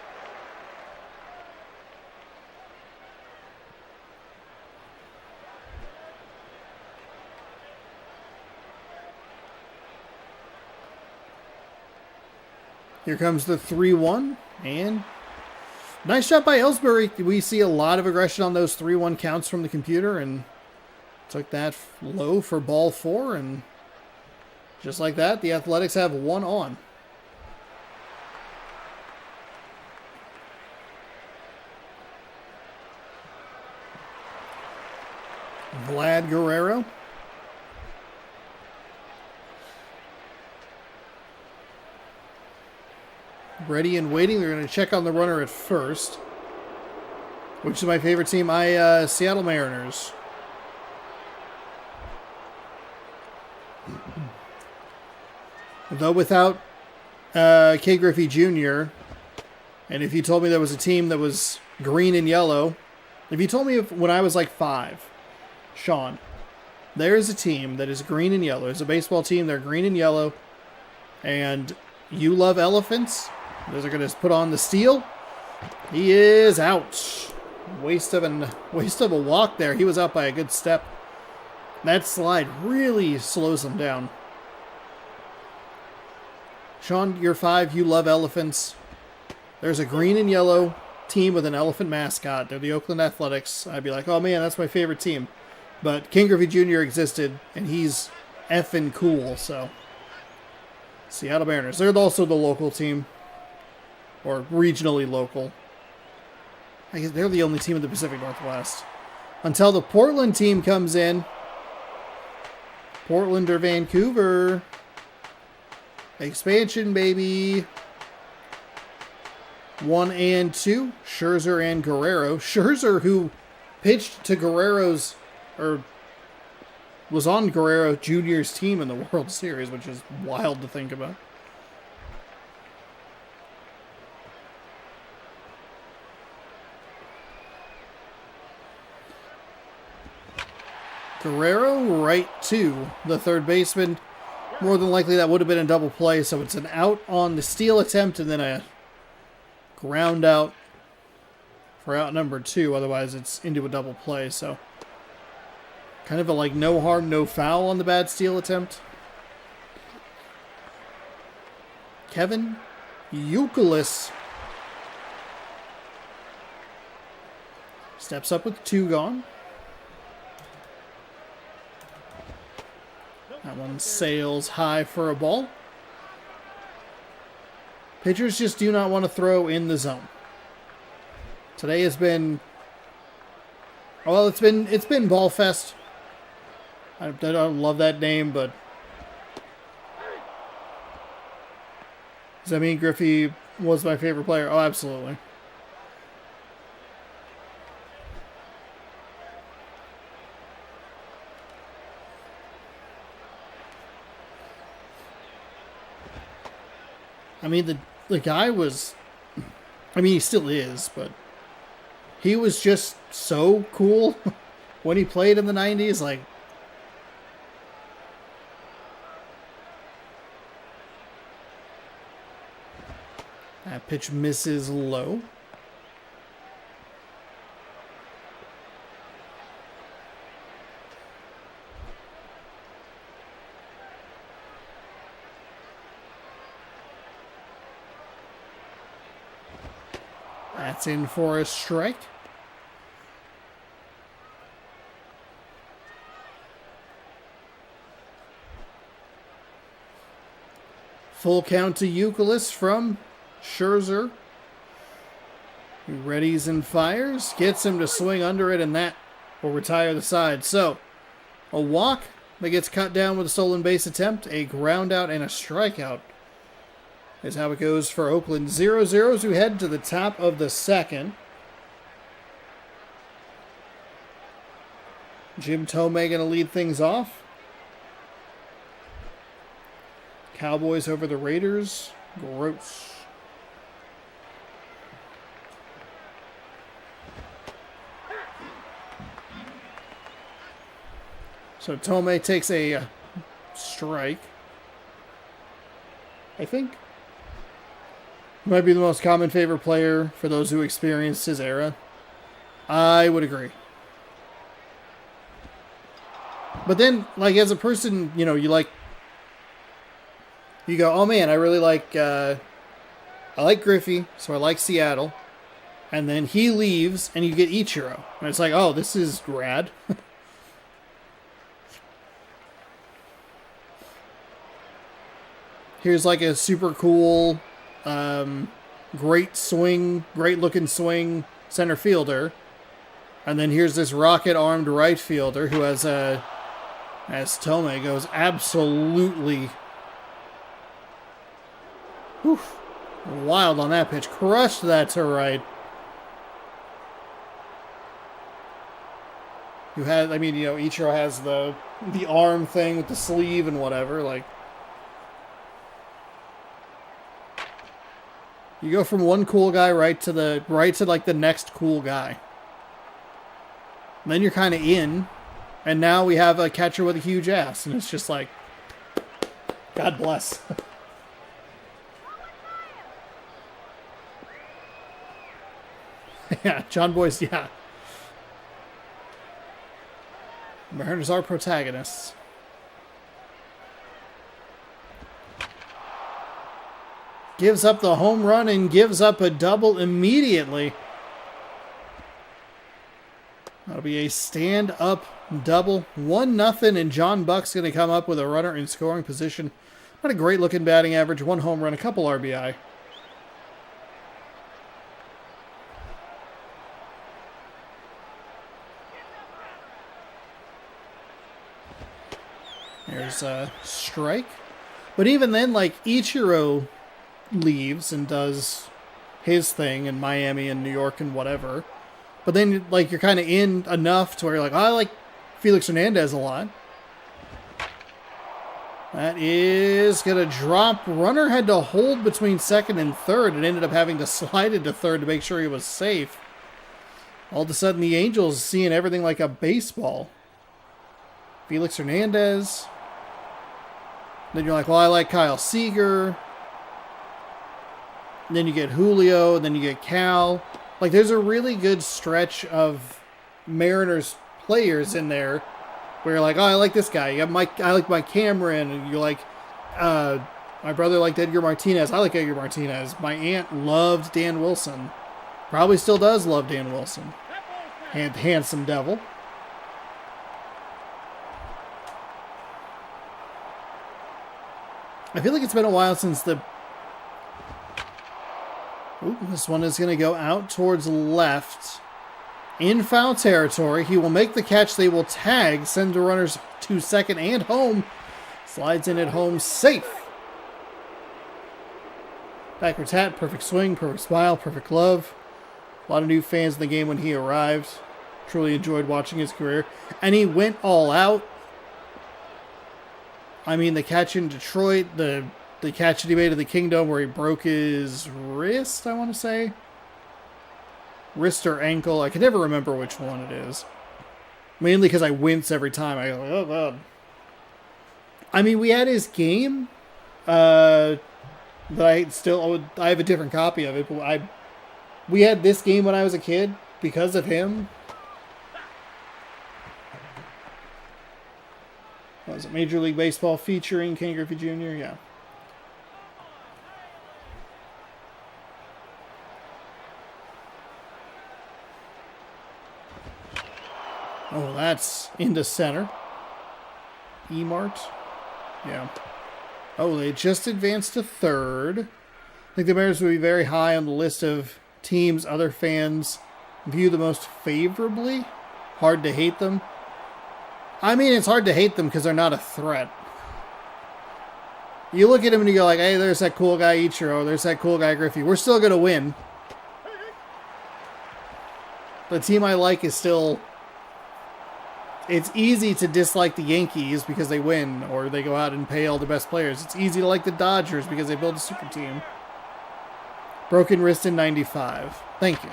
Here comes the 3-1, and nice shot by Ellsbury. We see a lot of aggression on those 3-1 counts from the computer, and took that low for ball 4, and just like that, the Athletics have 1 on. Vlad Guerrero. Ready and waiting. They're going to check on the runner at first. Which is my favorite team? Seattle Mariners. Though without K. Griffey Jr., and if you told me there was a team that was green and yellow, if you told me when I was like 5, Sean, there is a team that is green and yellow. It's a baseball team. They're green and yellow. And you love elephants. Those are going to put on the steal. He is out. Waste of a walk there. He was out by a good step. That slide really slows him down. Sean, you're 5. You love elephants. There's a green and yellow team with an elephant mascot. They're the Oakland Athletics. I'd be like, oh man, that's my favorite team. But King Griffey Jr. existed, and he's effing cool, so. Seattle Mariners. They're also the local team. Or regionally local. I guess they're the only team in the Pacific Northwest. Until the Portland team comes in. Portland or Vancouver. Expansion, baby. 1 and 2. Scherzer and Guerrero. Scherzer, who pitched to Guerrero's... Or was on Guerrero Jr.'s team in the World Series, which is wild to think about. Guerrero right to the third baseman. More than likely that would have been a double play, so it's an out on the steal attempt and then a ground out for out number 2. Otherwise it's into a double play, so kind of a like no harm, no foul on the bad steal attempt. Kevin Youkilis steps up with 2 gone. That one sails high for a ball. Pitchers just do not want to throw in the zone. Today has been, well, it's been Ball Fest. I don't love that name, but does that mean Griffey was my favorite player? Oh, absolutely. I mean, the guy was, I mean, he still is, but he was just so cool when he played in the 90s. Like, that pitch misses low. That's in for a strike. Full count to Youkilis from Scherzer. He readies and fires. Gets him to swing under it, and that will retire the side. So, a walk that gets cut down with a stolen base attempt, a ground out, and a strikeout is how it goes for Oakland. 0-0 as we head to the top of the second. Jim Thome going to lead things off. Cowboys over the Raiders. Gross. So Thome takes a strike, I think. Might be the most common favorite player for those who experienced his era. I would agree. But then, like, as a person, you know, you go, oh man, I really like, I like Griffey, so I like Seattle. And then he leaves, and you get Ichiro. And it's like, oh, this is rad. Here's like a super cool, great swing, great looking swing center fielder. And then here's this rocket armed right fielder who has as Thome goes absolutely wild on that pitch. Crushed that to right. Ichiro has the arm thing with the sleeve and whatever, like. You go from one cool guy right to like the next cool guy. And then you're kind of in, and now we have a catcher with a huge ass, and it's just like, God bless. Yeah, John Boyce, yeah. Mariners are protagonists. Gives up the home run and gives up a double immediately. That'll be a stand-up double. 1-0, and John Buck's going to come up with a runner in scoring position. Not a great-looking batting average. 1 home run, a couple RBI. There's a strike. But even then, like, Ichiro leaves and does his thing in Miami and New York and whatever. But then, like, you're kind of in enough to where you're like, oh, I like Felix Hernandez a lot. That is going to drop. Runner had to hold between second and third and ended up having to slide into third to make sure he was safe. All of a sudden, the Angels seeing everything like a baseball. Felix Hernandez. Then you're like, well, I like Kyle Seager. And then you get Julio, and then you get Cal. Like, there's a really good stretch of Mariners players in there where you're like, oh, I like this guy. You have Mike, I like Mike Cameron. And you're like, my brother liked Edgar Martinez. I like Edgar Martinez. My aunt loved Dan Wilson. Probably still does love Dan Wilson. And handsome devil. I feel like it's been a while since the... Ooh, this one is going to go out towards left. In foul territory. He will make the catch. They will tag. Send the runners to second and home. Slides in at home. Safe. Backwards hat. Perfect swing. Perfect smile. Perfect glove. A lot of new fans in the game when he arrived. Truly enjoyed watching his career. And he went all out. I mean, the catch in Detroit, the catch that he made at the Kingdom where he broke his wrist, I want to say. Wrist or ankle. I can never remember which one it is. Mainly because I wince every time. I go, oh, God. I mean, we had his game. But I have a different copy of it. But we had this game when I was a kid because of him. What was it? Major League Baseball featuring Ken Griffey Jr.? Yeah. Oh, that's into center. E-Mart. Yeah. Oh, they just advanced to third. I think the Mariners would be very high on the list of teams other fans view the most favorably. Hard to hate them. I mean, it's hard to hate them because they're not a threat. You look at them and you go like, hey, there's that cool guy Ichiro. There's that cool guy Griffey. We're still going to win. The team I like is still... It's easy to dislike the Yankees because they win or they go out and pay all the best players. It's easy to like the Dodgers because they build a super team. Broken wrist in 95. Thank you.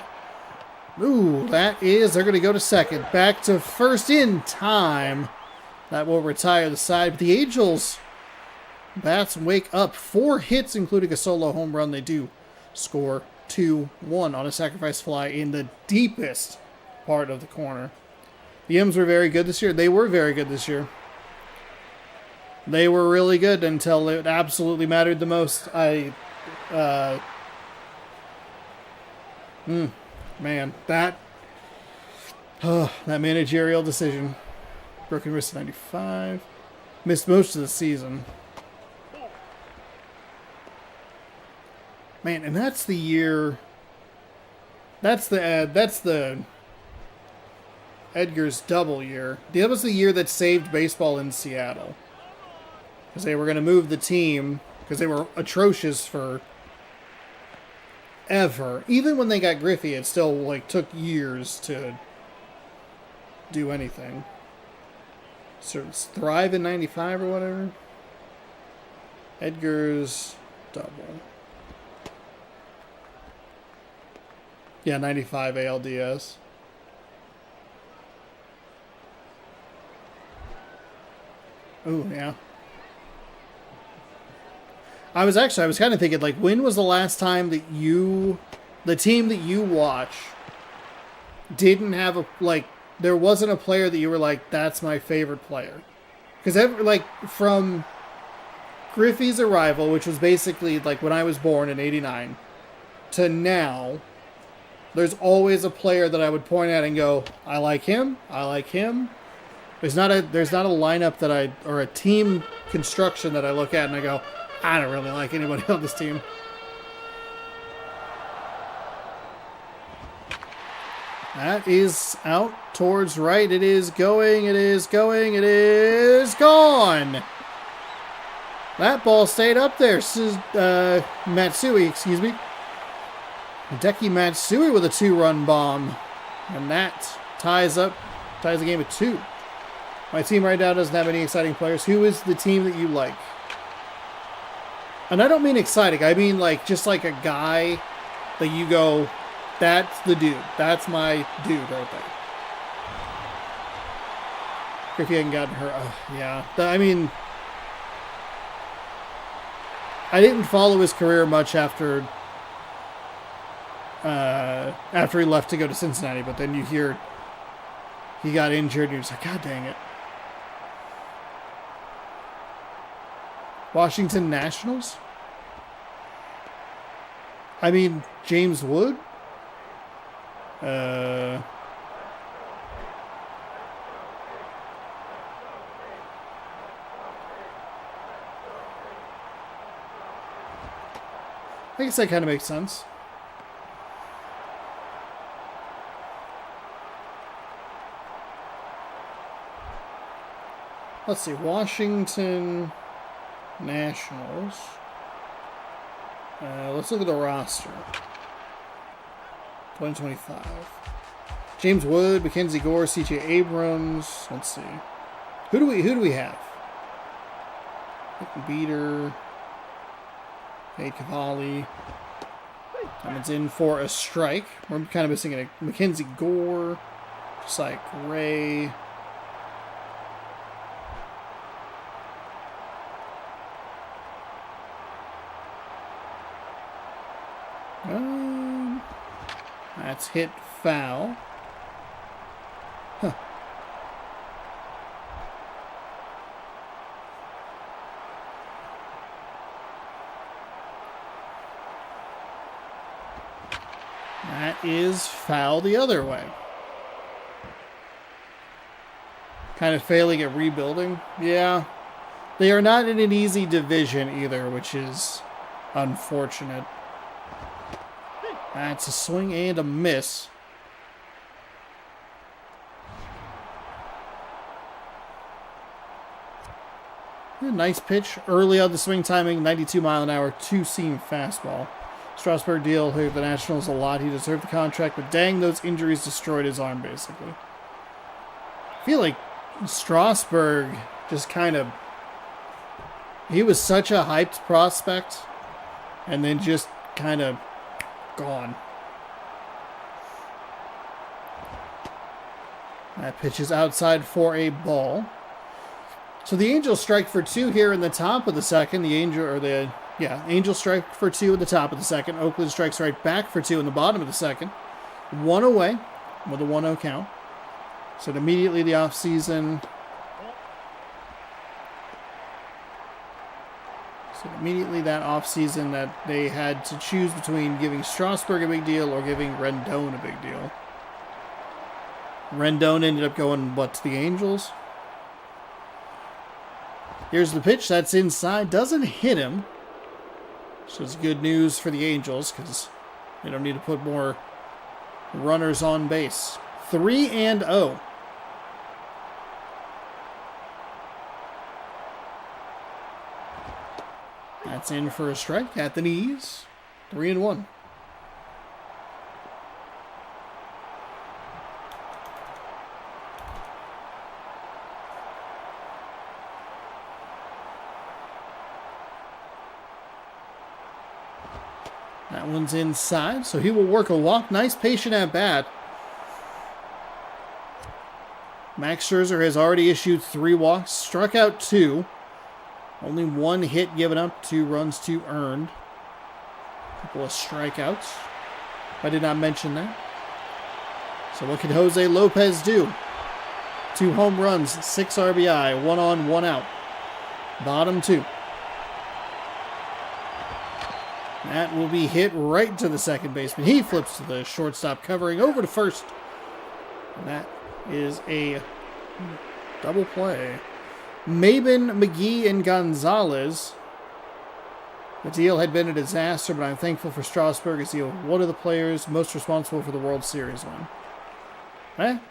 Ooh, they're going to go to second. Back to first in time. That will retire the side. But the Angels bats wake up. 4 hits, including a solo home run. They do score 2-1 on a sacrifice fly in the deepest part of the corner. The M's were very good this year. They were very good this year. They were really good until it absolutely mattered the most. Man, that managerial decision. Broken wrist 95. Missed most of the season. Man, and that's the year. That's the Edgar's double year. That was the year that saved baseball in Seattle. Because they were going to move the team because they were atrocious for ever. Even when they got Griffey, it still took years to do anything. So thrive in 95 or whatever. Edgar's double. Yeah, 95 ALDS. Oh, yeah. I was kind of thinking, when was the last time that the team that you watch didn't have there wasn't a player that you were like, that's my favorite player? Because from Griffey's arrival, which was basically when I was born in 89, to now, there's always a player that I would point at and go, I like him, I like him. There's not a lineup or a team construction that I look at and I go, I don't really like anybody on this team. That is out towards right. It is going. It is going. It is gone. That ball stayed up there. Matsui, excuse me. Hideki Matsui with a 2-run bomb. And that ties the game at 2. My team right now doesn't have any exciting players. Who is the team that you like? And I don't mean exciting. I mean like just like a guy that you go, that's the dude. That's my dude right there. If he hadn't gotten hurt. Yeah. I mean, I didn't follow his career much after he left to go to Cincinnati, but then you hear he got injured and you're just like, God dang it. Washington Nationals? I mean, James Wood? I guess that kind of makes sense. Let's see, Washington Nationals. Let's look at the roster. 2025. James Wood, Mackenzie Gore, C.J. Abrams. Let's see. Who do we have? Beater. Hey, Cavalli. Comes in for a strike. We're kind of missing a Mackenzie Gore. Just like Ray. That's hit foul. Huh. That is foul the other way. Kind of failing at rebuilding. Yeah. They are not in an easy division either, which is unfortunate. That's a swing and a miss. Nice pitch. Early on the swing timing, 92 mile an hour, two-seam fastball. Strasburg deal hurt the Nationals a lot. He deserved the contract, but dang, those injuries destroyed his arm, basically. I feel like Strasburg just kind of... He was such a hyped prospect, and then just kind of gone. That pitch is outside for a ball. So the Angels strike for two here in the top of the second. Angels strike for two in the top of the second. Oakland strikes right back for two in the bottom of the second. One away with a 1-0 count. So immediately the offseason. So immediately that offseason that they had to choose between giving Strasburg a big deal or giving Rendon a big deal. Rendon ended up going, to the Angels? Here's the pitch. That's inside. Doesn't hit him. So it's good news for the Angels because they don't need to put more runners on base. 3-0. That's in for a strike at the knees. 3-1. That one's inside, so he will work a walk. Nice patient at bat. Max Scherzer has already issued 3 walks, struck out 2. Only 1 hit given up, 2 runs, 2 earned. A couple of strikeouts. I did not mention that. So what can Jose Lopez do? 2 home runs, 6 RBI, 1 on, 1 out. Bottom 2. That will be hit right to the second baseman. He flips to the shortstop, covering over to first. And that is a double play. Maben, McGee, and Gonzalez. The deal had been a disaster, but I'm thankful for Strasburg as he was one of the players most responsible for the World Series win.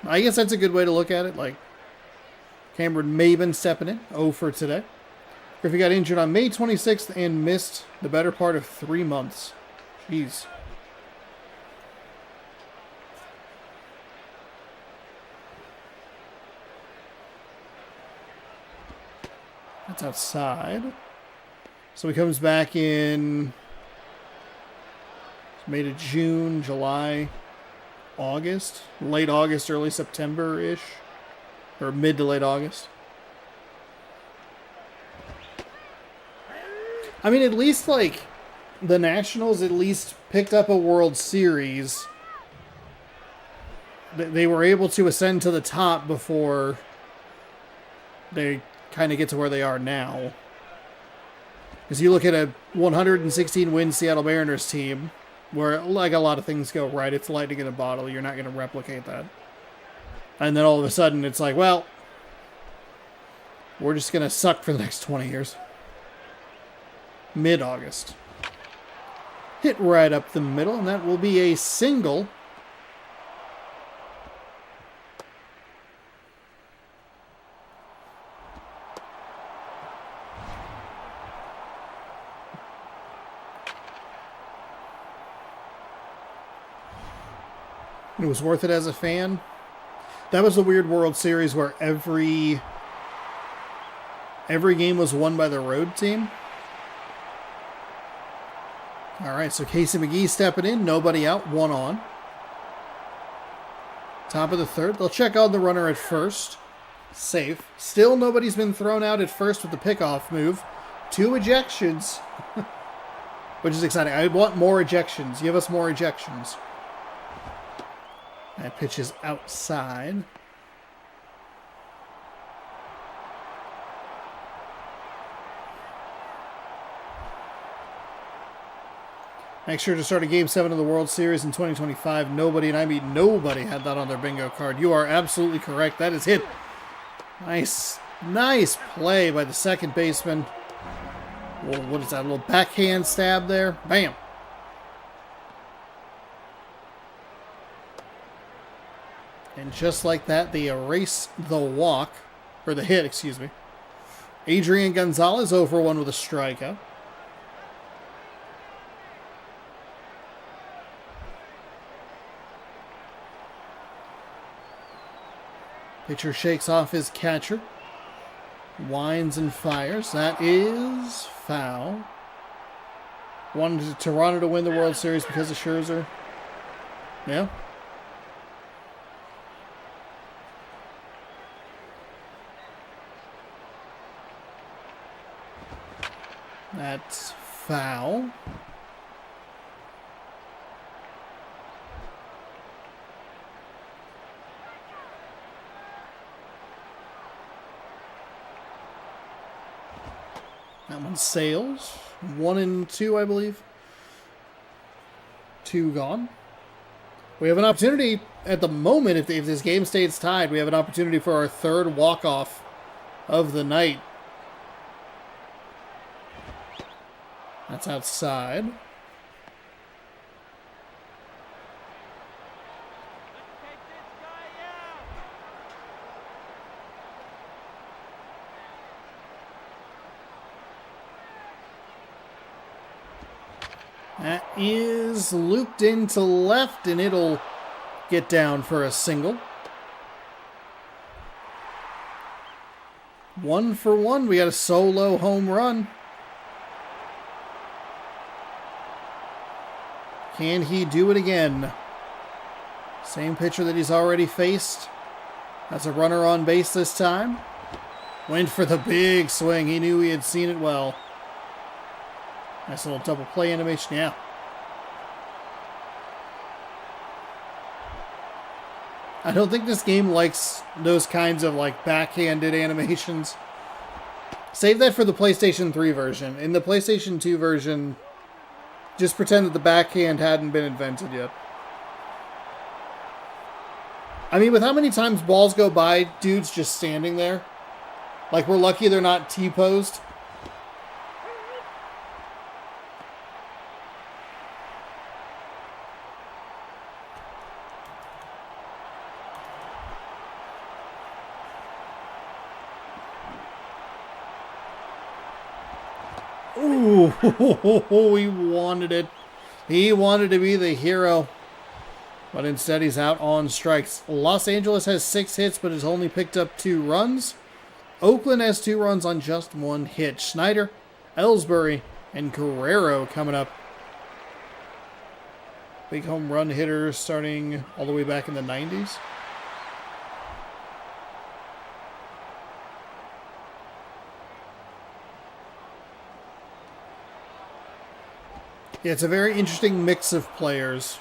I guess that's a good way to look at it. Like Cameron Maben stepping in, 0 for today. Griffey got injured on May 26th and missed the better part of 3 months. Jeez. That's outside. So he comes back in May to June, July, August. Late August, early September-ish. Or mid to late August. I mean, at least, like, the Nationals at least picked up a World Series. They were able to ascend to the top before they kind of get to where they are now. Because you look at a 116-win Seattle Mariners team, where, like, a lot of things go right. It's lightning in a bottle. You're not going to replicate that. And then all of a sudden, it's like, well, we're just going to suck for the next 20 years. Mid-August. Hit right up the middle, and that will be a single. It was worth it as a fan. That was the weird World Series where every game was won by the road team. All right, so Casey McGee stepping in. Nobody out. One on. Top of the third. They'll check on the runner at first. Safe. Still nobody's been thrown out at first with the pickoff move. 2 ejections. Which is exciting. I want more ejections. Give us more ejections. That pitch is outside. Make sure to start a Game 7 of the World Series in 2025. Nobody, and I mean nobody, had that on their bingo card. You are absolutely correct. That is hit. Nice play by the second baseman. Well, what is that, a little backhand stab there? Bam. And just like that, they erase the walk, or the hit, excuse me. Adrian Gonzalez 0-for-1 with a strikeout. Pitcher shakes off his catcher. Winds and fires. That is foul. Wanted Toronto to win the World Series because of Scherzer. Yeah. That's foul. That one sails. 1 and 2, I believe. 2 gone. We have an opportunity at the moment, if this game stays tied, we have an opportunity for our third walk-off of the night. That's outside. That is looped into left, and it'll get down for a single. 1-for-1. We got a solo home run. Can he do it again? Same pitcher that he's already faced. That's a runner on base this time. Went for the big swing. He knew he had seen it well. Nice little double play animation, yeah. I don't think this game likes those kinds of like backhanded animations. Save that for the PlayStation 3 version. In the PlayStation 2 version, just pretend that the backhand hadn't been invented yet. I mean, with how many times balls go by, dudes just standing there. Like, we're lucky they're not T-posed. Ooh, he wanted it. He wanted to be the hero. But instead he's out on strikes. Los Angeles has 6 hits, but has only picked up 2 runs. Oakland has 2 runs on just 1 hit. Schneider, Ellsbury, and Guerrero coming up. Big home run hitters starting all the way back in the 90s. Yeah, it's a very interesting mix of players.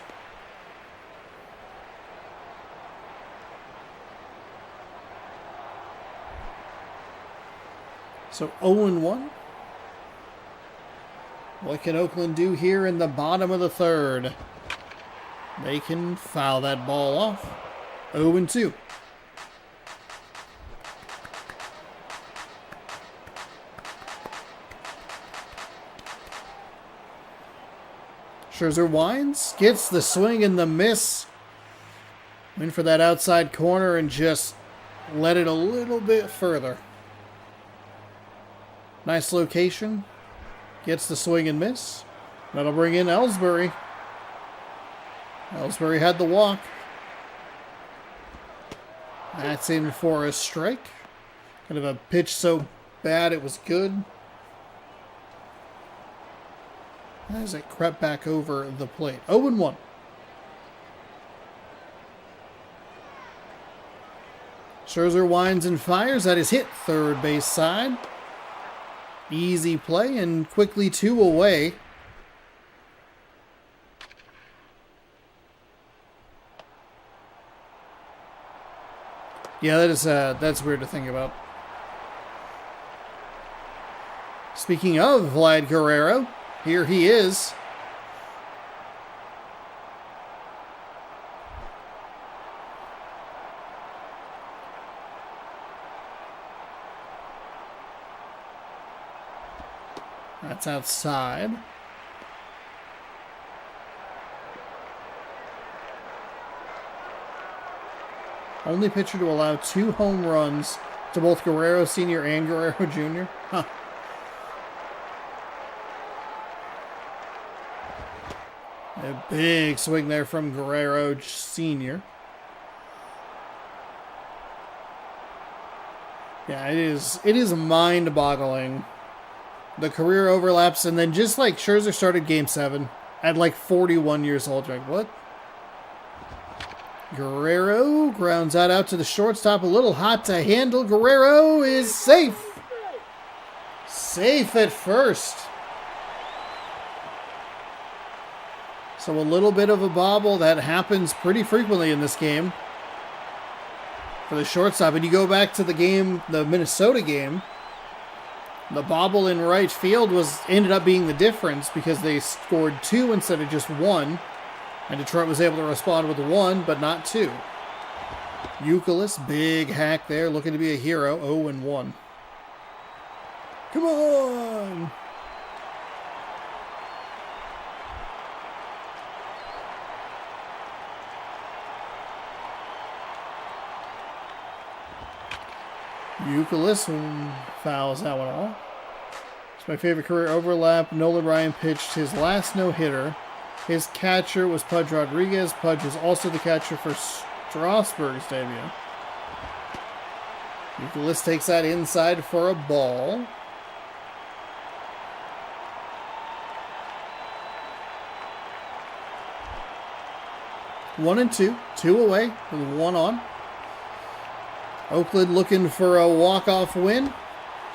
So 0-1. What can Oakland do here in the bottom of the 3rd? They can foul that ball off. 0-2. Scherzer winds, gets the swing and the miss. In for that outside corner and just let it a little bit further. Nice location. Gets the swing and miss. That'll bring in Ellsbury. Ellsbury had the walk. That's in for a strike. Kind of a pitch so bad it was good. As it crept back over the plate. 0-1. Scherzer winds and fires. That is hit third base side. Easy play and quickly 2 away. Yeah, that's weird to think about. Speaking of Vlad Guerrero, here he is. That's outside. Only pitcher to allow 2 home runs to both Guerrero Sr. and Guerrero Jr. Huh. A big swing there from Guerrero Sr. Yeah, it is mind-boggling. The career overlaps, and then just like Scherzer started Game 7 at like 41 years old. Like, what? Guerrero grounds that out to the shortstop. A little hot to handle. Guerrero is safe. Safe at first. So a little bit of a bobble that happens pretty frequently in this game for the shortstop. And you go back to the game, the Minnesota game. The bobble in right field ended up being the difference because they scored 2 instead of just 1. And Detroit was able to respond with 1, but not 2. Youkilis, big hack there, looking to be a hero. 0-1. Come on! Youkilis fouls that one off. It's my favorite career overlap. Nolan Ryan pitched his last no-hitter. His catcher was Pudge Rodriguez. Pudge was also the catcher for Strasburg's debut. Youkilis takes that inside for a ball. One and two. 2 away with 1 on. Oakland looking for a walk-off win.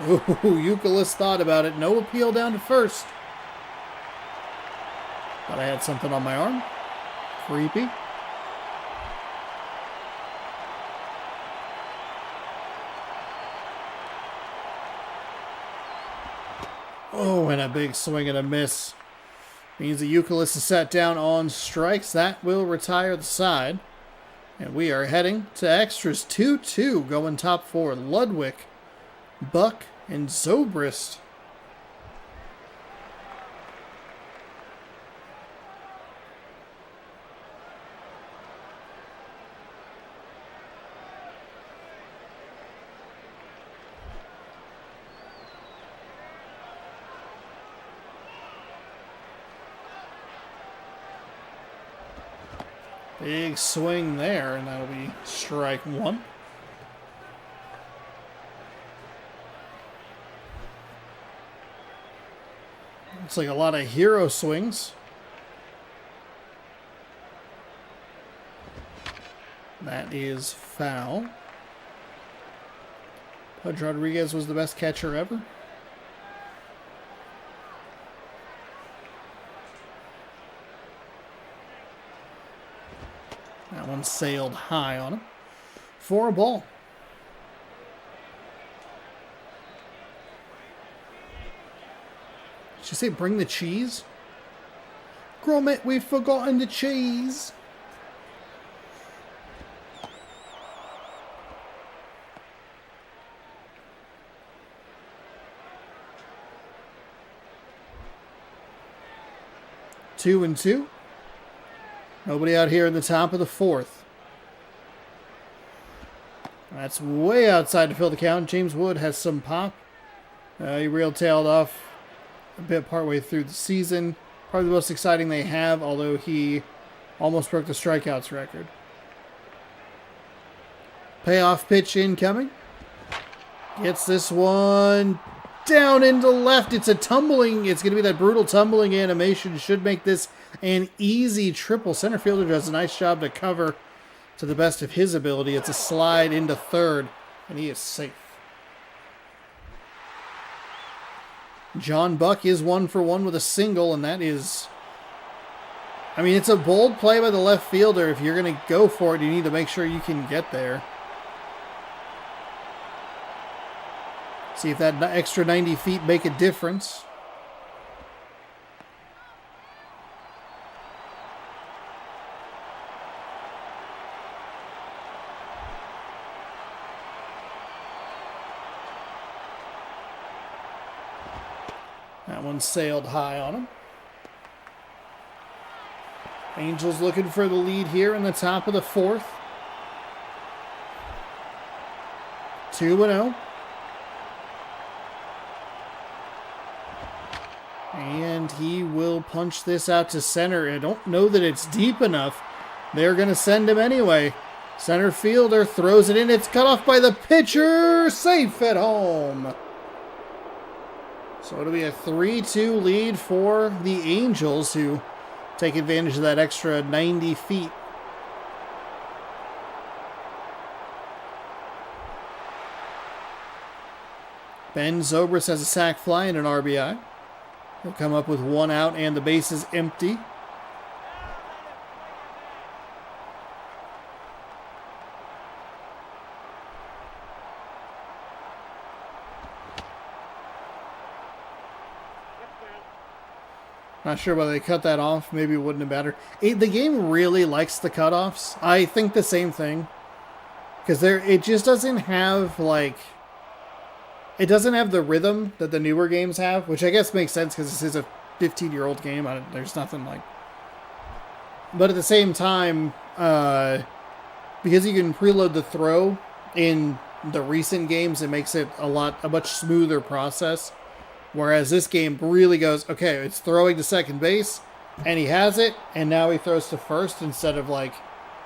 Ooh, Youkilis thought about it. No appeal down to first. Thought I had something on my arm. Creepy. Oh, and a big swing and a miss. Means the Youkilis is set down on strikes. That will retire the side. And we are heading to extras. 2-2 going top 4. Ludwig, Buck, and Zobrist. Big swing there, and that'll be strike 1. Looks like a lot of hero swings. That is foul. Pudge Rodriguez was the best catcher ever. That one sailed high on him. For a ball. Did you say bring the cheese? Gromit, we've forgotten the cheese. Two and two. Nobody out here in the top of the fourth. That's way outside to fill the count. James Wood has some pop. He real-tailed off a bit partway through the season. Probably the most exciting they have, although he almost broke the strikeouts record. Payoff pitch incoming. Gets this one down into left. It's a tumbling. It's going to be that brutal tumbling animation. Should make this an easy triple. Center fielder does a nice job to cover to the best of his ability. It's a slide into third, and he is safe. John Buck is 1 for 1 with a single, and that is... I mean, it's a bold play by the left fielder. If you're going to go for it, you need to make sure you can get there. See if that extra 90 feet make a difference. That one sailed high on him. Angels looking for the lead here in the top of the fourth. 2-0. And he will punch this out to center. I don't know that it's deep enough. They're going to send him anyway. Center fielder throws it in. It's cut off by the pitcher. Safe at home. So it'll be a 3-2 lead for the Angels, who take advantage of that extra 90 feet. Ben Zobrist has a sac fly and an RBI. He'll come up with 1 out and the base is empty. Not sure whether they cut that off. Maybe it wouldn't have mattered. The game really likes the cutoffs. I think the same thing. Because it just doesn't have, like... It doesn't have the rhythm that the newer games have, which I guess makes sense because this is a 15-year-old game. There's nothing like... But at the same time, because you can preload the throw in the recent games, it makes it a much smoother process. Whereas this game really goes, okay, it's throwing to second base, and he has it, and now he throws to first instead of, like,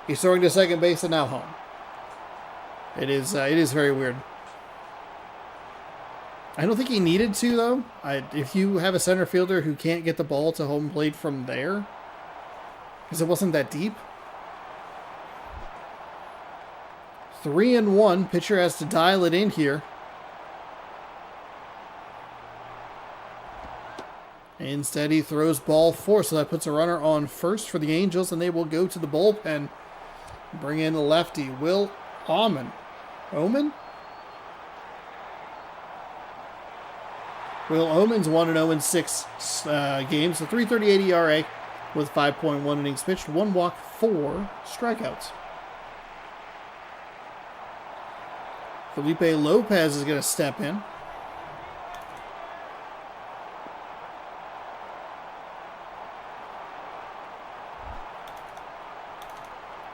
he's throwing to second base and now home. It is very weird. I don't think he needed to, though. If you have a center fielder who can't get the ball to home plate from there, because it wasn't that deep. 3-1. Pitcher has to dial it in here. Instead, he throws ball 4, so that puts a runner on first for the Angels, and they will go to the bullpen. Bring in the lefty, Will Omen. Omen? Will Omen's 1-0 in 6 games, a 3.38 ERA with 5.1 innings pitched, 1 walk, 4 strikeouts. Felipe Lopez is going to step in.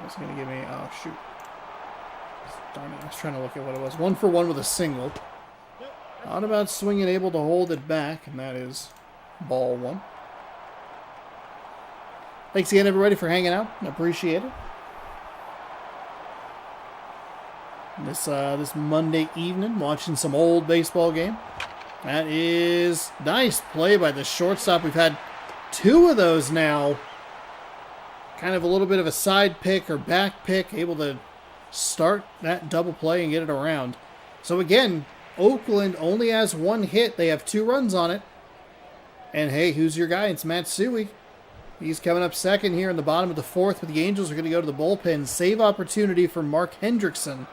It's going to give me, oh shoot. Darn it, I was trying to look at what it was. 1 for 1 with a single. Not about swinging, able to hold it back, and that is ball 1. Thanks again, everybody, for hanging out. I appreciate it. This Monday evening, watching some old baseball game. That is nice play by the shortstop. We've had 2 of those now. Kind of a little bit of a side pick or back pick, able to start that double play and get it around. So again, Oakland only has 1 hit. They have 2 runs on it. And hey, who's your guy? It's Matsui. He's coming up second here in the bottom of the 4th, but the Angels are going to go to the bullpen. Save opportunity for Mark Hendrickson.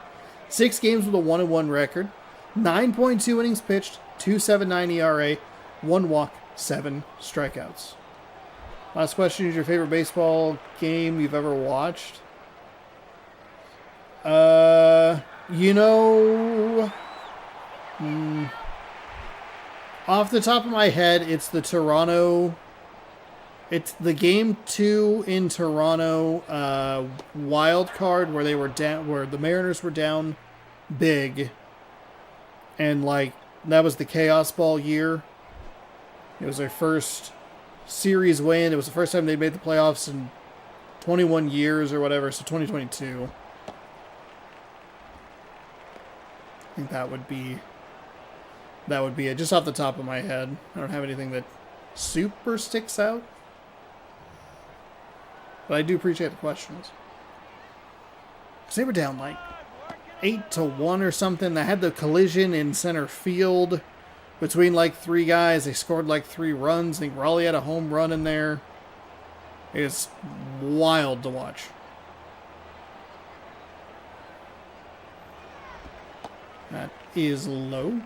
6 games with a 1-1 record. 9.2 innings pitched. 2.79 ERA. 1 walk. 7 strikeouts. Last question is your favorite baseball game you've ever watched? Off the top of my head, it's the game 2 in Toronto wild card where they were down, where the Mariners were down big, and like that was the Chaos Ball year. It was their first series win. It was the first time they made the playoffs in 21 years or whatever. So 2022. I think that would be it. Just off the top of my head, I don't have anything that super sticks out. But I do appreciate the questions. Because they were down like 8-1 or something. They had the collision in center field between like 3 guys. They scored like 3 runs. I think Raleigh had a home run in there. It's wild to watch. That is low.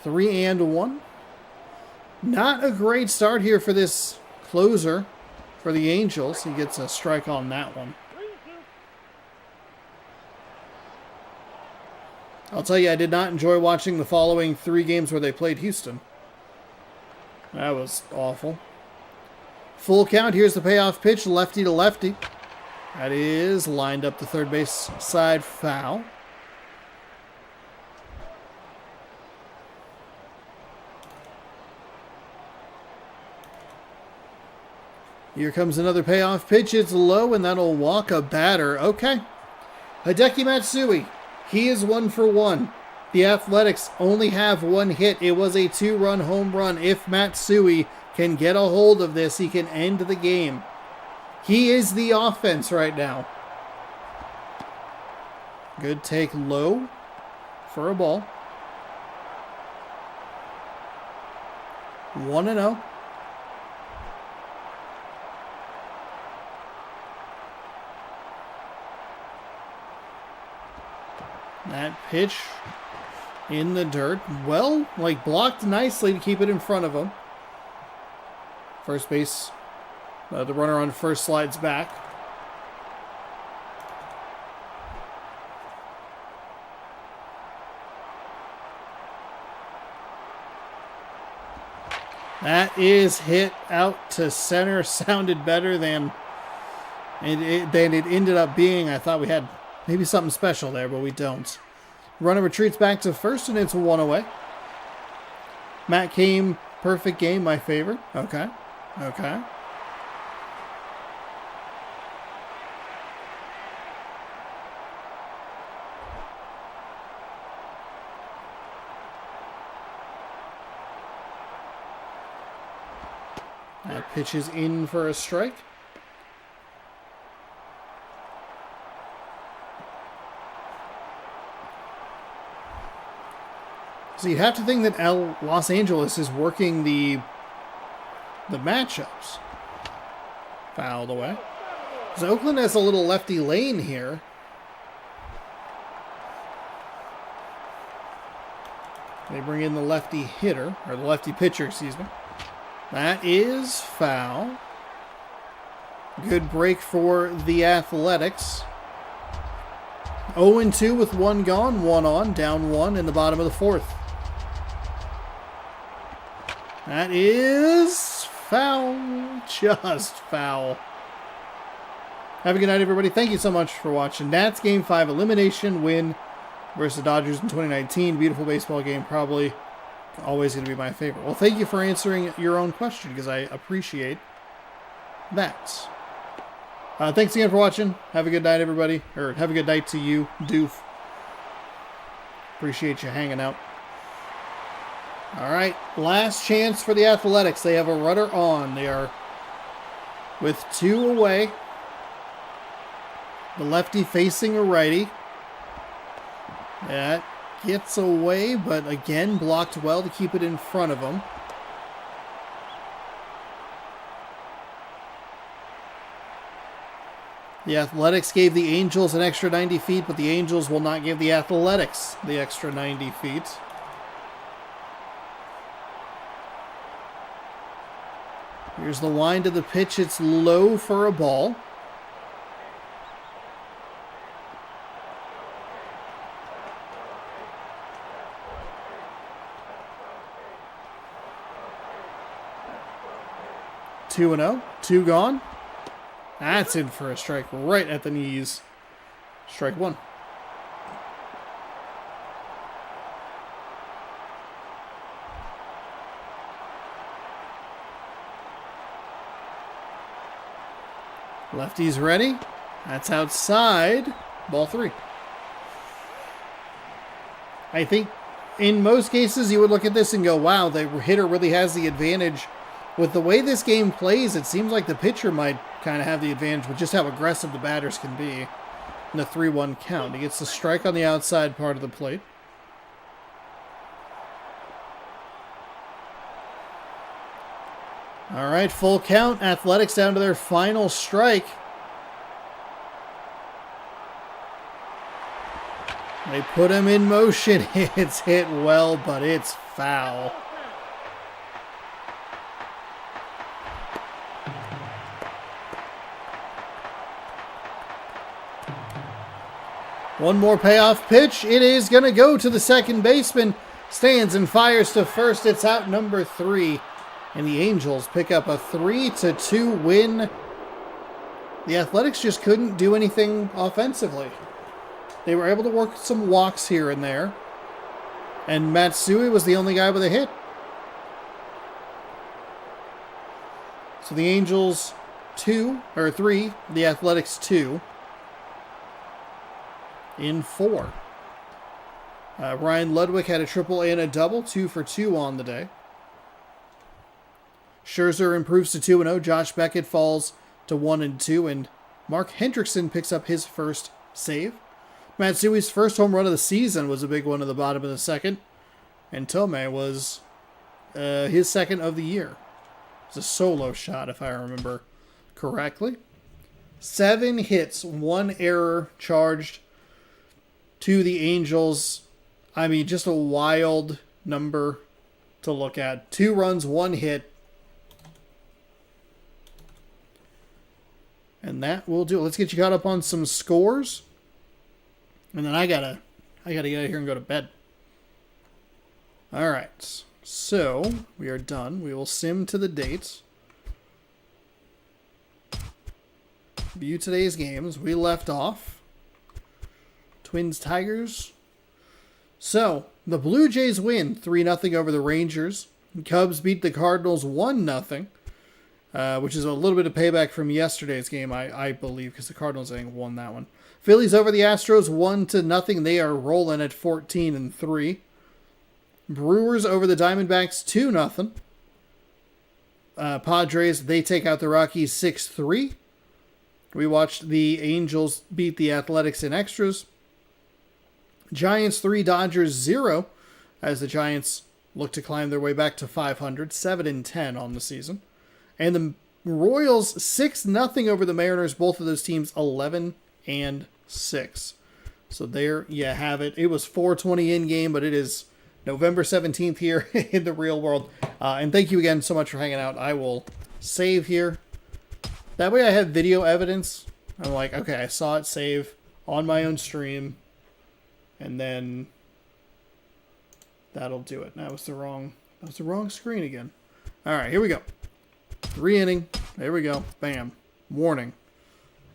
Three and 1. Not a great start here for this closer for the Angels. He gets a strike on that one. I'll tell you, I did not enjoy watching the following 3 games where they played Houston. That was awful. Full count. Here's the payoff pitch, lefty to lefty. That is lined up the third base side, foul. Here comes another payoff pitch. It's low, and that'll walk a batter. Okay. Hideki Matsui. He is 1 for 1. The Athletics only have 1 hit. It was a 2-run home run. If Matsui can get a hold of this, he can end the game. He is the offense right now. Good take low for a ball. 1-0. That pitch in the dirt. Well, like blocked nicely to keep it in front of him. First base. The runner on first slides back. That is hit out to center. Sounded better than it ended up being. I thought we had maybe something special there, but we don't. Runner retreats back to first, and it's 1 away. Matt Cain, perfect game, my favorite. Okay. Okay. That pitch is in for a strike. So you have to think that Los Angeles is working the matchups. Fouled away. So Oakland has a little lefty lane here. They bring in the lefty hitter, or the lefty pitcher, excuse me. That is foul. Good break for the Athletics. 0-2 with 1 gone, 1 on, down 1 in the bottom of the 4th. That is foul. Just foul. Have a good night, everybody. Thank you so much for watching. Nats Game 5 elimination win versus the Dodgers in 2019. Beautiful baseball game. Probably always going to be my favorite. Well, thank you for answering your own question because I appreciate that. Thanks again for watching. Have a good night, everybody. Or have a good night to you, Doof. Appreciate you hanging out. All right, last chance for the Athletics. They have a runner on. They are with 2 away. The lefty facing a righty. That gets away, but again, blocked well to keep it in front of him. The Athletics gave the Angels an extra 90 feet, but the Angels will not give the Athletics the extra 90 feet. Here's the wind of the pitch. It's low for a ball. Two and 0. 2 gone. That's in for a strike right at the knees. Strike 1. Lefty's ready. That's outside. Ball 3. I think in most cases you would look at this and go, wow, the hitter really has the advantage. With the way this game plays, it seems like the pitcher might kind of have the advantage with just how aggressive the batters can be. In the 3-1 count. He gets the strike on the outside part of the plate. All right, full count. Athletics down to their final strike. They put him in motion. It's hit well, but it's foul. One more payoff pitch. It is going to go to the second baseman. Stands and fires to first. It's out number 3. And the Angels pick up a 3-2 win. The Athletics just couldn't do anything offensively. They were able to work some walks here and there. And Matsui was the only guy with a hit. So the Angels 3, the Athletics 2. In 4. Ryan Ludwig had a triple and a double, 2 for 2 on the day. Scherzer improves to 2-0. Josh Beckett falls to 1-2, and Mark Hendrickson picks up his first save. Matsui's first home run of the season was a big one at the bottom of the second, and Tomei was his second of the year. It's a solo shot, if I remember correctly. 7 hits, 1 error charged to the Angels. I mean, just a wild number to look at. 2 runs, 1 hit. And that will do it. Let's get you caught up on some scores. And then I gotta get out of here and go to bed. Alright. So, we are done. We will sim to the dates. View today's games. We left off. Twins, Tigers. So, the Blue Jays win 3-0 over the Rangers. Cubs beat the Cardinals 1-0. Which is a little bit of payback from yesterday's game, I believe, because the Cardinals, I think, won that one. Phillies over the Astros 1-0. They are rolling at 14-3. Brewers over the Diamondbacks 2-0. Padres, they take out the Rockies 6-3. We watched the Angels beat the Athletics in extras. Giants 3, Dodgers 0, as the Giants look to climb their way back to 500, 7-10 on the season. And the Royals 6-0 over the Mariners. Both of those teams 11-6. So there you have it. It was 4:20 in game, but it is November 17th here in the real world. And thank you again so much for hanging out. I will save here. That way I have video evidence. I'm like, okay, I saw it save on my own stream. And then that'll do it. That was the wrong screen again. All right, here we go. 3 inning. There we go. Bam. Warning.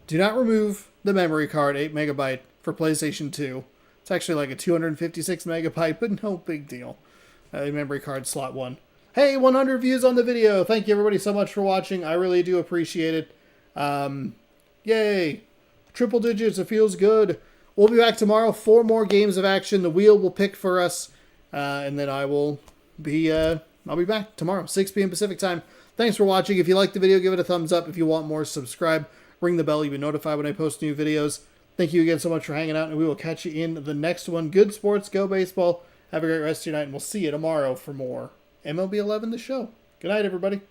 Do not remove the memory card, 8 megabyte for PlayStation 2. It's actually like a 256 megabyte, but no big deal. Memory card slot 1. Hey, 100 views on the video. Thank you everybody so much for watching. I really do appreciate it. Yay! Triple digits, it feels good. We'll be back tomorrow. 4 more games of action. The wheel will pick for us. And then I'll be back tomorrow, 6 p.m. Pacific time. Thanks for watching. If you liked the video, give it a thumbs up. If you want more, subscribe. Ring the bell. You'll be notified when I post new videos. Thank you again so much for hanging out, and we will catch you in the next one. Good sports, go baseball. Have a great rest of your night, and we'll see you tomorrow for more MLB 11 The Show. Good night, everybody.